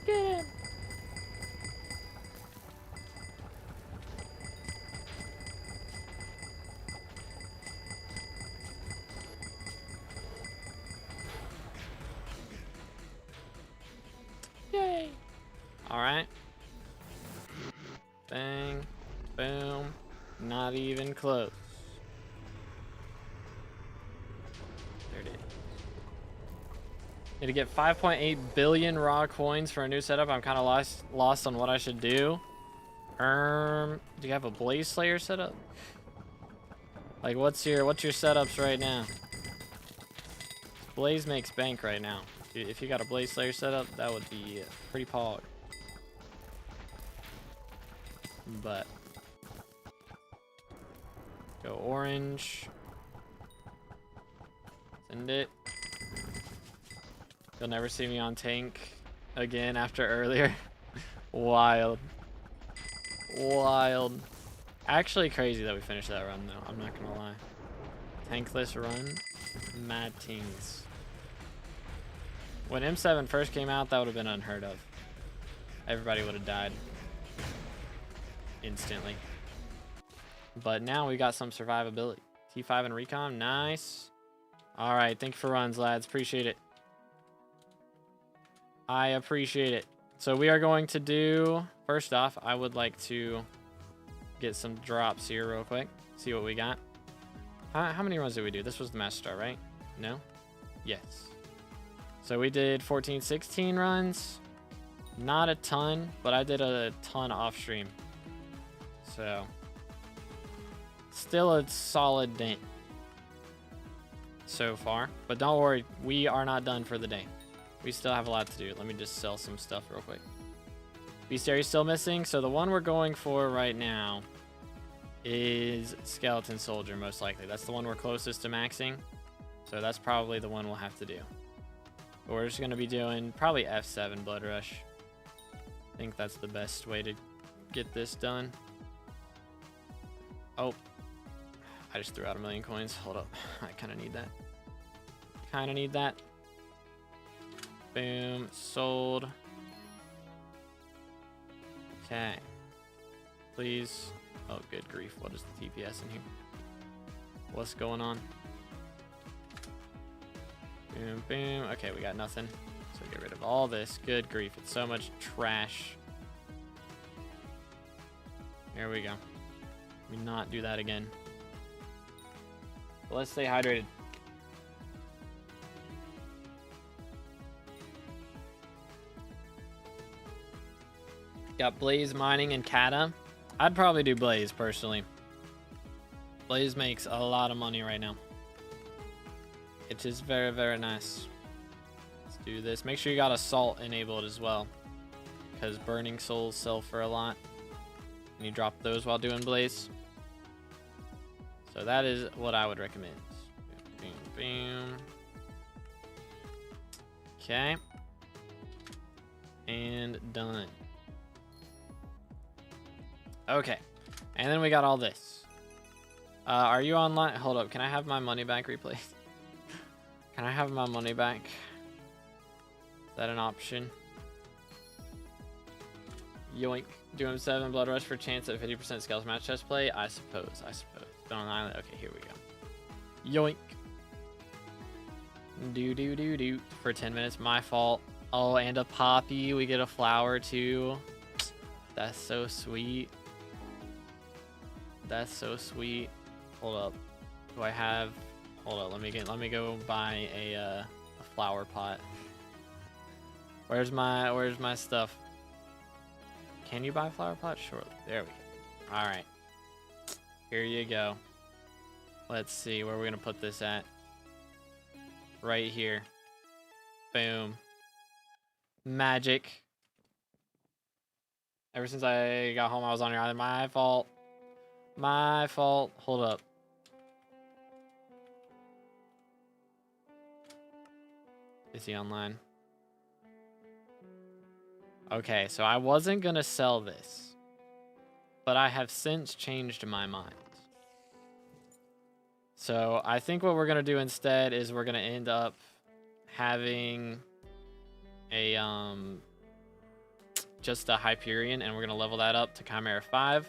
Get him. Yay. All right. Bang. Boom. Not even close. There it is. Need to get 5.8 billion raw coins for a new setup. I'm kind of lost on what I should do. Do you have a Blaze Slayer setup? Like, what's your setups right now? Blaze makes bank right now. If you got a Blaze Slayer setup, that would be pretty pog. But go orange. Send it. You'll never see me on tank again after earlier. Wild. Wild. Actually crazy that we finished that run though. I'm not gonna lie. Tankless run. Mad tings. When M7 first came out, that would have been unheard of. Everybody would have died. Instantly. But now we got some survivability. T5 and recon, nice. All right, thank you for runs, lads. Appreciate it. I appreciate it. So we are going to do, first off, I would like to get some drops here real quick. See what we got. How many runs did we do? This was the Master Star, right? No? Yes. So we did 14, 16 runs. Not a ton, but I did a ton off stream. So, still a solid day so far. But don't worry, we are not done for the day. We still have a lot to do. Let me just sell some stuff real quick. Bestiary still missing. So the one we're going for right now is Skeleton Soldier, most likely. That's the one we're closest to maxing. So that's probably the one we'll have to do. But we're just going to be doing probably F7 Blood Rush. I think that's the best way to get this done. Oh, I just threw out 1,000,000 coins. Hold up. I kind of need that. Kind of need that. Boom. Sold. Okay. Please. Oh, good grief. What is the TPS in here? What's going on? Boom, boom. Okay, we got nothing. So get rid of all this. Good grief. It's so much trash. There we go. Let me not do that again. But let's stay hydrated. Got Blaze, Mining, and Kata. I'd probably do Blaze, personally. Blaze makes a lot of money right now. It is very, very nice. Let's do this. Make sure you got Assault enabled as well, because Burning Souls sell for a lot. And you drop those while doing Blaze. So that is what I would recommend. Boom, boom. Okay. And done. Okay. And then we got all this. Are you online? Hold up. Can I have my money back replaced? Can I have my money back? Is that an option? Yoink. Do M7 Blood Rush for chance at 50% skeleton match chest play? I suppose. Been on the island. Okay, here we go. Yoink. Do. For 10 minutes. My fault. Oh, and a poppy. We get a flower too. That's so sweet. That's so sweet. Hold up. Do I have... Hold up. Let me go buy a flower pot. Where's my stuff? Can you buy flower pot? Sure. There we go. All right. Here you go. Let's see where we're gonna put this at. Right here. Boom. Magic. Ever since I got home, I was on your island. My fault. My fault. Hold up. Is he online? Okay, so I wasn't gonna sell this, but I have since changed my mind. So I think what we're gonna do instead is we're gonna end up having a just a Hyperion, and we're gonna level that up to Chimera 5,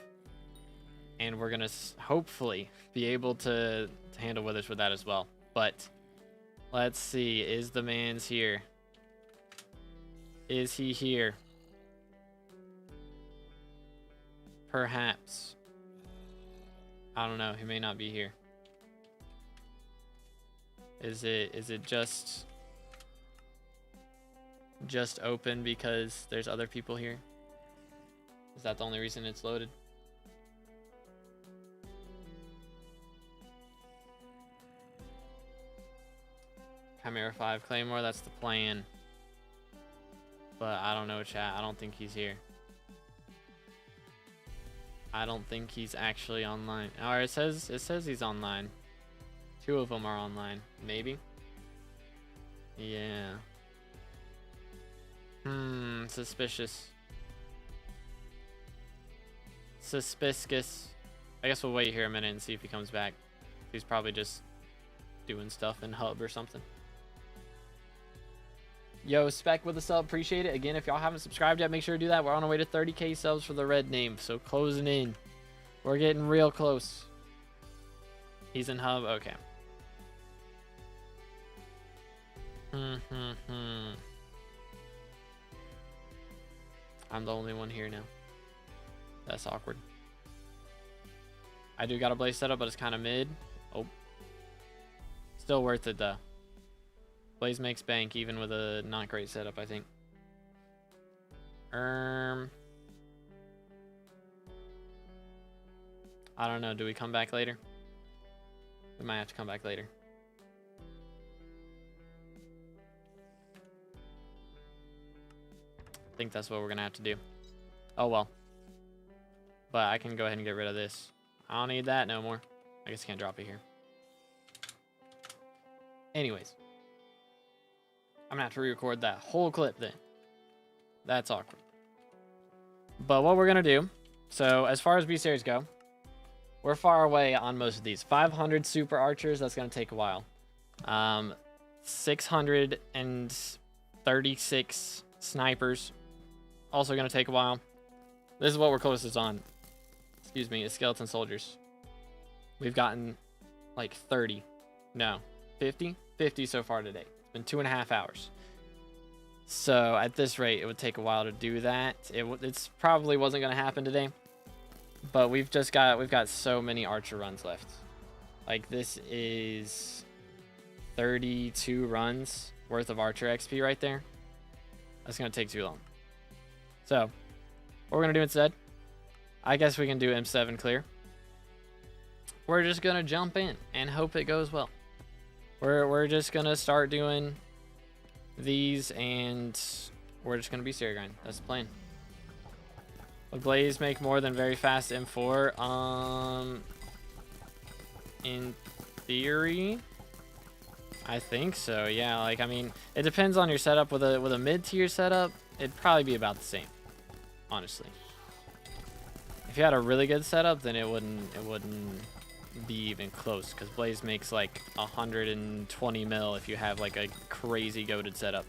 and we're gonna hopefully be able to handle Withers with that as well. But let's see, is the man's here? Is he here? Perhaps. I don't know. He may not be here. Is it just open because there's other people here? Is that the only reason it's loaded? Chimera 5 Claymore, that's the plan. But I don't know, chat. I don't think he's here. I don't think he's actually online. Or it says he's online. 2 of them are online, maybe. Yeah. Suspicious. Suspicious. I guess we'll wait here a minute and see if he comes back. He's probably just doing stuff in Hub or something. Yo, Spec with a sub, appreciate it. Again, if y'all haven't subscribed yet, make sure to do that. We're on our way to 30k subs for the red name, so closing in. We're getting real close. He's in Hub, okay. I'm the only one here now. That's awkward. I do got a Blaze setup, but it's kind of mid. Oh. Still worth it, though. Blaze makes bank even with a not great setup, I think. I don't know. Do we come back later? We might have to come back later. I think that's what we're gonna have to do. Oh well. But I can go ahead and get rid of this. I don't need that no more. I guess I can't drop it here. Anyways. I'm gonna have to re-record that whole clip then. That's awkward. But what we're gonna do, so as far as B-series go, we're far away on most of these. 500 super archers, that's gonna take a while. 636 snipers, also gonna take a while. This is what we're closest on. Excuse me, is skeleton soldiers. We've gotten like 30, no, 50 so far today. It's been 2.5 hours. So at this rate, it would take a while to do that. It's probably wasn't gonna happen today, but we've got so many archer runs left. Like this is 32 runs worth of archer XP right there. That's gonna take too long. So what we're gonna do instead, I guess we can do M7 clear. We're just gonna jump in and hope it goes well. We're just gonna start doing these and we're just gonna be bestiary grind. That's the plan. Will Blaze make more than very fast M4? In theory, I think so. Yeah, like I mean, it depends on your setup. With a mid-tier setup, it'd probably be about the same, honestly. If you had a really good setup, then it wouldn't be even close, because Blaze makes like 120 mil if you have like a crazy goated setup.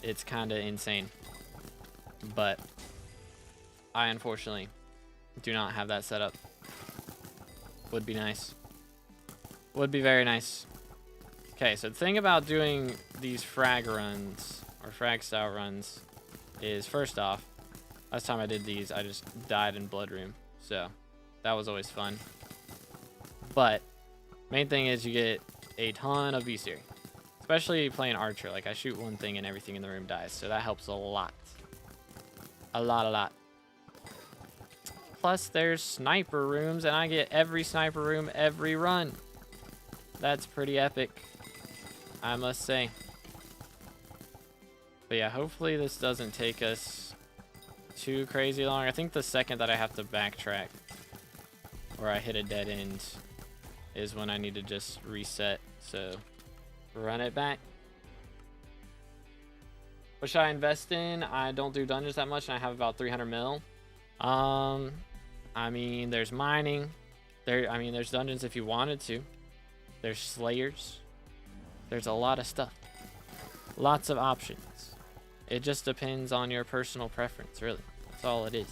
It's kind of insane, but I unfortunately do not have that setup. Would be nice. Would be very nice. Okay, so the thing about doing these frag runs or frag style runs is, first off, last time I did these, I just died in Blood Room, so that was always fun. But main thing is you get a ton of bestiary, especially playing archer. Like I shoot one thing and everything in the room dies, so that helps a lot. A lot. Plus there's sniper rooms, and I get every sniper room every run. That's pretty epic, I must say. But yeah, hopefully this doesn't take us too crazy long. I think the second that I have to backtrack or I hit a dead end is when I need to just reset. So run it back. What should I invest in? I don't do dungeons that much, and I have about 300 mil. I mean, there's mining. There's dungeons if you wanted to. There's slayers. There's a lot of stuff. Lots of options. It just depends on your personal preference, really. That's all it is.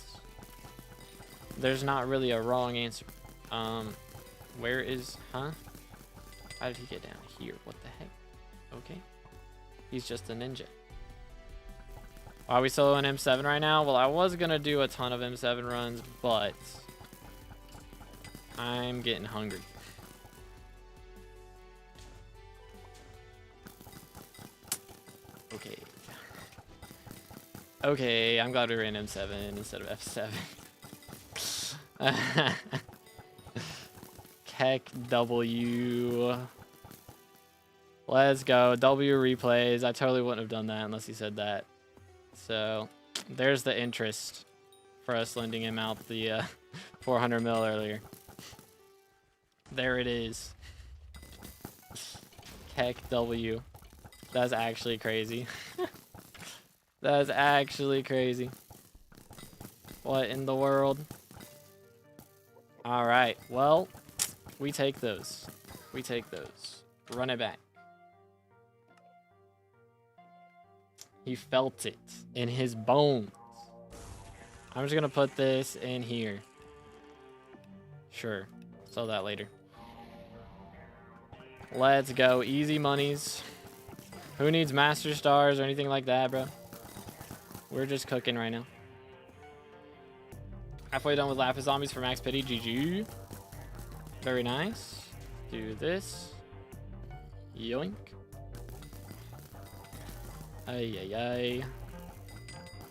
There's not really a wrong answer. Where is, huh? How did he get down here? What the heck? Okay. He's just a ninja. Are we soloing M7 right now? Well, I was gonna do a ton of M7 runs, but I'm getting hungry. Okay, I'm glad we ran M7 instead of F7. Keck W. Let's go. W replays. I totally wouldn't have done that unless he said that. So there's the interest for us lending him out the 400 mil earlier. There it is. Keck W. That's actually crazy. That's actually crazy. What in the world? All right. Well, we take those. We take those. Run it back. He felt it in his bones. I'm just gonna put this in here. Sure. Sell that later. Let's go. Easy monies. Who needs master stars or anything like that, bro? We're just cooking right now. Halfway done with Lapis Zombies for Max Pity. GG. Very nice. Do this. Yoink. Ay, ay, ay.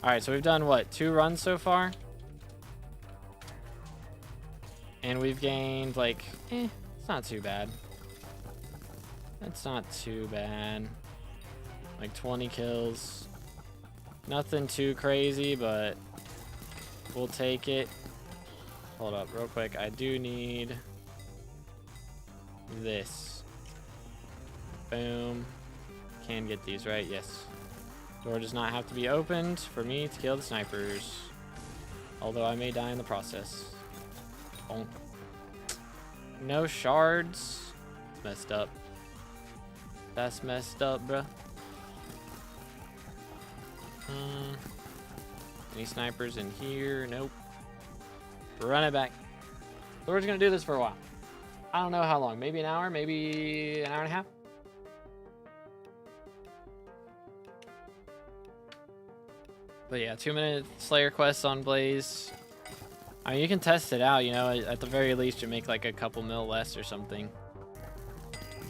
Alright, so we've done, what, 2 runs so far? And we've gained, like, it's not too bad. It's not too bad. Like, 20 kills. Nothing too crazy, but we'll take it. Hold up real quick. I do need this. Boom. Can get these, right? Yes. Door does not have to be opened for me to kill the snipers. Although I may die in the process. Oh. No shards. Messed up. That's messed up, bruh. Any snipers in here? Nope. Run it back. So we're just gonna do this for a while. I don't know how long. Maybe an hour, maybe an hour and a half. But yeah, 2-minute Slayer quests on Blaze. I mean, you can test it out, you know, at the very least you make like a couple mil less or something.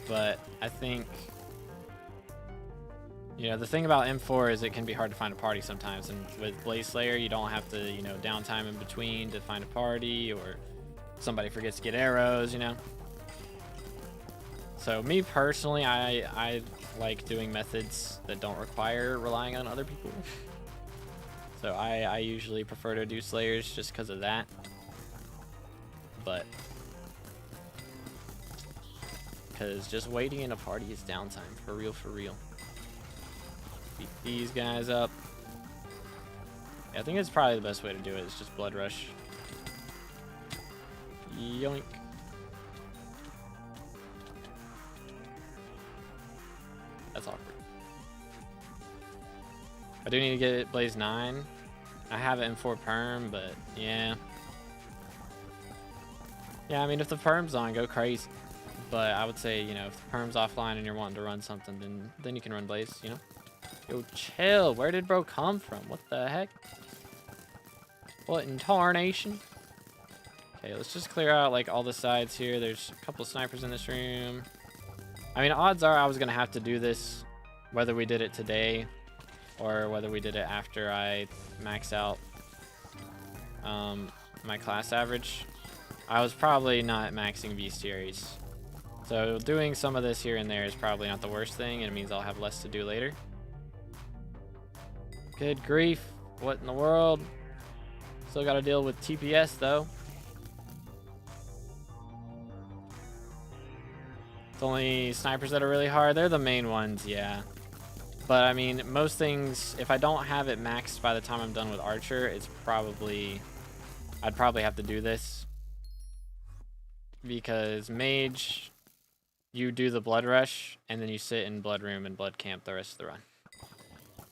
But I think, you know, the thing about M4 is it can be hard to find a party sometimes, and with Blaze Slayer you don't have to, you know, downtime in between to find a party, or somebody forgets to get arrows, you know. So me personally, I like doing methods that don't require relying on other people. So I usually prefer to do Slayers just because of that. But because just waiting in a party is downtime, for real, for real. Beat these guys up. Yeah, I think it's probably the best way to do it, is just Blood Rush. Yoink. That's awkward. I do need to get Blaze 9. I have it in 4 perm, but yeah. Yeah, I mean, if the perm's on, go crazy. But I would say, you know, if the perm's offline and you're wanting to run something, then you can run Blaze, you know? Yo, chill. Where did bro come from? What the heck? What in tarnation? Okay, let's just clear out, like, all the sides here. There's a couple snipers in this room. I mean, odds are I was going to have to do this, whether we did it today or whether we did it after I max out my class average. I was probably not maxing bestiaries. So doing some of this here and there is probably not the worst thing, and it means I'll have less to do later. Good grief. What in the world? Still got to deal with TPS though. It's only snipers that are really hard. They're the main ones, yeah. But I mean, most things, if I don't have it maxed by the time I'm done with Archer, it's probably, I'd probably have to do this. Because Mage, you do the Blood Rush, and then you sit in Blood Room and Blood Camp the rest of the run.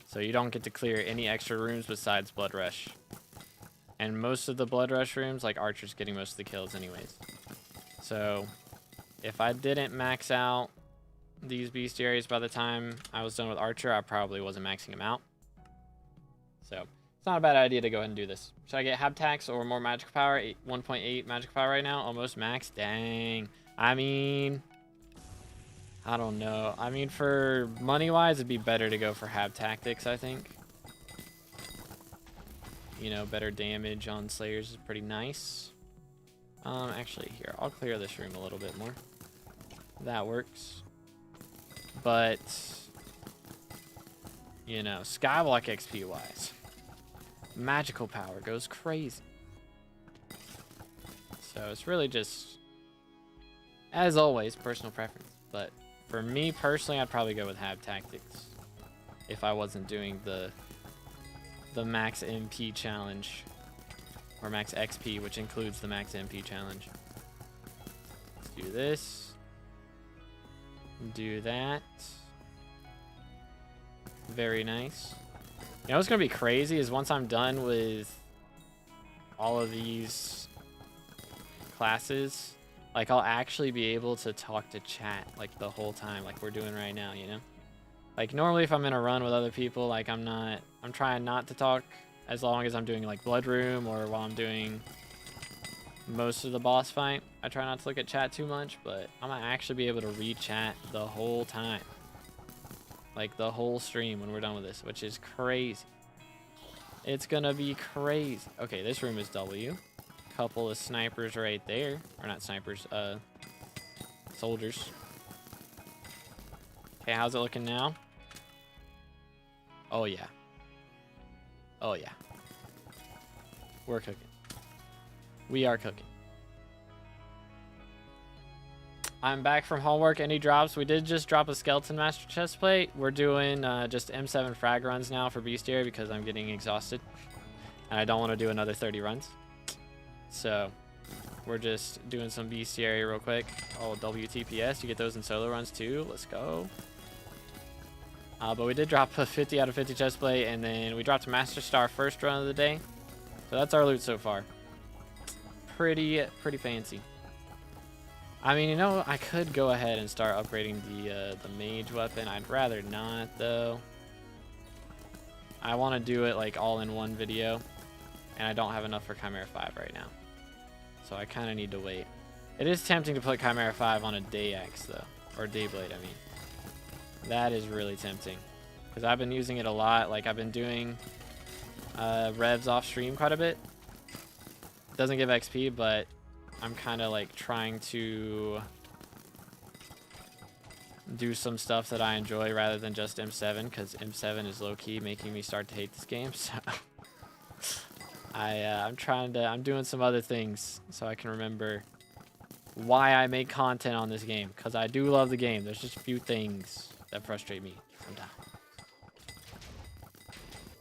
So you don't get to clear any extra rooms besides Blood Rush. And most of the Blood Rush rooms, like Archer's getting most of the kills anyways. So if I didn't max out these bestiaries by the time I was done with Archer, I probably wasn't maxing them out. So it's not a bad idea to go ahead and do this. Should I get Habtax or more magical power? 1.8 magical power right now, almost max. Dang. I mean, I don't know. I mean, for money wise, it'd be better to go for Hab Tactics, I think. You know, better damage on Slayers is pretty nice. Actually, here, I'll clear this room a little bit more. That works. But, you know, Skyblock XP wise, magical power goes crazy. So it's really just, as always, personal preference. But for me personally, I'd probably go with Hab Tactics if I wasn't doing the max MP challenge, or max XP, which includes the max MP challenge. Let's do this. Do that. Very nice. You know what's gonna be crazy is once I'm done with all of these classes, like I'll actually be able to talk to chat like the whole time, like we're doing right now, you know? Like normally if I'm in a run with other people, like I'm trying not to talk as long as I'm doing like Blood Room or while I'm doing most of the boss fight. I try not to look at chat too much, but I'm gonna actually be able to read chat the whole time. Like the whole stream when we're done with this, which is crazy. It's gonna be crazy. Okay, this room is W. Couple of snipers right there. Or not snipers, soldiers. Okay, how's it looking now? Oh yeah. Oh yeah. We're cooking. We are cooking. I'm back from homework. Any drops? We did just drop a skeleton master chest plate. We're doing just M7 frag runs now for bestiary because I'm getting exhausted. And I don't want to do another 30 runs. So we're just doing some bestiary real quick. Oh, WTPS. You get those in solo runs too. Let's go. But we did drop a 50 out of 50 chest plate, and then we dropped a Master Star first run of the day. So that's our loot so far. Pretty fancy. I mean, you know, I could go ahead and start upgrading the mage weapon. I'd rather not, though. I want to do it like all in one video, and I don't have enough for Chimera 5 right now. So I kind of need to wait. It is tempting to put Chimera 5 on a day axe, though. Or Dayblade, I mean. That is really tempting. Because I've been using it a lot. Like, I've been doing revs off stream quite a bit. Doesn't give XP, but I'm kind of like trying to do some stuff that I enjoy rather than just M7, because M7 is low-key making me start to hate this game. So I'm doing some other things so I can remember why I make content on this game, because I do love the game. There's just a few things that frustrate me sometimes.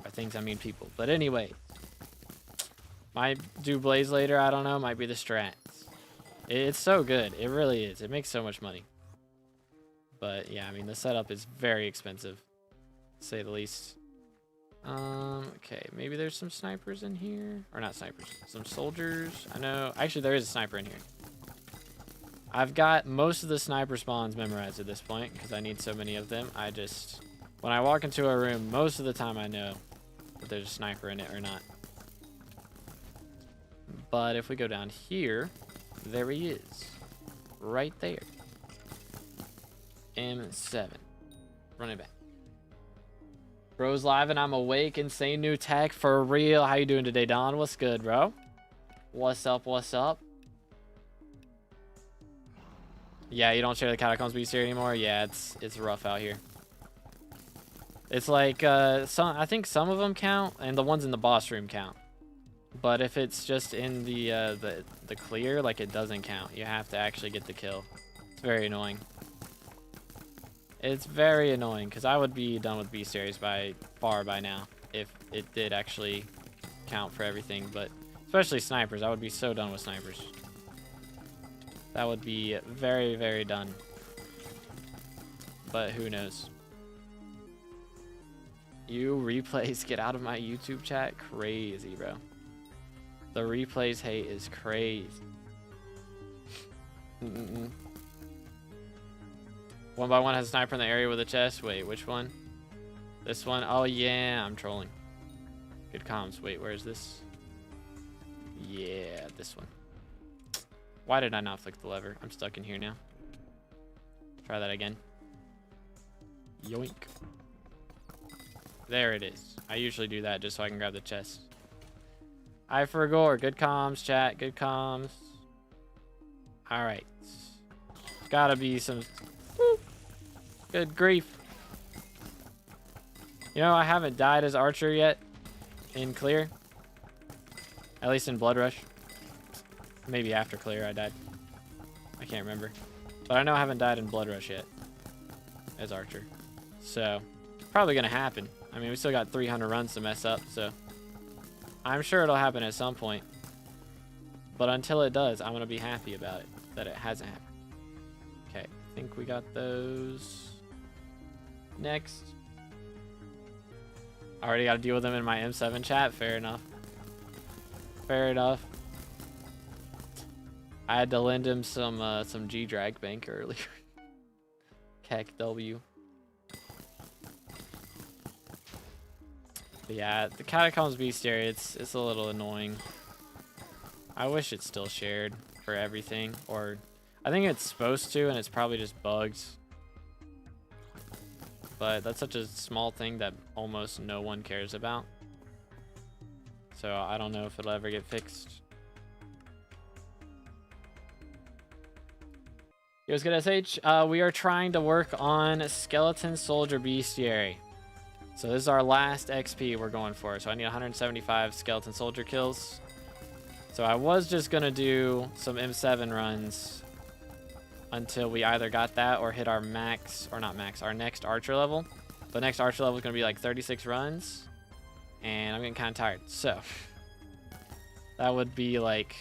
By things, I mean people. But anyway, might do Blaze later. I don't know. Might be the strats. It's so good. It really is. It makes so much money. But yeah, I mean, the setup is very expensive, to say the least. Okay, maybe there's some snipers in here. Or not snipers. Some soldiers. I know. Actually, there is a sniper in here. I've got most of the sniper spawns memorized at this point because I need so many of them. When I walk into a room, most of the time I know if there's a sniper in it or not. But if we go down here, there he is. Right there. M7. Running back. Bro's live and I'm awake. Insane new tech for real. How you doing today, Don? What's good, bro? What's up? What's up? Yeah, you don't share the Catacombs bestiary anymore? Yeah, it's rough out here. It's like, I think some of them count, and the ones in the boss room count. But if it's just in the clear, like, it doesn't count. You have to actually get the kill. It's very annoying. It's very annoying, because I would be done with bestiaries by now if it did actually count for everything. But especially snipers, I would be so done with snipers. That would be very, very done. But who knows? You replays get out of my YouTube chat? Crazy, bro. The replays hate is crazy. One by one has a sniper in the area with a chest. Wait, which one? This one? Oh, yeah, I'm trolling. Good comms. Wait, where is this? Yeah, this one. Why did I not flick the lever? I'm stuck in here now. Try that again. Yoink. There it is. I usually do that just so I can grab the chest. I forgot. Good comms, chat. Good comms. Alright. Gotta be some... Woo. Good grief. You know, I haven't died as Archer yet in Clear. At least in Blood Rush. Maybe after Clear I died. I can't remember. But I know I haven't died in Blood Rush yet as Archer. So, probably going to happen. I mean, we still got 300 runs to mess up, so I'm sure it'll happen at some point. But until it does, I'm going to be happy about it, that it hasn't happened. Okay, I think we got those. Next. I already got to deal with them in my M7 chat. Fair enough. Fair enough. I had to lend him some G-Drag bank earlier. Keck W. But yeah, the Catacombs bestiary, it's a little annoying. I wish it's still shared for everything, or I think it's supposed to, and it's probably just bugs. But that's such a small thing that almost no one cares about. So I don't know if it'll ever get fixed. Yo, what's good, SH? We are trying to work on Skeleton Soldier Bestiary. So this is our last XP we're going for. So I need 175 Skeleton Soldier kills. So I was just going to do some M7 runs until we either got that or hit our max, or not max, our next Archer level. The next Archer level is going to be like 36 runs. And I'm getting kind of tired. So that would be like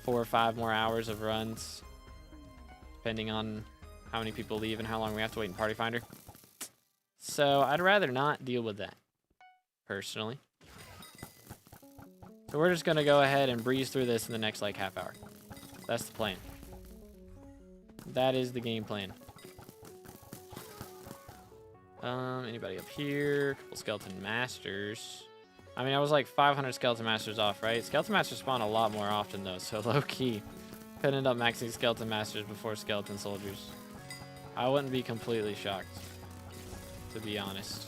4 or 5 more hours of runs, depending on how many people leave and how long we have to wait in Party Finder. So I'd rather not deal with that, personally. So we're just going to go ahead and breeze through this in the next like half hour. That's the plan. That is the game plan. Anybody up here? Couple Skeleton Masters. I mean, I was like 500 Skeleton Masters off, right? Skeleton Masters spawn a lot more often, though, so low-key. Could end up maxing Skeleton Masters before Skeleton Soldiers. I wouldn't be completely shocked, to be honest.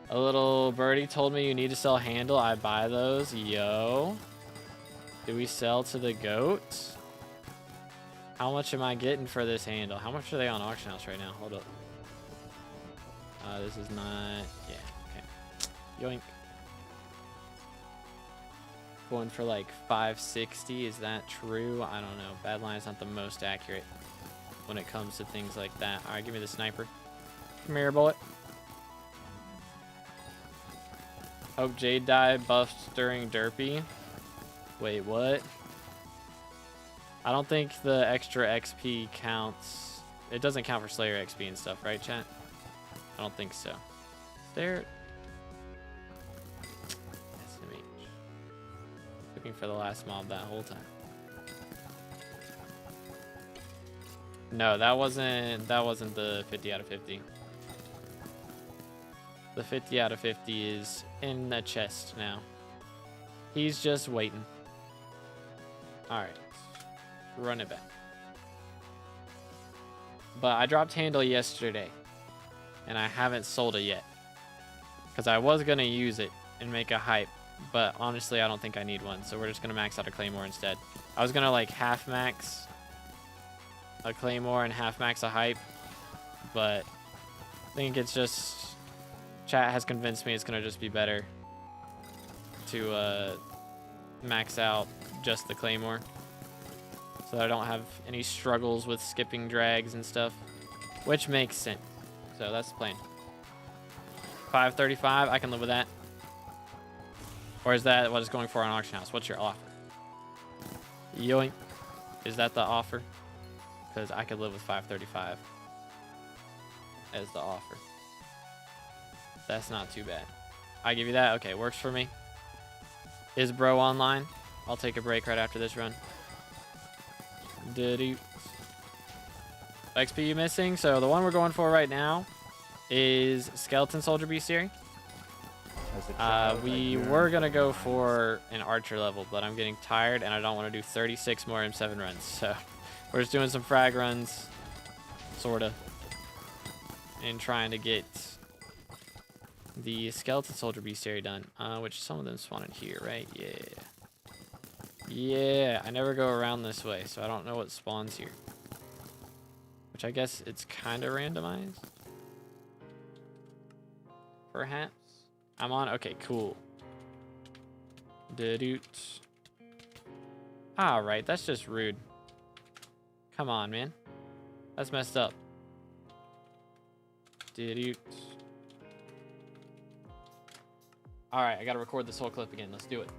A little birdie told me you need to sell handle. I buy those. Yo. Do we sell to the goat? How much am I getting for this handle? How much are they on auction house right now? Hold up. This is not... Yeah, okay. Yoink. Going for like 560. Is that true? I don't know. Badline is not the most accurate when it comes to things like that. All right, give me the sniper. Come here, bullet. Hope Jade Die buffed during Derpy. Wait, what? I don't think the extra XP counts. It doesn't count for Slayer XP and stuff, right, chat? I don't think so. Is there... SMH. Looking for the last mob that whole time. No, that wasn't the 50 out of 50. The 50 out of 50 is in the chest now. He's just waiting. Alright. Run it back. But I dropped handle yesterday. And I haven't sold it yet. Because I was going to use it and make a hype. But honestly, I don't think I need one. So we're just going to max out a claymore instead. I was going to like half max a claymore and half max a hype. But I think it's just... Chat has convinced me it's going to just be better to max out just the claymore. So that I don't have any struggles with skipping drags and stuff. Which makes sense. So that's the plan. 535, I can live with that. Or is that what it's going for on auction house? What's your offer? Yoink. Is that the offer? Because I could live with 535 as the offer. That's not too bad. I give you that? Okay, works for me. Is bro online? I'll take a break right after this run. Did XP missing? So the one we're going for right now is Skeleton Soldier Bestiary. We were going to go for an Archer level, but I'm getting tired and I don't want to do 36 more M7 runs. So we're just doing some frag runs, sort of, and trying to get the Skeleton Soldier Bestiary done, which some of them spawn in here, right? Yeah. Yeah, I never go around this way, so I don't know what spawns here. Which I guess it's kind of randomized. Perhaps. I'm on. Okay, cool. Doot. Alright, that's just rude. Come on, man. That's messed up. Doot. Alright, I gotta record this whole clip again. Let's do it.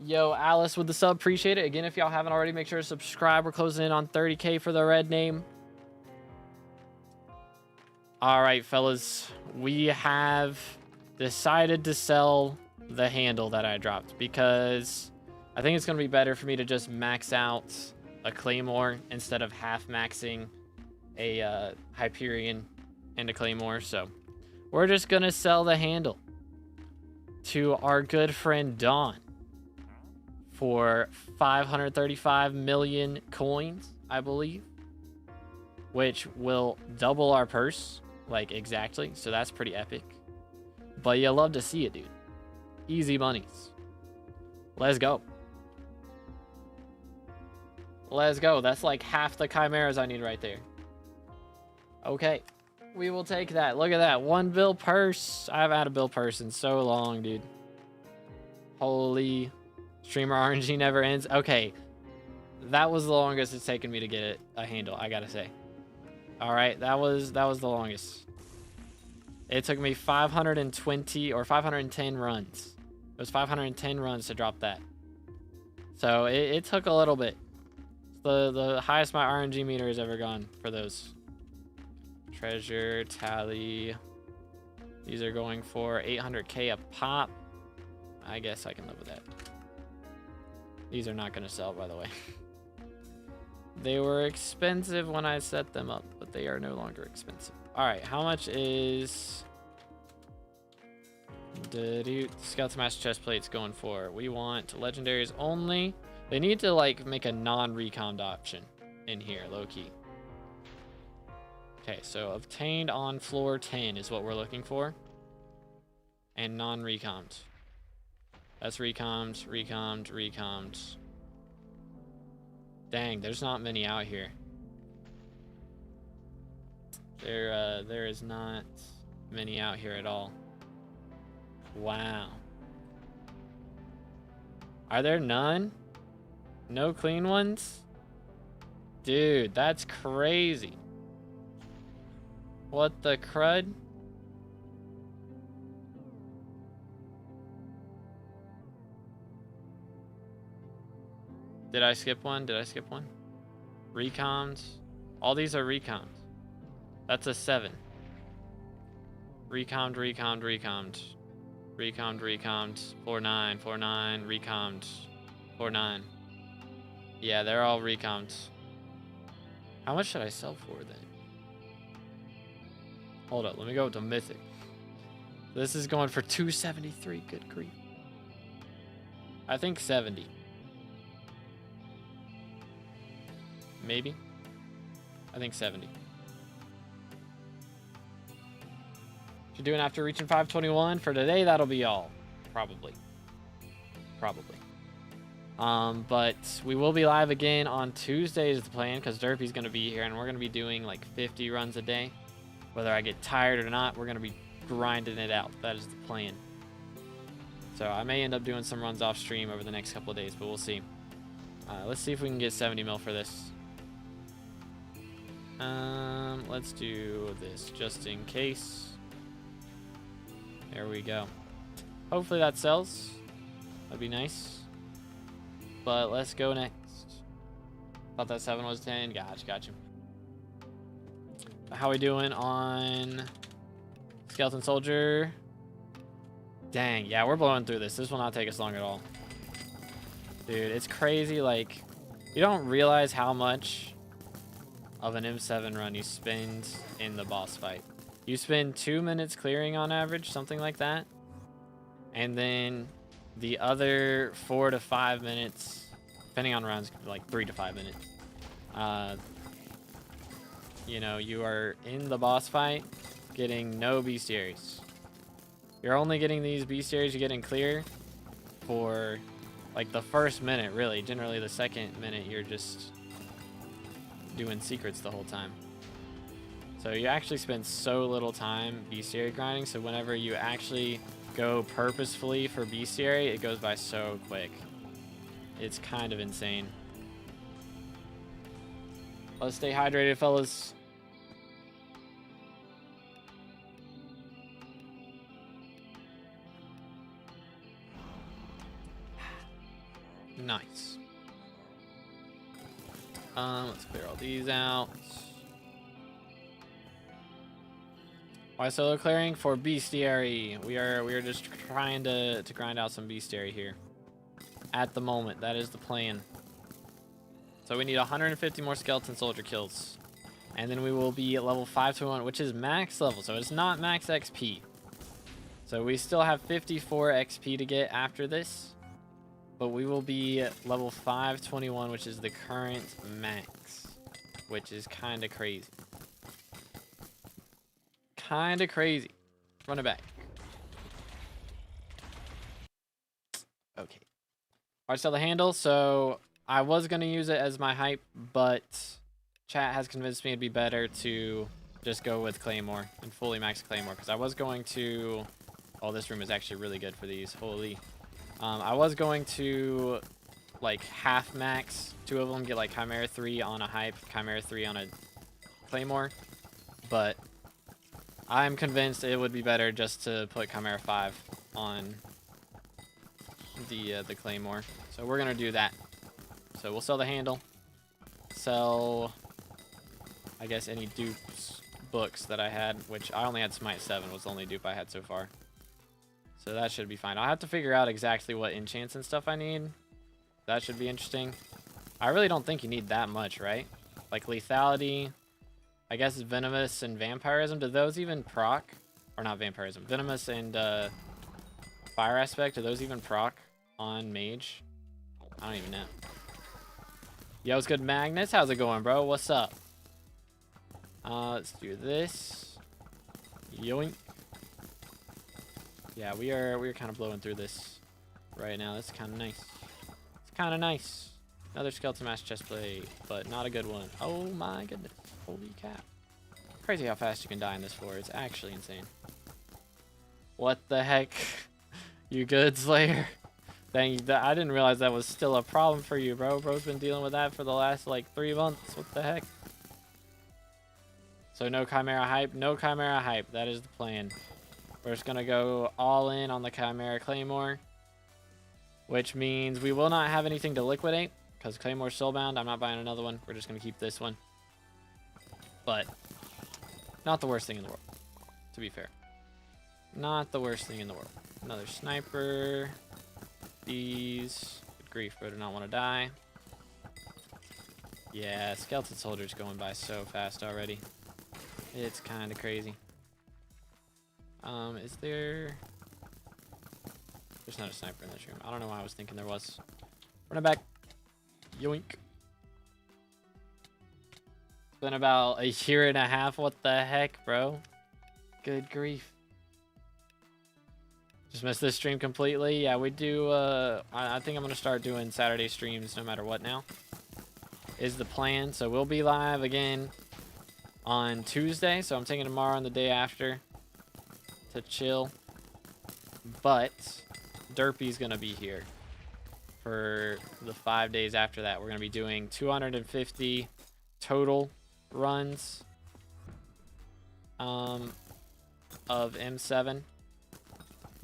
Yo, Alice with the sub. Appreciate it. Again, if y'all haven't already, make sure to subscribe. We're closing in on 30K for the red name. Alright, fellas. We have decided to sell the handle that I dropped because I think it's going to be better for me to just max out a claymore instead of half maxing a Hyperion and a claymore. So we're just going to sell the handle to our good friend Dawn for 535 million coins, I believe, which will double our purse like exactly. So that's pretty epic. But you love to see it, dude. Easy monies. Let's go. Let's go. That's like half the chimeras I need right there. Okay. We will take that. Look at that. 1 bill purse. I haven't had a bill purse in so long, dude. Holy. Streamer RNG never ends. Okay. That was the longest it's taken me to get it a handle, I gotta say. Alright, that was the longest. It took me 520 or 510 runs. It was 510 runs to drop that. So it took a little bit. The highest my RNG meter has ever gone for those. Treasure, tally. These are going for 800k a pop. I guess I can live with that. These are not going to sell, by the way. They were expensive when I set them up, but they are no longer expensive. All right, how much is the Skeleton Master chest plates going for? We want legendaries only. They need to like make a non-recommed option in here, low key. Okay, so obtained on floor 10 is what we're looking for. And non-recommed. That's recommed, recommed, recommed. Dang, there's not many out here. There is not many out here at all. Wow. Are there none? No clean ones? Dude, that's crazy. What the crud? Did I skip one? Did I skip one? Recommed. All these are recommed. That's a 7. Recommed, recommed, recommed. Recommed, recommed. 4-9, 4-9, recommed. 4-9. Yeah, they're all recommed. How much should I sell for then? Hold up, let me go to Mythic. This is going for 273. Good grief. I think 70. Maybe. I think 70. What you're doing after reaching 521 for today, that'll be all. Probably. But we will be live again on Tuesday is the plan, because Derpy's going to be here, and we're going to be doing like 50 runs a day. Whether I get tired or not, we're going to be grinding it out. That is the plan. So I may end up doing some runs off stream over the next couple of days, but we'll see. Let's see if we can get 70 mil for this. Let's do this just in case. There we go. Hopefully that sells. That'd be nice. But let's go next. Thought that 7 was 10. Gotcha. How we doing on Skeleton Soldier? Dang, yeah, we're blowing through this. This will not take us long at all. Dude, it's crazy. Like, you don't realize how much of an M7 run you spend in the boss fight. You spend 2 minutes clearing on average, something like that. And then the other 4 to 5 minutes, depending on rounds, like 3 to 5 minutes. You know, you are in the boss fight getting no bestiaries. You're only getting these bestiaries you get in clear for like the first minute, really. Generally the second minute you're just doing secrets the whole time. So you actually spend so little time bestiary grinding, so whenever you actually go purposefully for bestiary, it goes by so quick. It's kind of insane. Let's stay hydrated, fellas. Nice. Let's clear all these out. Why solo clearing? For bestiary. We are just trying to grind out some bestiary here. At the moment, that is the plan. So we need 150 more skeleton soldier kills. And then we will be at level 521, which is max level. So it's not max XP. So we still have 54 XP to get after this. But we will be at level 521, which is the current max. Which is kind of crazy. kind of crazy. Run it back. Okay. I sell the handle, so I was going to use it as my hype, but chat has convinced me it'd be better to just go with Claymore and fully max Claymore, because I was going to... Oh, this room is actually really good for these. Holy. I was going to, like, half max 2 of them, get, like, Chimera 3 on a hype, Chimera 3 on a Claymore, but I'm convinced it would be better just to put Chimera 5 on the Claymore. So we're going to do that. So we'll sell the handle, sell, I guess, any dupes books that I had, which I only had Smite 7 was the only dupe I had so far. So that should be fine. I'll have to figure out exactly what enchants and stuff I need. That should be interesting. I really don't think you need that much, right? Like lethality, I guess venomous and vampirism. Do those even proc? Or not vampirism. Venomous and fire aspect. Do those even proc on mage? I don't even know. Yo, it's good, Magnus. How's it going, bro? What's up? Let's do this. Yoink. Yeah, we're kind of blowing through this right now. That's kind of nice. It's kind of nice. Another skeleton mass chest plate, but not a good one. Oh my goodness. Holy cap. Crazy how fast you can die in this floor. It's actually insane. What the heck? You good, Slayer? Dang, I didn't realize that was still a problem for you, bro. Bro's been dealing with that for the last, like, 3 months. What the heck? So no Chimera hype? No Chimera hype. That is the plan. We're just going to go all in on the Chimera Claymore, which means we will not have anything to liquidate because Claymore's soulbound. I'm not buying another one. We're just going to keep this one. But not the worst thing in the world, to be fair. Not the worst thing in the world. Another sniper. These. Good grief, bro. Do not want to die. Yeah, skeleton soldiers going by so fast already. It's kind of crazy. Is there... There's not a sniper in this room. I don't know why I was thinking there was. Run it back. Yoink. It's been about a year and a half. What the heck, bro? Good grief. Just missed this stream completely. Yeah, we do, I think I'm going to start doing Saturday streams no matter what now. Is the plan. So we'll be live again on Tuesday. So I'm taking tomorrow and the day after to chill. But Derpy's going to be here for the 5 days after that. We're going to be doing 250 total runs of M7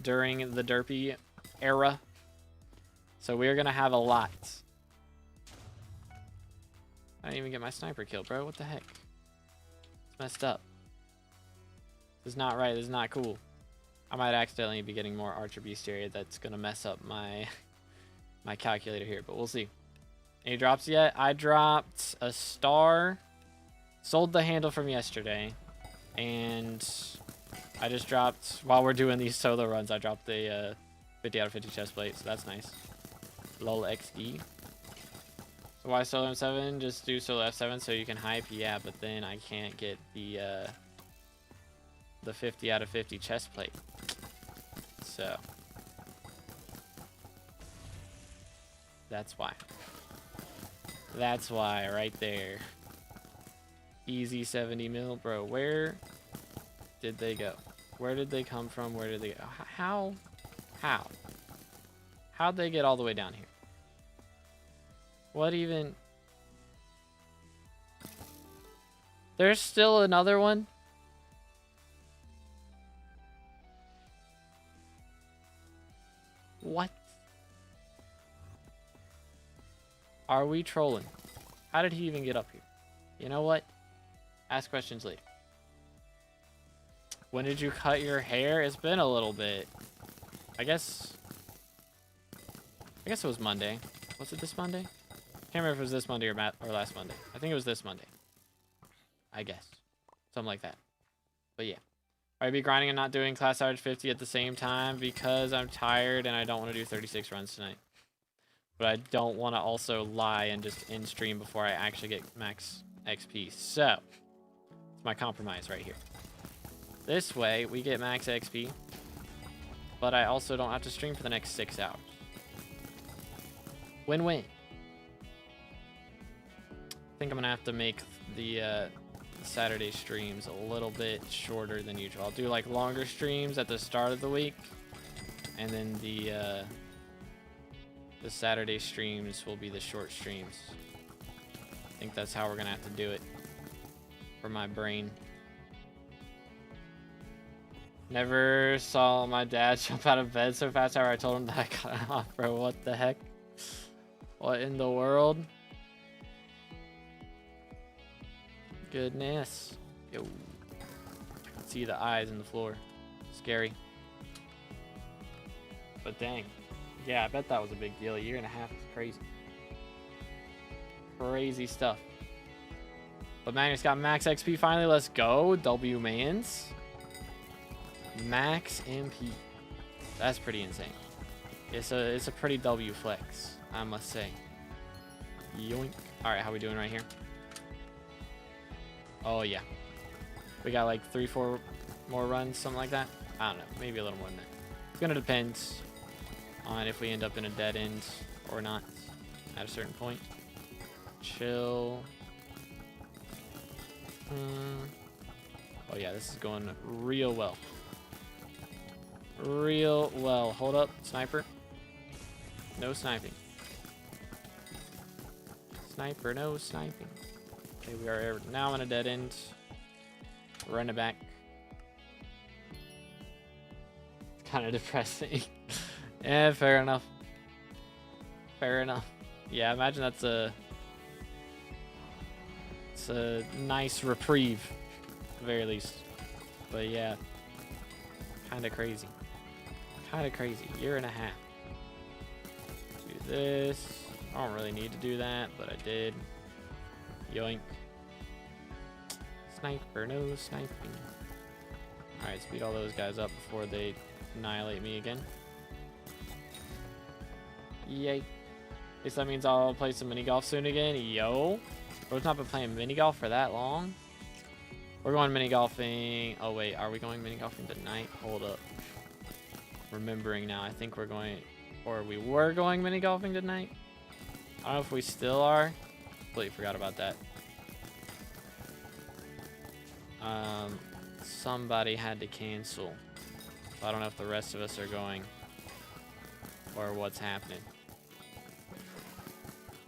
during the Derpy era. So we're going to have a lot. I didn't even get my sniper kill, bro. What the heck? It's messed up. This is not right. This is not cool. I might accidentally be getting more Archer Bestiary. That's going to mess up my my calculator here, but we'll see. Any drops yet? I dropped a star. Sold the handle from yesterday. And I just dropped, while we're doing these solo runs, I dropped the 50 out of 50 chest plate, so that's nice. Lol XD. So why solo M7? Just do solo F7 so you can hype. Yeah, but then I can't get the 50 out of 50 chest plate. So that's why. That's why right there. Easy 70 mil, bro. Where did they go? Where did they come from? Where did they go? How? How'd they get all the way down here? What even? There's still another one? What? Are we trolling? How did he even get up here? You know what? Ask questions later. When did you cut your hair? It's been a little bit. I guess it was Monday. Was it this Monday? Can't remember if it was this Monday or last Monday. I think it was this Monday. I guess. Something like that. But yeah. I'd be grinding and not doing class average 50 at the same time because I'm tired and I don't want to do 36 runs tonight. But I don't want to also lie and just end stream before I actually get max XP. So, it's my compromise right here. This way, we get max XP. But I also don't have to stream for the next 6 hours. Win-win. I think I'm going to have to make the Saturday streams a little bit shorter than usual. I'll do like longer streams at the start of the week. And then the Saturday streams will be the short streams. I think that's how we're going to have to do it. For my brain. Never saw my dad jump out of bed so fast after I told him that I got off, bro. What the heck? What in the world? Goodness. Yo. I can see the eyes in the floor. Scary. But dang. Yeah, I bet that was a big deal. A year and a half is crazy. Crazy stuff. But Magnus got max XP finally. Let's go. W Mans. Max MP. That's pretty insane. It's a pretty W flex, I must say. Yoink. Alright, how we doing right here? Oh yeah. We got like 3-4 more runs, something like that. I don't know, maybe a little more than that. It's gonna depend on if we end up in a dead end or not at a certain point. Chill. Oh yeah, this is going real well. Real well. Hold up, sniper. No sniping. Sniper, no sniping. Okay, we are now in a dead end. Run it back. It's kind of depressing. Yeah, fair enough. Fair enough. Yeah, imagine that's it's a nice reprieve, at the very least. But yeah, kind of crazy. Kind of crazy. Year and a half. Do this. I don't really need to do that, but I did. Yoink. Sniper, no sniping. Alright, speed all those guys up before they annihilate me again. Yay. At least that means I'll play some mini golf soon again. Yo. Bro's not been playing mini golf for that long. We're going mini golfing. Oh wait, are we going mini golfing tonight? Hold up. Remembering now, I think we're going, or we were going mini golfing tonight. I don't know if we still are. Completely forgot about that. Somebody had to cancel. So I don't know if the rest of us are going or what's happening.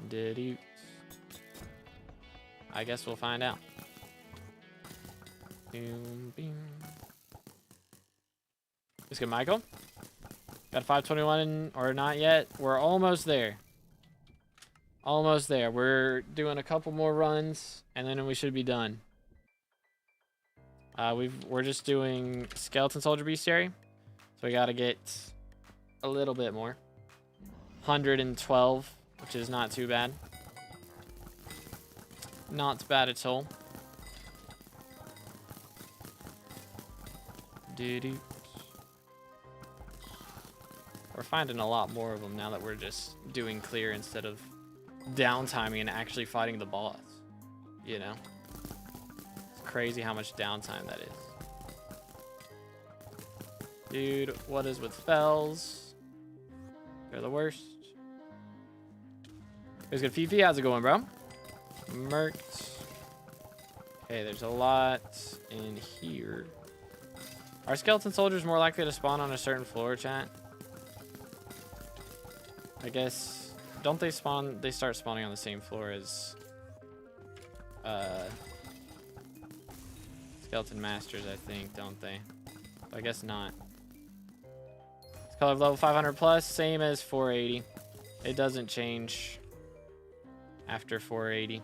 Did he? I guess we'll find out. Boom, boom. Let's get Michael. Got 521 or not yet. We're almost there. Almost there. We're doing a couple more runs and then we should be done. We're just doing skeleton soldier bestiary. So we gotta get a little bit more. 112, which is not too bad. Not bad at all. Doo-doo. We're finding a lot more of them now that we're just doing clear instead of downtiming and actually fighting the boss. You know? It's crazy how much downtime that is. Dude, what is with fells? They're the worst. There's good Fifi. How's it going, bro? Merked. Okay, there's a lot in here. Are skeleton soldiers more likely to spawn on a certain floor, chat? I guess, don't they spawn, they start spawning on the same floor as skeleton masters, I think, don't they? I guess not. It's color of level 500 plus, same as 480. It doesn't change after 480.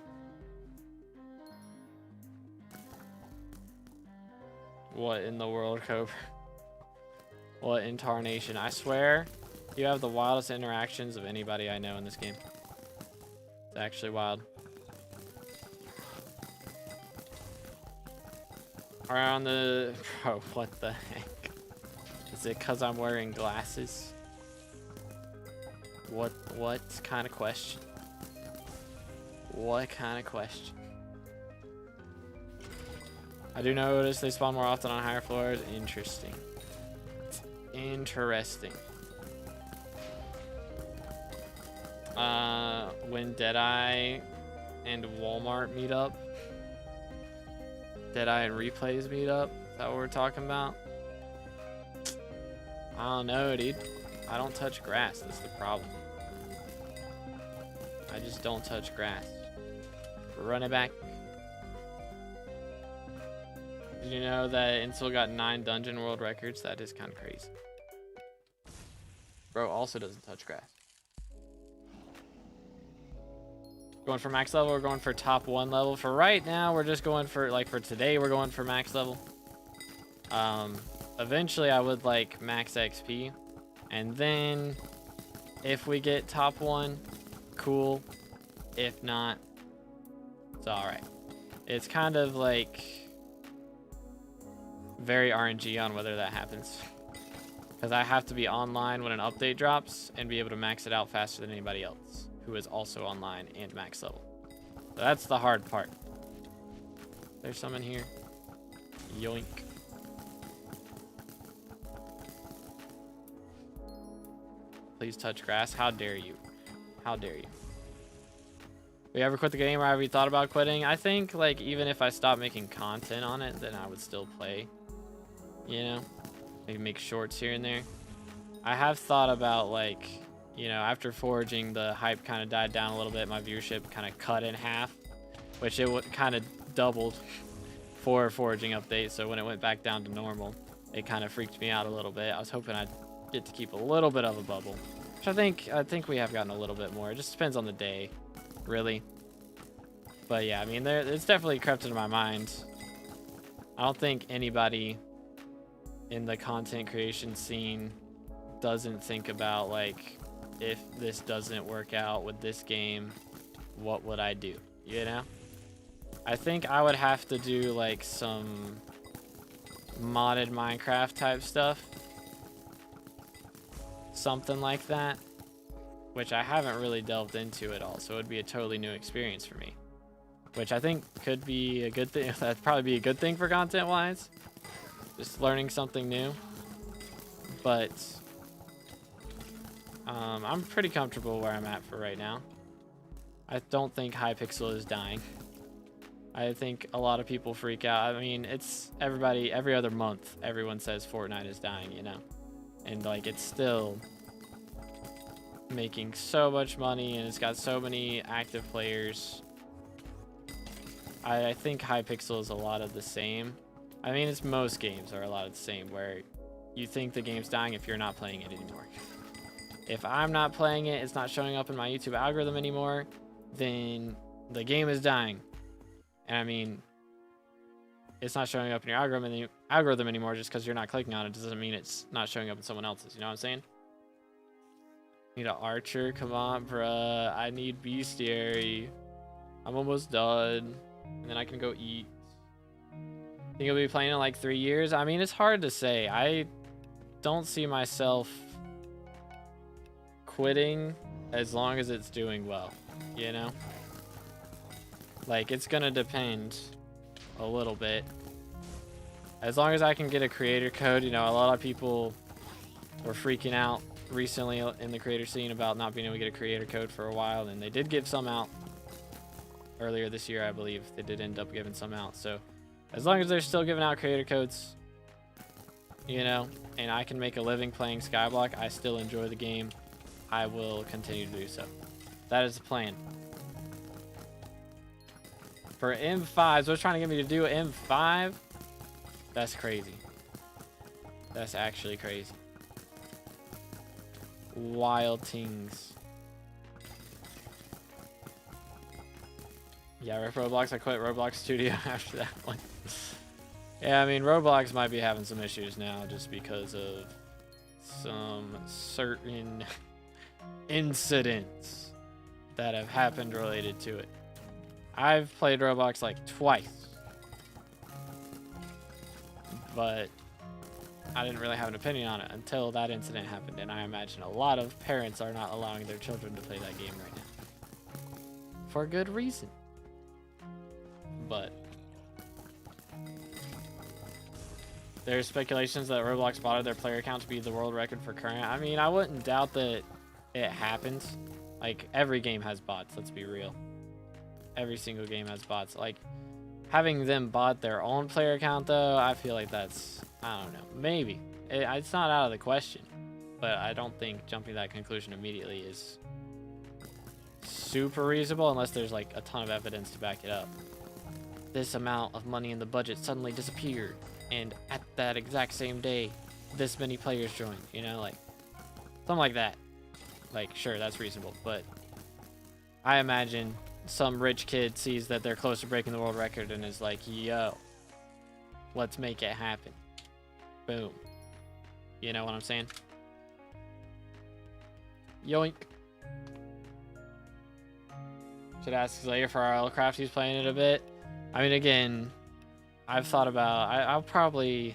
What in the world, Cobra? What in tarnation? I swear, you have the wildest interactions of anybody I know in this game. It's actually wild. Around the... Bro, what the heck? Is it because I'm wearing glasses? What kind of question? What kind of question? I do notice they spawn more often on higher floors. Interesting. Interesting. When Deadeye and Walmart meet up. Deadeye and Replays meet up. Is that what we're talking about? I don't know, dude. I don't touch grass. That's the problem. I just don't touch grass. Run it back. Did you know that Insel got 9 dungeon world records? That is kind of crazy. Bro also doesn't touch grass. Going for max level, we're going for top 1 level. For right now, we're just going for, like, for today, we're going for max level. Eventually, I would like max XP. And then, if we get top 1, cool. If not, it's alright. It's kind of like very RNG on whether that happens. Because I have to be online when an update drops and be able to max it out faster than anybody else who is also online and max level. So that's the hard part. There's some in here. Yoink. Please touch grass. How dare you? How dare you? Have you ever quit the game or have you thought about quitting? I think, like, even if I stopped making content on it, then I would still play. You know? Maybe make shorts here and there. I have thought about, like, you know, after foraging, the hype kind of died down a little bit. My viewership kind of cut in half, which it kind of doubled for foraging update. So when it went back down to normal, it kind of freaked me out a little bit. I was hoping I'd get to keep a little bit of a bubble, which I think we have gotten a little bit more. It just depends on the day, really. But yeah, I mean, it's definitely crept into my mind. I don't think anybody in the content creation scene doesn't think about, like, if this doesn't work out with this game, what would I do? You know? I think I would have to do, like, some modded Minecraft type stuff. Something like that. Which I haven't really delved into at all, so it would be a totally new experience for me. Which I think could be a good thing. That'd probably be a good thing for content-wise. Just learning something new. But I'm pretty comfortable where I'm at for right now. I don't think Hypixel is dying. I think a lot of people freak out. I mean, it's everybody, every other month, everyone says Fortnite is dying, you know? And, like, it's still making so much money and it's got so many active players. I think Hypixel is a lot of the same. I mean, it's most games are a lot of the same, where you think the game's dying if you're not playing it anymore. If I'm not playing it, it's not showing up in my YouTube algorithm anymore, then the game is dying. And I mean, it's not showing up in your algorithm anymore just because you're not clicking on it. Doesn't mean it's not showing up in someone else's. You know what I'm saying? Need an archer? Come on, bruh. I need bestiary. I'm almost done. And then I can go eat. Think you'll be playing in like 3 years? I mean, it's hard to say. I don't see myself quitting as long as it's doing well, you know? Like, it's gonna depend a little bit. As long as I can get a creator code, you know, a lot of people were freaking out recently in the creator scene about not being able to get a creator code for a while, and they did give some out earlier this year, I believe. They did end up giving some out. So as long as they're still giving out creator codes, you know, and I can make a living playing SkyBlock, I still enjoy the game, I will continue to do so. That is the plan. For M5s, what's trying to get me to do M5? That's crazy. That's actually crazy. Wild things. Yeah, Rip Roblox. I quit Roblox Studio after that one. Yeah, I mean, Roblox might be having some issues now just because of some certain incidents that have happened related to it. I've played Roblox like twice, but I didn't really have an opinion on it until that incident happened, and I imagine a lot of parents are not allowing their children to play that game right now. For good reason. But There's speculations that Roblox spotted their player count to be the world record for current. I mean, I wouldn't doubt that it happens. Like, every game has bots, let's be real. Every single game has bots. Like, having them bot their own player count, though, I feel like that's, I don't know, maybe. It's not out of the question, but I don't think jumping to that conclusion immediately is super reasonable unless there's, like, a ton of evidence to back it up. This amount of money in the budget suddenly disappeared, and at that exact same day, this many players joined, you know, like, something like that. Like, sure, that's reasonable, but I imagine some rich kid sees that they're close to breaking the world record and is like, yo, let's make it happen. Boom. You know what I'm saying? Yoink. Should ask Slayer for RLCraft. He's playing it a bit. I mean, again, I've thought about, I'll probably,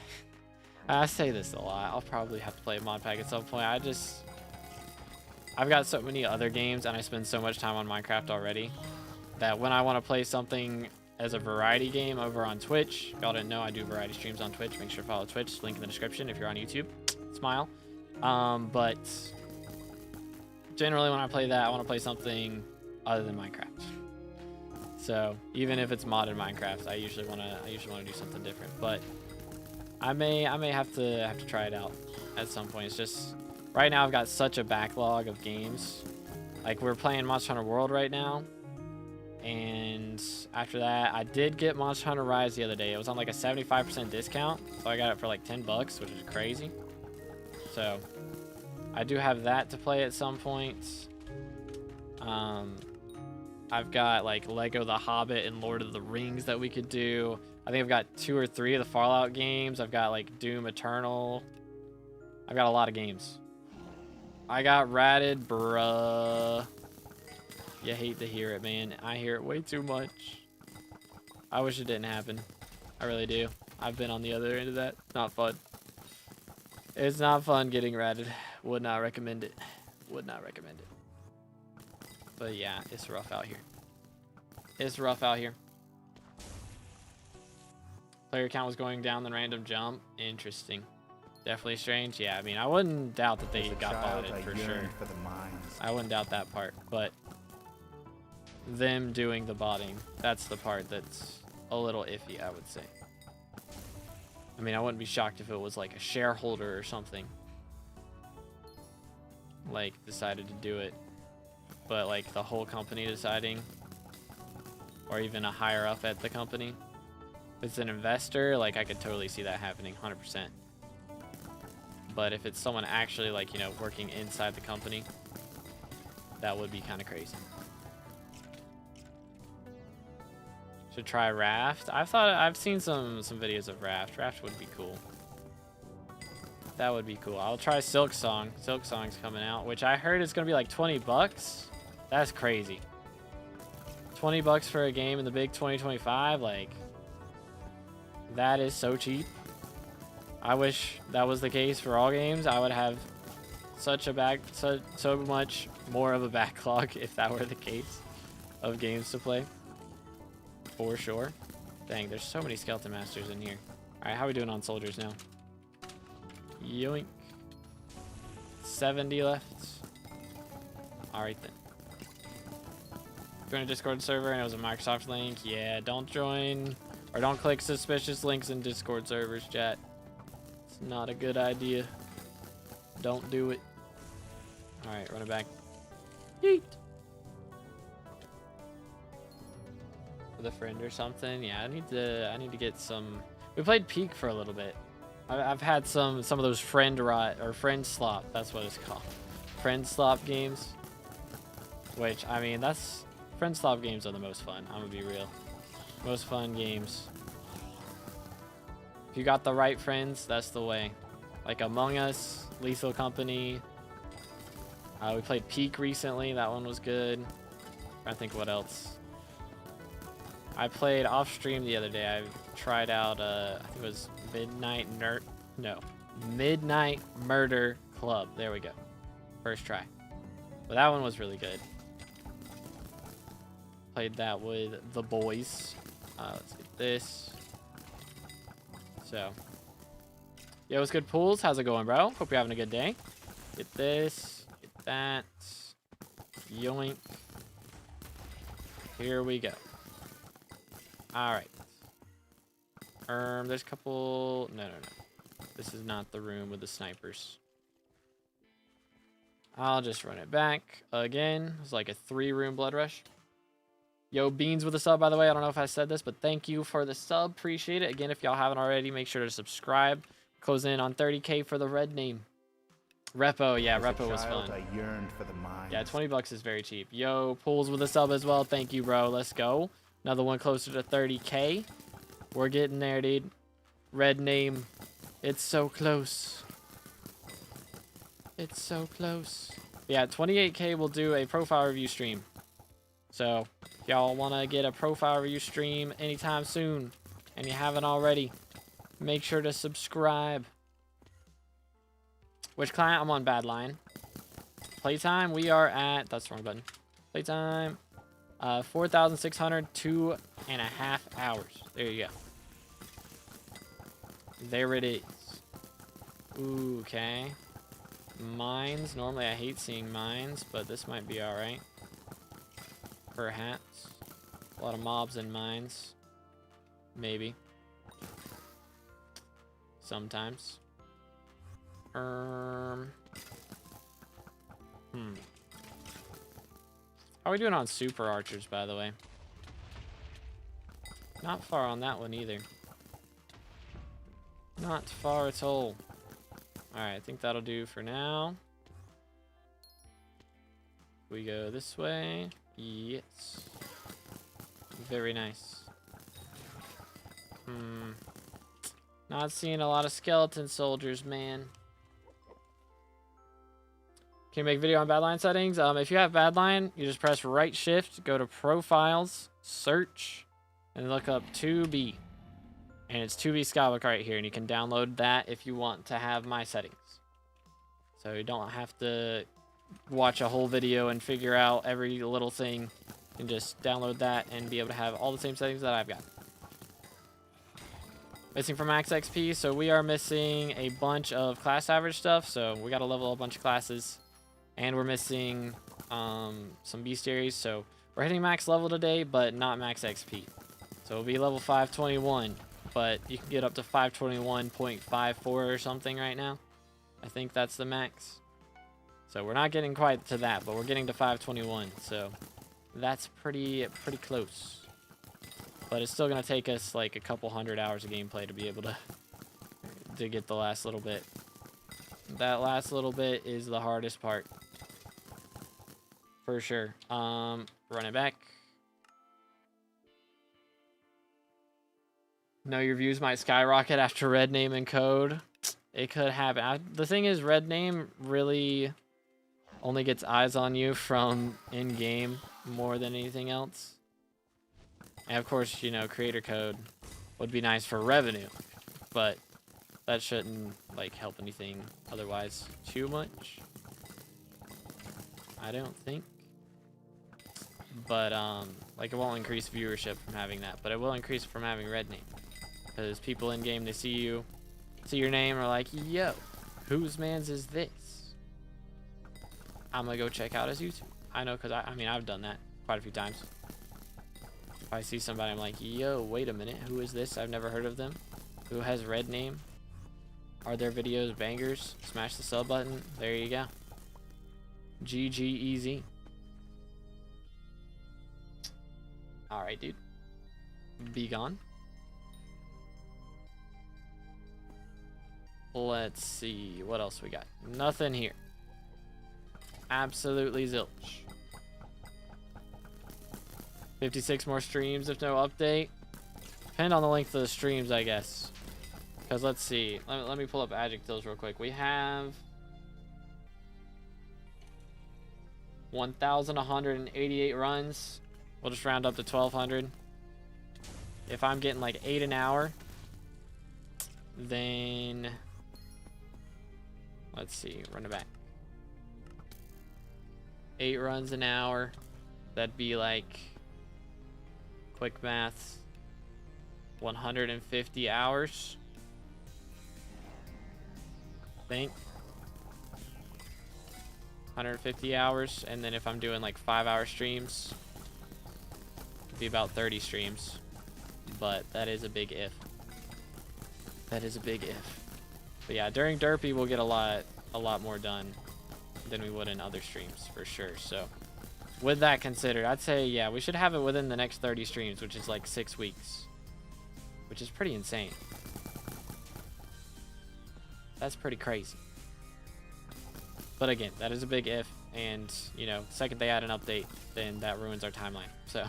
I say this a lot, I'll probably have to play a mod pack at some point. I've got so many other games and I spend so much time on Minecraft already that when I want to play something as a variety game over on Twitch, if y'all didn't know, I do variety streams on Twitch. Make sure to follow Twitch, link in the description if you're on YouTube. Smile. But generally when I play that, I want to play something other than Minecraft. So even if it's modded Minecraft, I usually want to do something different. But I may have to try it out at some point. It's just right now I've got such a backlog of games. Like, we're playing Monster Hunter World right now, and after that I did get Monster Hunter Rise the other day. It was on like a 75% discount, so I got it for like 10 bucks, which is crazy. So I do have that to play at some point. I've got like Lego The Hobbit and Lord of the Rings that we could do. I think I've got 2 or 3 of the Fallout games. I've got like Doom Eternal. I've got a lot of games. I got ratted, bruh. You hate to hear it, man. I hear it way too much. I wish it didn't happen. I really do. I've been on the other end of that. Not fun. It's not fun getting ratted. Would not recommend it. Would not recommend it. But yeah, it's rough out here. It's rough out here. Player count was going down the random jump. Interesting. Definitely strange. Yeah, I mean, I wouldn't doubt that they got botted for sure. I wouldn't doubt that part, but them doing the botting, that's the part that's a little iffy, I would say. I mean, I wouldn't be shocked if it was like a shareholder or something, like, decided to do it, but like the whole company deciding, or even a higher up at the company. If it's an investor, like, I could totally see that happening 100%. But if it's someone actually, like, you know, working inside the company, that would be kind of crazy. Should try Raft. I've seen some videos of Raft. Raft would be cool. That would be cool. I'll try Silk Song. Silk Song's coming out, which I heard is gonna be like 20 bucks. That's crazy. 20 bucks for a game in the big 2025, like, that is so cheap. I wish that was the case for all games. I would have such a so much more of a backlog if that were the case of games to play. For sure. Dang, there's so many Skeleton Masters in here. Alright, how are we doing on soldiers now? Yoink. 70 left. Alright then. Join a Discord server and it was a Microsoft link. Yeah, don't join or don't click suspicious links in Discord servers, chat. It's not a good idea. Don't do it. Alright, run it back. Yeet. With a friend or something. Yeah, I need to get some. We played Peak for a little bit. I've had some of those friend slop. That's what it's called. Friend slop games. Which, I mean, friend slop games are the most fun. I'm gonna be real. Most fun games. If you got the right friends, that's the way. Like Among Us, Lethal Company. We played Peak recently. That one was good. I think what else. I played off stream the other day. I tried out I think it was Midnight Murder Club. There we go. First try. But that one was really good. Played that with the boys. Let's get this. So Yo, what's good, Pools? How's it going, bro? Hope you're having a good day. Get this. Get that. Yoink. Here we go. Alright. There's a couple... No. This is not the room with the snipers. I'll just run it back again. It's like a 3-room blood rush. Yo, Beans with a sub, by the way. I don't know if I said this, but thank you for the sub. Appreciate it. Again, if y'all haven't already, make sure to subscribe. Close in on 30K for the red name. Repo, yeah, Repo was fun. I yearned for the mines. Yeah, 20 bucks is very cheap. Yo, Pools with a sub as well. Thank you, bro. Let's go. Another one closer to 30K. We're getting there, dude. Red name. It's so close. It's so close. Yeah, 28K will do a profile review stream. So, if y'all want to get a profile review stream anytime soon, and you haven't already, make sure to subscribe. Which client? I'm on Badline. Playtime, we are at... That's the wrong button. Playtime, 4,600, 2.5 hours. There you go. There it is. Ooh, okay. Mines. Normally I hate seeing mines, but this might be alright. Perhaps. A lot of mobs in mines. Maybe. Sometimes. How are we doing on super archers, by the way? Not far on that one either. Not far at all. Alright, I think that'll do for now. We go this way. Yes. Very nice. Not seeing a lot of skeleton soldiers, man. Can you make video on Badline settings? If you have Badline, you just press right shift, go to profiles, search, and look up 2B. And it's 2B SkyBlock right here, and you can download that if you want to have my settings. So you don't have to watch a whole video and figure out every little thing. You can just download that and be able to have all the same settings that I've got. Missing from max XP, so we are missing a bunch of class average stuff. So we got to level a bunch of classes. And we're missing some bestiaries, so we're hitting max level today, but not max XP. So it'll be level 521, but you can get up to 521.54 or something right now. I think that's the max. So we're not getting quite to that, but we're getting to 521, so that's pretty close. But it's still gonna take us like a couple hundred hours of gameplay to be able to get the last little bit. That last little bit is the hardest part. For sure. Run it back. No, your views might skyrocket after red name and code. It could happen. The thing is, red name really only gets eyes on you from in-game more than anything else. And of course, you know, creator code would be nice for revenue, but that shouldn't like help anything otherwise too much. I don't think. But like it won't increase viewership from having that, but it will increase from having red name. Because people in game, they see you, see your name, are like, yo, whose man's is this? I'm gonna go check out his YouTube. I know, because I mean, I've done that quite a few times. If I see somebody, I'm like, yo, wait a minute, who is this? I've never heard of them. Who has red name? Are their videos bangers? Smash the sub button. There you go. GG easy. Alright, dude. Be gone. Let's see. What else we got? Nothing here. Absolutely zilch. 56 more streams if no update. Depend on the length of the streams, I guess. Because let's see. Let me pull up adjectives real quick. We have 1,188 runs. We'll just round up to 1,200. If I'm getting like 8 an hour, then let's see. Run it back. 8 runs an hour. That'd be like, quick maths, 150 hours. think. 150 hours, and then if I'm doing like 5-hour streams, it'd be about 30 streams. But that is a big if. That is a big if. But yeah, during Derpy we'll get a lot more done than we would in other streams for sure. So with that considered, I'd say yeah, we should have it within the next 30 streams, which is like 6 weeks, which is pretty insane. That's pretty crazy. But again, that is a big if, and you know, second they add an update, then that ruins our timeline. So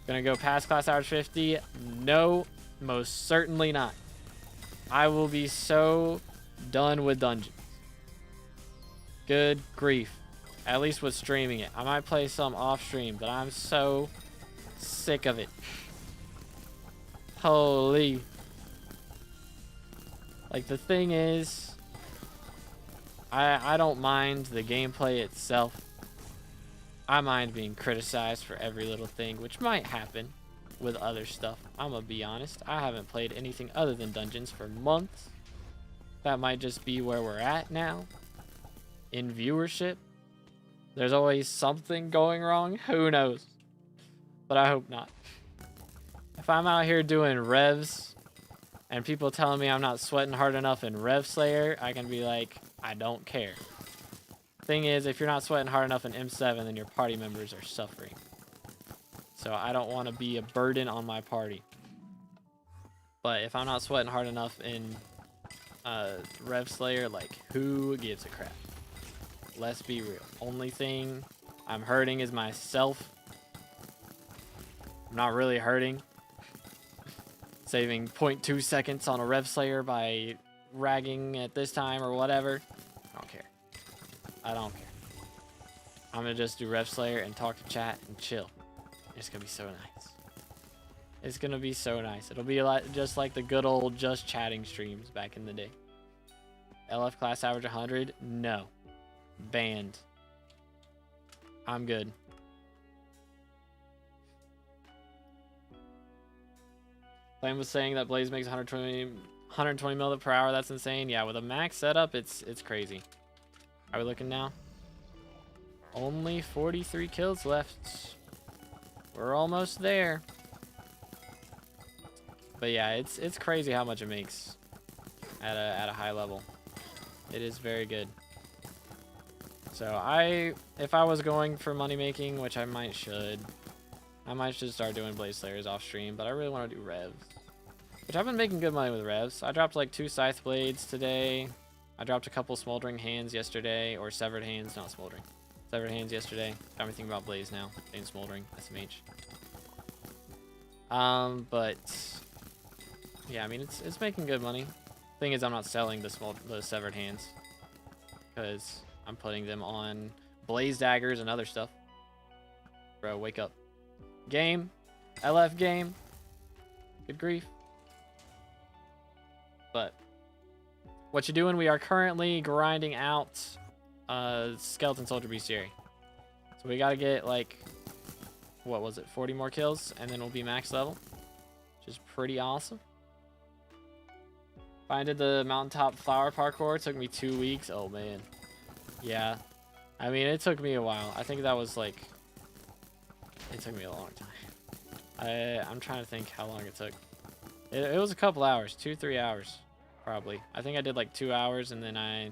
gonna go past class average 50? No, most certainly not. I will be so done with dungeons. Good grief. At least with streaming it. I might play some off stream, but I'm so sick of it. Holy. Like, the thing is, I don't mind the gameplay itself. I mind being criticized for every little thing, which might happen with other stuff. I'm gonna be honest. I haven't played anything other than dungeons for months. That might just be where we're at now in viewership. There's always something going wrong. Who knows? But I hope not. If I'm out here doing revs and people telling me I'm not sweating hard enough in Rev Slayer, I can be like, I don't care. Thing is, if you're not sweating hard enough in M7, then your party members are suffering. So I don't want to be a burden on my party. But if I'm not sweating hard enough in Rev Slayer, like, who gives a crap? Let's be real. Only thing I'm hurting is myself. I'm not really hurting. Saving 0.2 seconds on a Rev Slayer by ragging at this time or whatever. I don't care. I don't care. I'm gonna just do Rev Slayer and talk to chat and chill. It's gonna be so nice. It's gonna be so nice. It'll be like just like the good old just chatting streams back in the day. LF class average 100? No. Banned. I'm good. Flame was saying that Blaze makes 120 mil per hour. That's insane. Yeah, with a max setup, it's crazy. Are we looking now? Only 43 kills left. We're almost there. But yeah, it's crazy how much it makes at a high level. It is very good. So if I was going for money making, which I might should start doing Blaze Slayers off stream, but I really want to do revs. Which I've been making good money with revs. I dropped like 2 scythe blades today. I dropped a couple smoldering hands yesterday, or severed hands, not smoldering. Severed hands yesterday. Got me thinking about blaze now. Ain't smoldering, SMH. But yeah, I mean it's making good money. Thing is, I'm not selling the severed hands because I'm putting them on blaze daggers and other stuff. Bro, wake up. Game. LF game. Good grief. But what you doing? We are currently grinding out skeleton soldier bestiary. So we gotta get like, what was it, 40 more kills, and then we'll be max level, which is pretty awesome. I did the mountaintop flower parkour. It took me 2 weeks. Oh man. Yeah. I mean, it took me a while. I think that was like, it took me a long time. I'm trying to think how long it took. It was a couple hours, 2-3 hours, probably. I think I did like 2 hours, and then I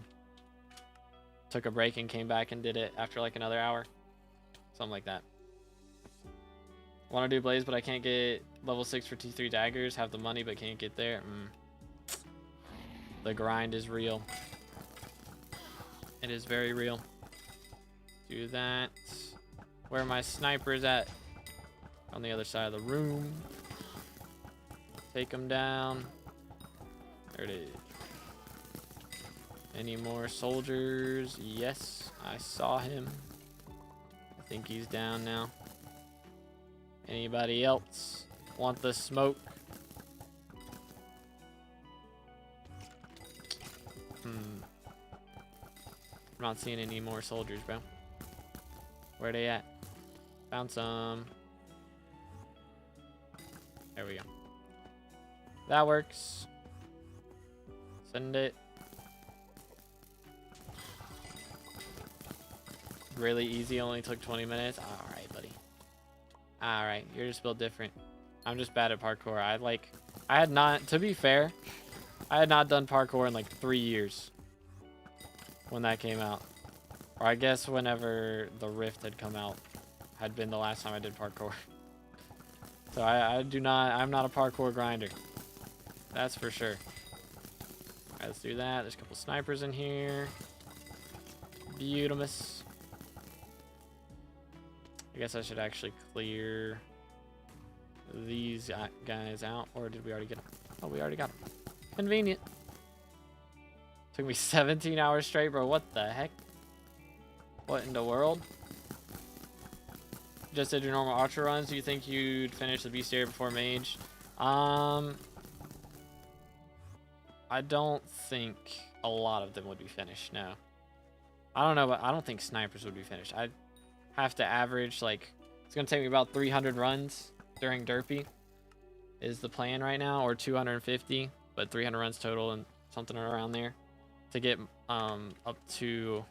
took a break and came back and did it after like another hour. Something like that. Want to do blaze, but I can't get level 6 for T3 daggers. Have the money, but can't get there. The grind is real. It is very real. Do that. Where my sniper is at? On the other side of the room. Take him down. There it is. Any more soldiers? Yes, I saw him. I think he's down now. Anybody else want the smoke? I'm not seeing any more soldiers, bro. Where they at? Found some. There we go. That works. Send it. really easy, only took 20 minutes. All right, buddy. All right, you're just built different. I'm just bad at parkour. I had not, to be fair, I had not done parkour in like 3 years when that came out. Or I guess whenever the Rift had come out had been the last time I did parkour. So I'm not a parkour grinder. That's for sure. All right, let's do that. There's a couple snipers in here. Beautiful. I guess I should actually clear these guys out. Or did we already get them? Oh, we already got them. Convenient. Took me 17 hours straight, bro. What the heck? What in the world? Just did your normal archer runs. Do you think you'd finish the bestiary before mage? I don't think a lot of them would be finished, no. I don't know, but I don't think snipers would be finished. I'd have to average, like, it's going to take me about 300 runs during Derpy is the plan right now, or 250, but 300 runs total and something around there to get up to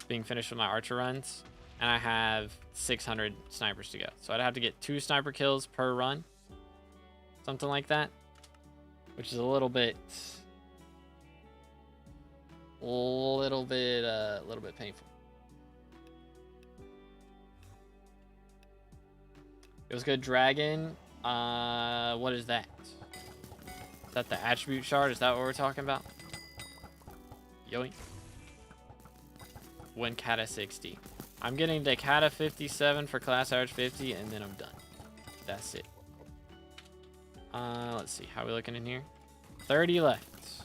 being finished with my archer runs. And I have 600 snipers to go. So I'd have to get 2 sniper kills per run. Something like that. Which is a little bit painful. It was good. Dragon. What is that? Is that the attribute shard? Is that what we're talking about? Yoink. Win Kata 60. I'm getting to Kata 57 for class average 50, and then I'm done. That's it. Let's see. How are we looking in here? 30 left.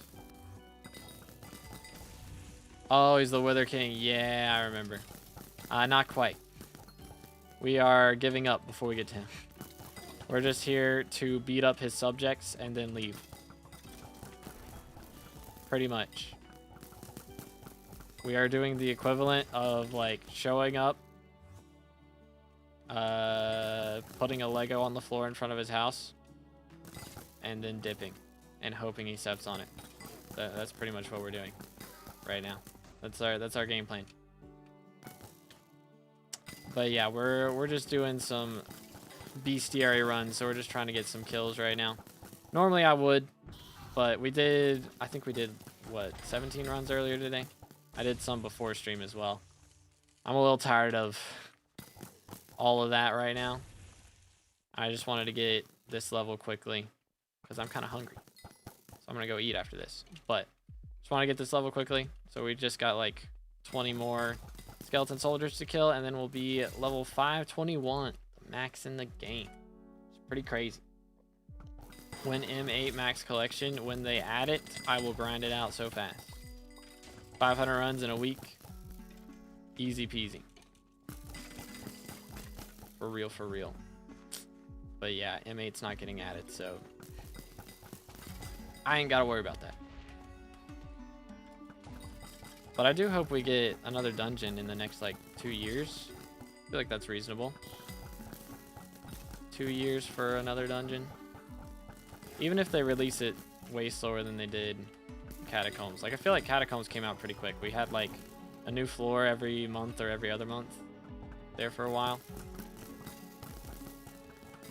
Oh, he's the Wither King. Yeah, I remember. Not quite. We are giving up before we get to him. We're just here to beat up his subjects and then leave. Pretty much. We are doing the equivalent of like showing up, putting a Lego on the floor in front of his house, and then dipping and hoping he steps on it. That's pretty much what we're doing right now. That's our game plan. But yeah, we're just doing some bestiary runs, so we're just trying to get some kills right now. Normally I would, but I think we did what, 17 runs earlier today. I did some before stream as well. I'm a little tired of all of that right now. I just wanted to get this level quickly because I'm kind of hungry. So I'm going to go eat after this. But just want to get this level quickly. So we just got like 20 more skeleton soldiers to kill, and then we'll be at level 521, the max in the game. It's pretty crazy. When M8 max collection, when they add it, I will grind it out so fast. 500 runs in a week. Easy peasy. For real, for real. But yeah, M8's not getting added, so I ain't got to worry about that. But I do hope we get another dungeon in the next, like, 2 years. I feel like that's reasonable. 2 years for another dungeon. Even if they release it way slower than they did Catacombs. Like, I feel like Catacombs came out pretty quick. We had like a new floor every month or every other month there for a while.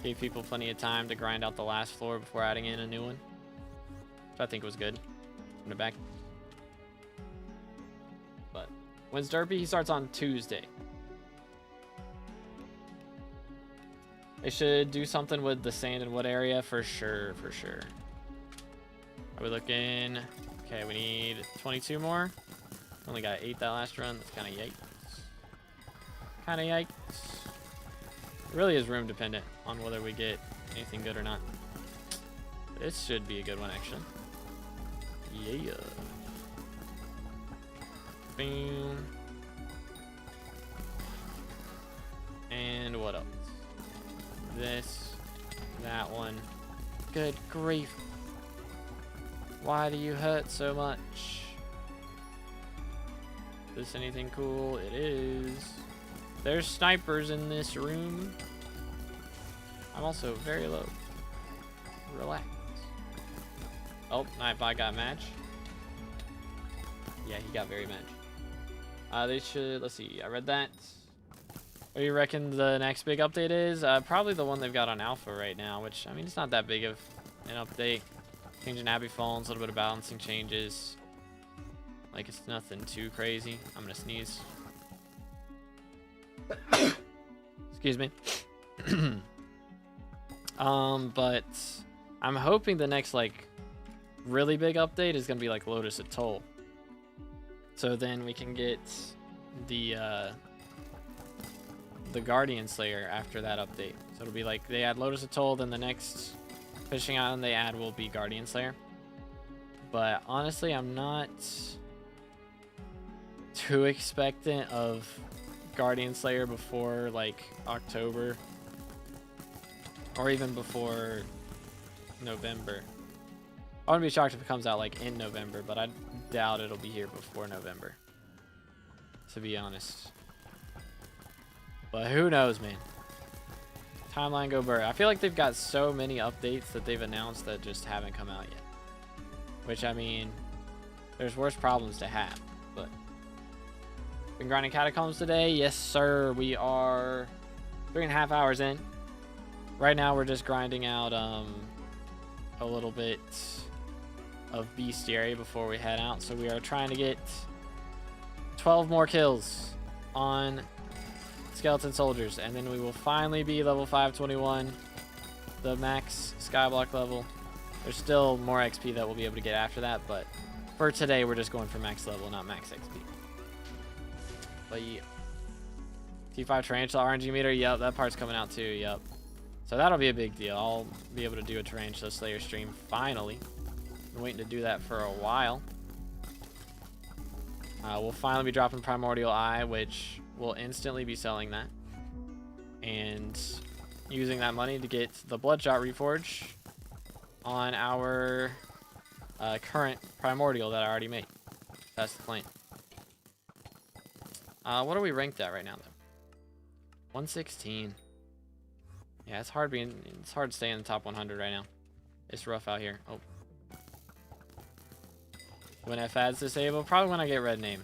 Gave people plenty of time to grind out the last floor before adding in a new one, which I think was good. From the back. But when's Derpy? He starts on Tuesday. They should do something with the sand and wood area for sure, for sure. Are we looking? Okay, we need 22 more. Only got 8 that last run. That's kind of yikes. Kind of yikes. It really is room dependent on whether we get anything good or not. This should be a good one, actually. Yeah. Boom. And what else? This. That one. Good grief. Why do you hurt so much? Is this anything cool? It is. There's snipers in this room. I'm also very low. Relax. Oh, Nightbot got match. Yeah, he got very match. They should, let's see, I read that. What do you reckon the next big update is? Probably the one they've got on alpha right now, which, I mean, it's not that big of an update. Changing Abbey phones, a little bit of balancing changes. Like, it's nothing too crazy. I'm gonna sneeze. Excuse me. But I'm hoping the next, like, really big update is gonna be like Lotus Atoll. So then we can get the Guardian Slayer after that update. So it'll be like they add Lotus Atoll, then the next fishing island they add will be Guardian Slayer. But honestly, I'm not too expectant of Guardian Slayer before like October or even before November. I wouldn't be shocked if it comes out like in November, but I doubt it'll be here before November, to be honest. But who knows, man. Timeline go Burr. I feel like they've got so many updates that they've announced that just haven't come out yet. Which, I mean, there's worse problems to have, but... Been grinding Catacombs today? Yes, sir. We are 3.5 hours in. Right now, we're just grinding out a little bit of bestiary before we head out. So we are trying to get 12 more kills on skeleton soldiers, and then we will finally be level 521, the max skyblock level. There's still more XP that we'll be able to get after that, but for today we're just going for max level, not max XP. But yeah, T5 Tarantula RNG meter, yep, that part's coming out too, yep. So that'll be a big deal. I'll be able to do a Tarantula Slayer stream finally. Been waiting to do that for a while. We'll finally be dropping Primordial Eye, which we'll instantly be selling that. And using that money to get the Bloodshot Reforge on our current Primordial that I already made. That's the plan. What are we ranked at right now, though? 116. Yeah, it's hard staying in the top 100 right now. It's rough out here. Oh. When FAD's disabled, probably when I get red name.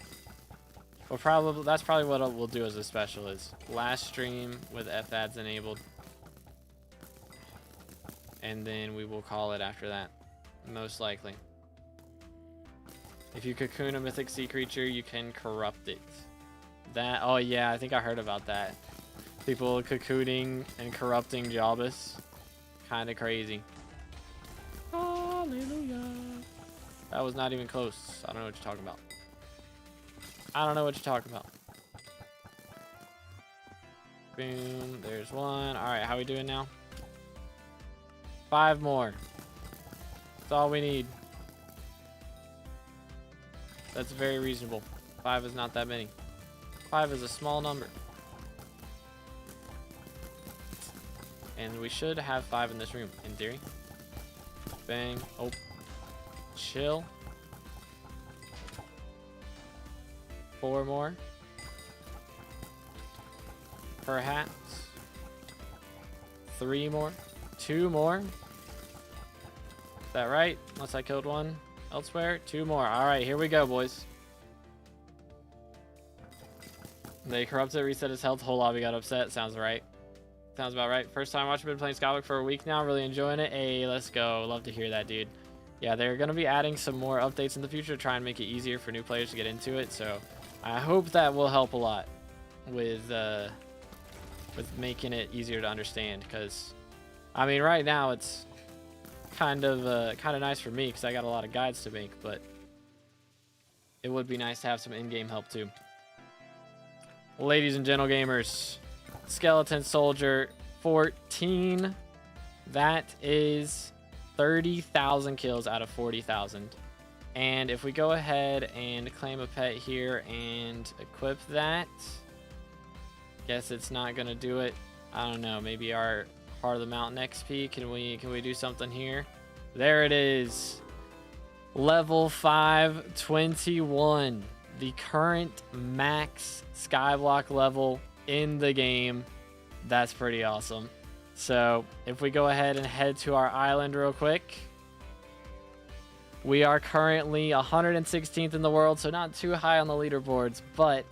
Well, that's probably what we'll do as a special is last stream with FADs enabled, and then we will call it after that, most likely. If you cocoon a mythic sea creature, you can corrupt it. That, oh yeah, I think I heard about that. People cocooning and corrupting Jobus. Kind of crazy. Hallelujah. That was not even close. I don't know what you're talking about. I don't know what you're talking about. Boom. There's one. All right, how we doing now? 5 more. That's all we need. That's very reasonable. 5 is not that many. 5 is a small number. And we should have 5 in this room, in theory. Bang. Oh. Chill. 4 more. Perhaps. 3 more. 2 more. Is that right? Unless I killed one elsewhere. 2 more. Alright, here we go, boys. They corrupted, reset his health, whole lobby got upset. Sounds right. Sounds about right. First time watching, been playing SkyBlock for a week now. Really enjoying it. Hey, let's go. Love to hear that, dude. Yeah, they're going to be adding some more updates in the future to try and make it easier for new players to get into it. So I hope that will help a lot with making it easier to understand. Because, I mean, right now it's kind of nice for me because I got a lot of guides to make. But it would be nice to have some in-game help too. Ladies and gentle gamers, Skeleton Soldier 14. That is 30,000 kills out of 40,000. And if we go ahead and claim a pet here and equip that, guess it's not gonna do it. I don't know, maybe our Heart of the Mountain XP, can we do something here? There it is. Level 521. The current max skyblock level in the game. That's pretty awesome. So if we go ahead and head to our island real quick, We are currently 116th in the world, so not too high on the leaderboards, but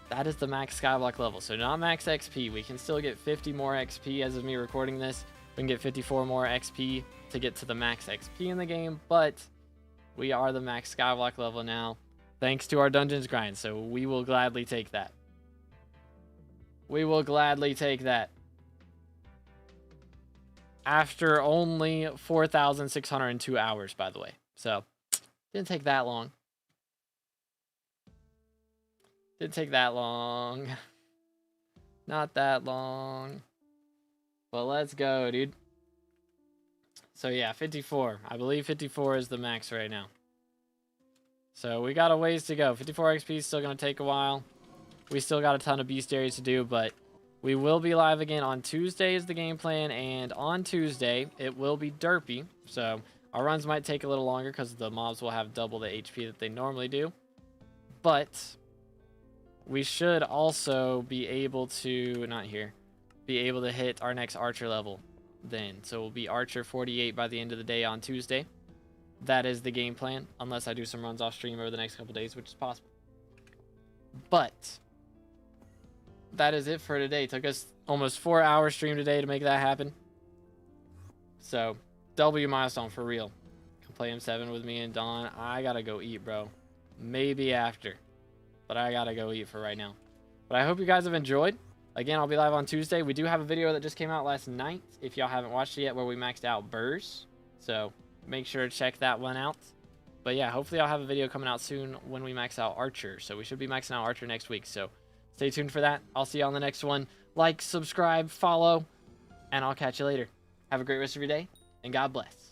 that is the max skyblock level. So not max XP. We can still get 50 more XP as of me recording this. We can get 54 more XP to get to the max XP in the game, but we are the max skyblock level now, thanks to our dungeons grind. So we will gladly take that. We will gladly take that. After only 4,602 hours, by the way. So, didn't take that long. Didn't take that long. Not that long. But let's go, dude. So yeah, 54. I believe 54 is the max right now. So we got a ways to go. 54 XP is still going to take a while. We still got a ton of bestiaries to do, but we will be live again on Tuesday is the game plan, and on Tuesday, it will be Derpy. So our runs might take a little longer because the mobs will have double the HP that they normally do. But we should also be able to, be able to hit our next Archer level then. So we'll be Archer 48 by the end of the day on Tuesday. That is the game plan, unless I do some runs off stream over the next couple days, which is possible. But that is it for today. It took us almost 4 hours stream today to make that happen. So, W milestone for real. Come play M7 with me and Don. I gotta go eat, bro. Maybe after. But I gotta go eat for right now. But I hope you guys have enjoyed. Again, I'll be live on Tuesday. We do have a video that just came out last night, if y'all haven't watched it yet, where we maxed out Burrs. So, make sure to check that one out. But yeah, hopefully I'll have a video coming out soon when we max out Archer. So, we should be maxing out Archer next week. So, stay tuned for that. I'll see you on the next one. Like, subscribe, follow, and I'll catch you later. Have a great rest of your day, and God bless.